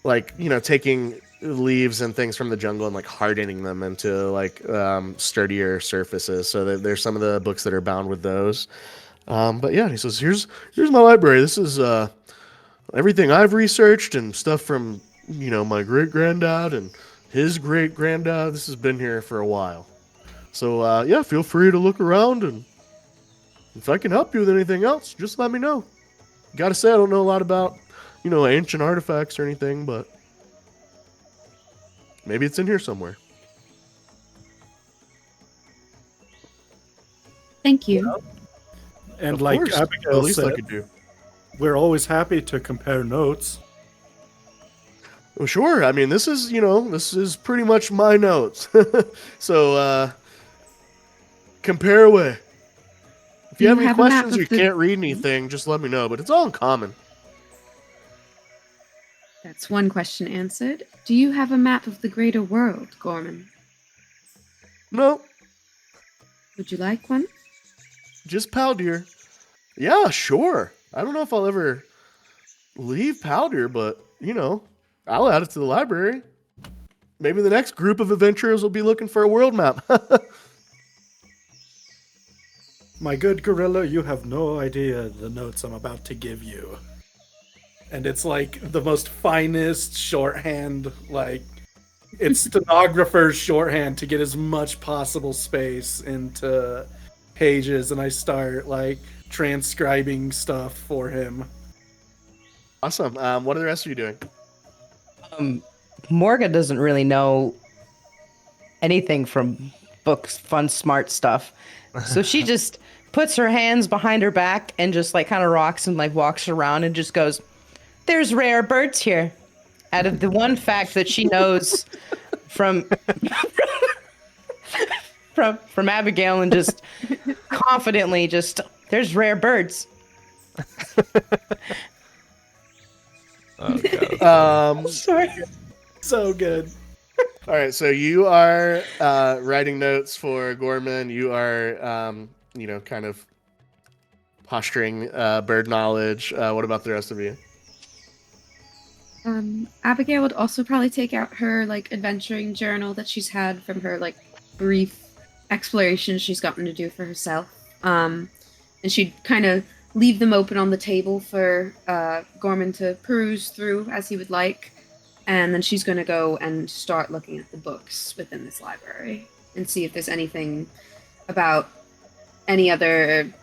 like, taking leaves and things from the jungle and like hardening them into like sturdier surfaces. So there's some of the books that are bound with those. But yeah, he says, here's my library. This is everything I've researched and stuff from, my great-granddad and his great-granddad. This has been here for a while. So yeah, feel free to look around, and if I can help you with anything else, just let me know. Gotta say, I don't know a lot about, ancient artifacts or anything, but maybe it's in here somewhere. Thank you. And Of like course, Abigail the least I said, could do. we're always happy to compare notes. Well, sure. I mean, this is pretty much my notes. So, compare away. If you have any have a map questions or you of the- can't read anything, just let me know. But it's all in common. That's one question answered. Do you have a map of the greater world, Gorman? No, Would you like one? just Paldir. Yeah, sure. I don't know if I'll ever leave Paldir, but, I'll add it to the library. Maybe the next group of adventurers will be looking for a world map. My good gorilla, you have no idea the notes I'm about to give you. And it's like the most finest shorthand, like it's stenographer's shorthand to get as much possible space into pages, and I start like transcribing stuff for him. Awesome. What are the rest of you doing? Morga doesn't really know anything from books, fun, smart stuff. So she just puts her hands behind her back and just like kind of rocks and like walks around and just goes, "There's rare birds here." Out of the one fact that she knows from from Abigail, and just confidently just, "There's rare birds." Oh god. Sorry. So good. All right, so you are writing notes for Gorman. You are, kind of posturing bird knowledge. What about the rest of you? Abigail would also probably take out her like adventuring journal that she's had from her like brief explorations she's gotten to do for herself. And she'd kind of leave them open on the table for Gorman to peruse through as he would like. And then she's going to go and start looking at the books within this library and see if there's anything about any other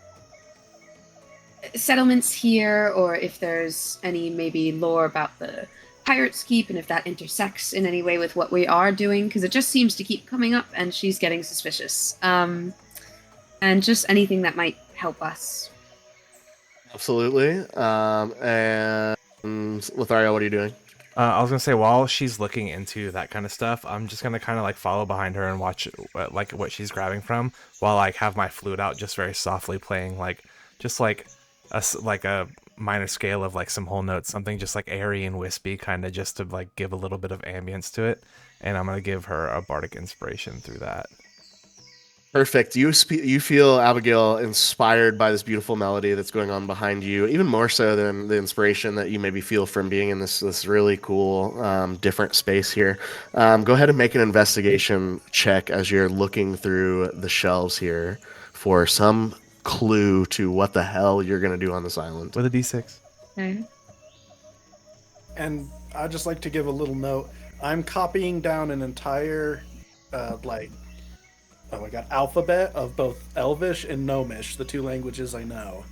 settlements here, or if there's any maybe lore about the Pirates Keep and if that intersects in any way with what we are doing, because it just seems to keep coming up and she's getting suspicious. And just anything that might help us. Absolutely. And Lothario, what are you doing? I was gonna say, while she's looking into that kind of stuff, I'm just gonna kind of like follow behind her and watch what she's grabbing from, while like have my flute out, just very softly playing like just like a minor scale of like some whole notes, something just like airy and wispy, kind of just to like give a little bit of ambience to it. And I'm gonna give her a bardic inspiration through that. Perfect. You feel, Abigail, inspired by this beautiful melody that's going on behind you, even more so than the inspiration that you maybe feel from being in this really cool, different space here. Go ahead and make an investigation check as you're looking through the shelves here for some clue to what the hell you're going to do on this island. With a d6. Okay. And I'd just like to give a little note. I'm copying down an entire, alphabet of both Elvish and Gnomish, the two languages I know.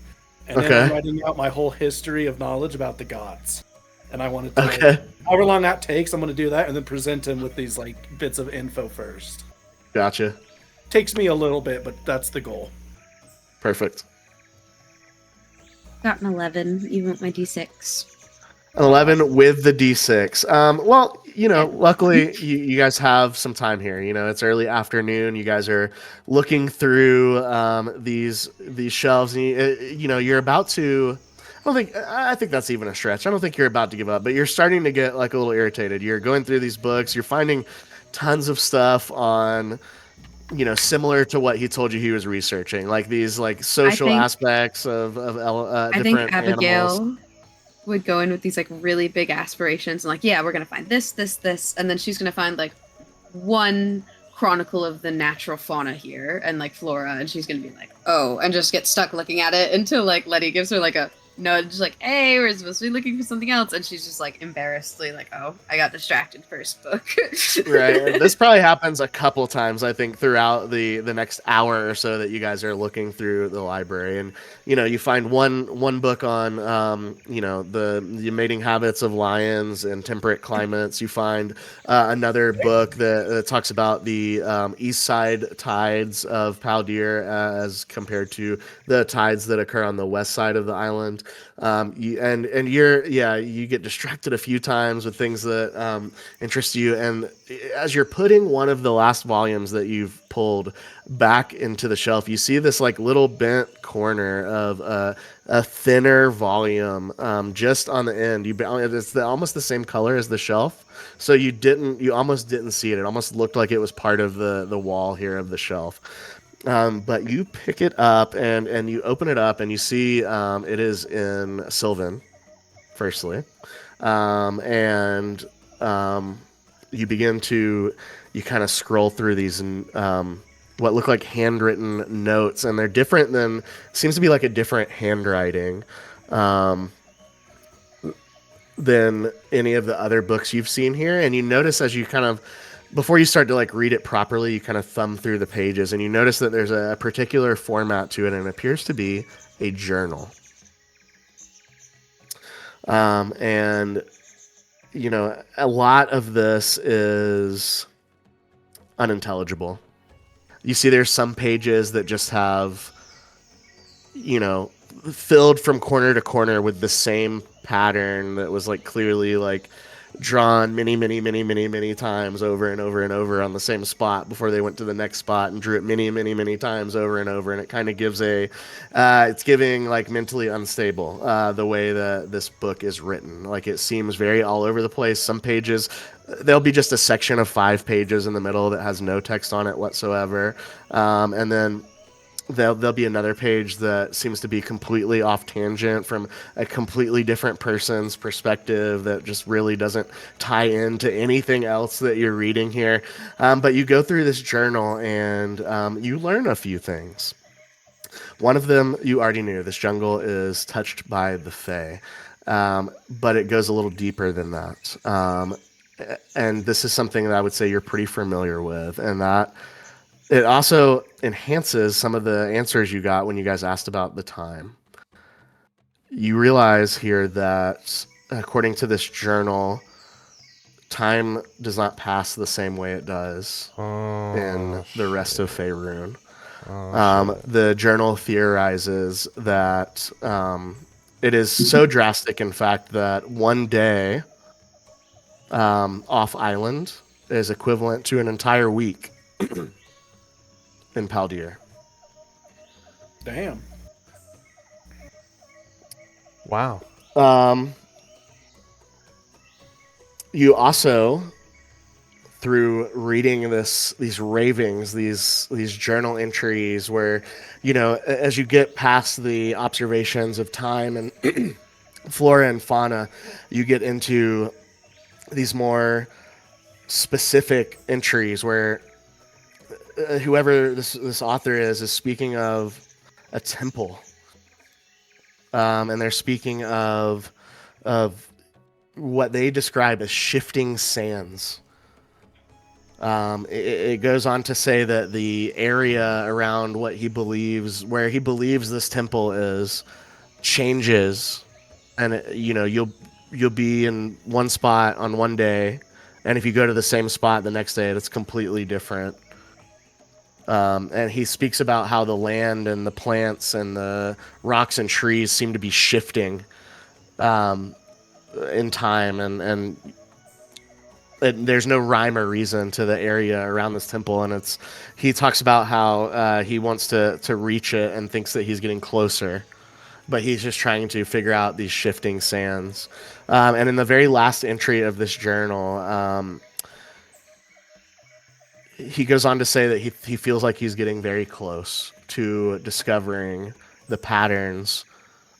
And then I'm writing out my whole history of knowledge about the gods. And I wanted to, however long that takes, I'm going to do that and then present him with these like bits of info first. Gotcha. Takes me a little bit, but that's the goal. Perfect. Got an 11. You want my d6? An 11 with the d6. Luckily you guys have some time here. It's early afternoon. You guys are looking through these shelves, and you're about to. I think that's even a stretch. I don't think you're about to give up, but you're starting to get like a little irritated. You're going through these books. You're finding tons of stuff on, similar to what he told you he was researching, like these like social aspects of I different think Abigail animals. Would go in with these like really big aspirations and like, yeah, we're gonna find this, and then she's gonna find like one chronicle of the natural fauna here and like flora, and she's gonna be like, oh, and just get stuck looking at it until like Letty gives her like a nudge, like, hey, we're supposed to be looking for something else, and she's just like embarrassedly like, oh, I got distracted first book. Right. This probably happens a couple times, I think, throughout the next hour or so that you guys are looking through the library, and you find one book on the mating habits of lions and temperate climates. You find another book that talks about the east side tides of Paldir as compared to the tides that occur on the west side of the island. You get distracted a few times with things that interest you, and as you're putting one of the last volumes that you've pulled back into the shelf, you see this like little bent corner of a thinner volume just on the end. It's almost the same color as the shelf, so you almost didn't see it. It almost looked like it was part of the wall here of the shelf. But you pick it up and you open it up and you see it is in Sylvan, firstly. You kind of scroll through these and what look like handwritten notes, and they're different than, seems to be like a different handwriting than any of the other books you've seen here. And you notice as you kind of, before you start to like read it properly, you kind of thumb through the pages and you notice that there's a particular format to it, and it appears to be a journal. And a lot of this is unintelligible. You see, there's some pages that just have, filled from corner to corner with the same pattern that was like clearly like drawn many times over and over and over on the same spot before they went to the next spot and drew it many times over and over. And it kind of gives it's giving like mentally unstable the way that this book is written. Like it seems very all over the place. Some pages, there'll be just a section of 5 pages in the middle that has no text on it whatsoever. And then there'll be another page that seems to be completely off tangent from a completely different person's perspective that just really doesn't tie into anything else that you're reading here. But you go through this journal and you learn a few things. One of them you already knew. This jungle is touched by the Fae. But it goes a little deeper than that. And this is something that I would say you're pretty familiar with, and that it also enhances some of the answers you got when you guys asked about the time. You realize here that, according to this journal, time does not pass the same way it does in the rest of Faerun. The journal theorizes that it is so drastic, in fact, that one day off island is equivalent to an entire week in Paldir. Damn. Wow. You also, through reading these ravings, these journal entries, where as you get past the observations of time and flora and fauna, you get into these more specific entries where whoever this author is speaking of a temple, and they're speaking of what they describe as shifting sands. It goes on to say that the area around where he believes this temple is changes, and you'll be in one spot on one day, and if you go to the same spot the next day, it's completely different. And he speaks about how the land and the plants and the rocks and trees seem to be shifting in time, and there's no rhyme or reason to the area around this temple. And he talks about how he wants to reach it and thinks that he's getting closer, but he's just trying to figure out these shifting sands. And in the very last entry of this journal, he goes on to say that he feels like he's getting very close to discovering the patterns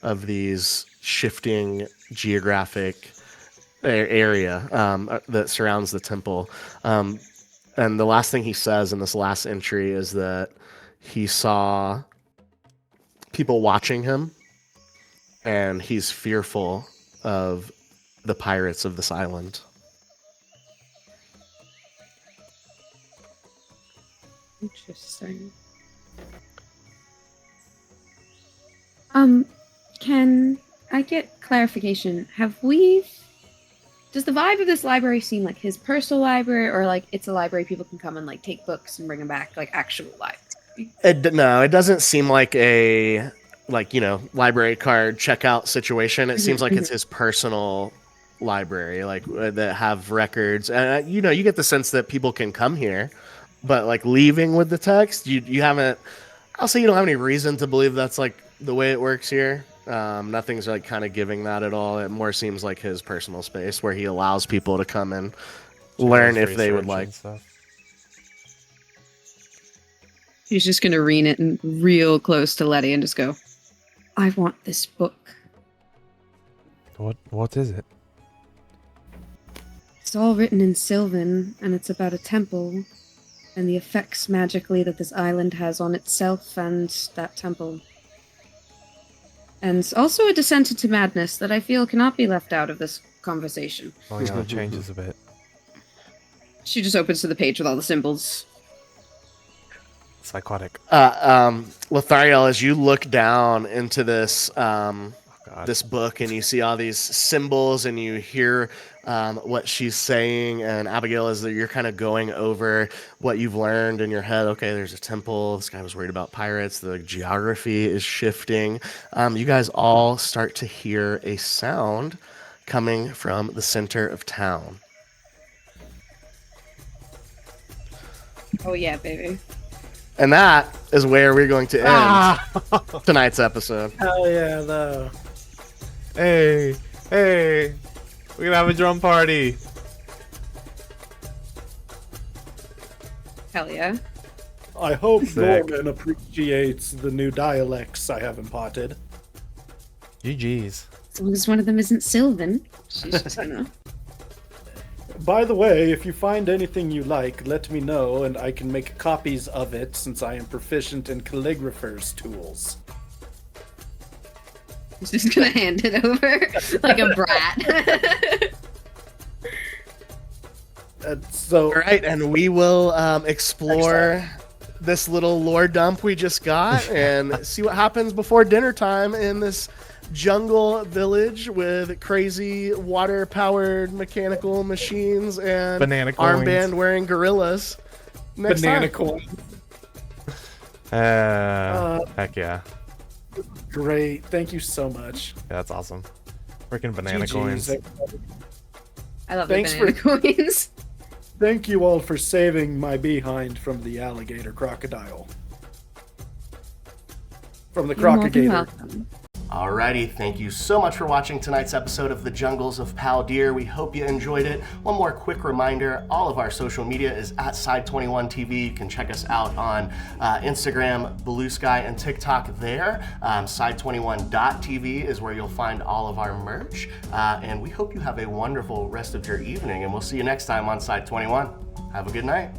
of these shifting geographic area that surrounds the temple. And the last thing he says in this last entry is that he saw people watching him, and he's fearful of the pirates of this island. Interesting. Can I get clarification? Does the vibe of this library seem like his personal library, or like it's a library people can come and like take books and bring them back, like actual library? No, it doesn't seem like a library card checkout situation. It seems like it's his personal library, like that have records. And you get the sense that people can come here, but like leaving with the text, you haven't. I'll say you don't have any reason to believe that's like the way it works here. Nothing's like kind of giving that at all. It more seems like his personal space where he allows people to come and learn if they would like. He's just gonna read it and real close to Letty and just go, "I want this book." What is it? It's all written in Sylvan, and it's about a temple and the effects magically that this island has on itself and that temple. And also a descent into madness that I feel cannot be left out of this conversation. Oh yeah, that changes a bit. She just opens to the page with all the symbols. Psychotic. Lothariel, as you look down into this this book and you see all these symbols and you hear what she's saying, and Abigail, is that you're kind of going over what you've learned in your head. Okay, there's a temple. This guy was worried about pirates. The geography is shifting. You guys all start to hear a sound coming from the center of town. Oh yeah, baby. And that is where we're going to end tonight's episode. Hell yeah, though. Hey, we're gonna have a drum party. Hell yeah. I hope Sick. Norman appreciates the new dialects I have imparted. GG's. As long as one of them isn't Sylvan, she's just gonna. By the way, if you find anything you like, let me know and I can make copies of it since I am proficient in calligrapher's tools. She's just gonna hand it over like a brat. So, All right, and we will explore this little lore dump we just got and see what happens before dinner time in this jungle village with crazy water-powered mechanical machines and Banana coins. armband-wearing gorillas. Next banana time. coin. Heck yeah. Great. Thank you so much. Yeah, that's awesome. Freaking banana GGs, coins. everybody. I love Thanks the banana coins. Thank you all for saving my behind from the alligator crocodile. From the You're more than crocodile. welcome. Alrighty, thank you so much for watching tonight's episode of The Jungles of Paldir. We hope you enjoyed it. One more quick reminder, all of our social media is at Side21TV. You can check us out on Instagram, Blue Sky, and TikTok there. Side21.tv is where you'll find all of our merch. And we hope you have a wonderful rest of your evening, and we'll see you next time on Side21. Have a good night.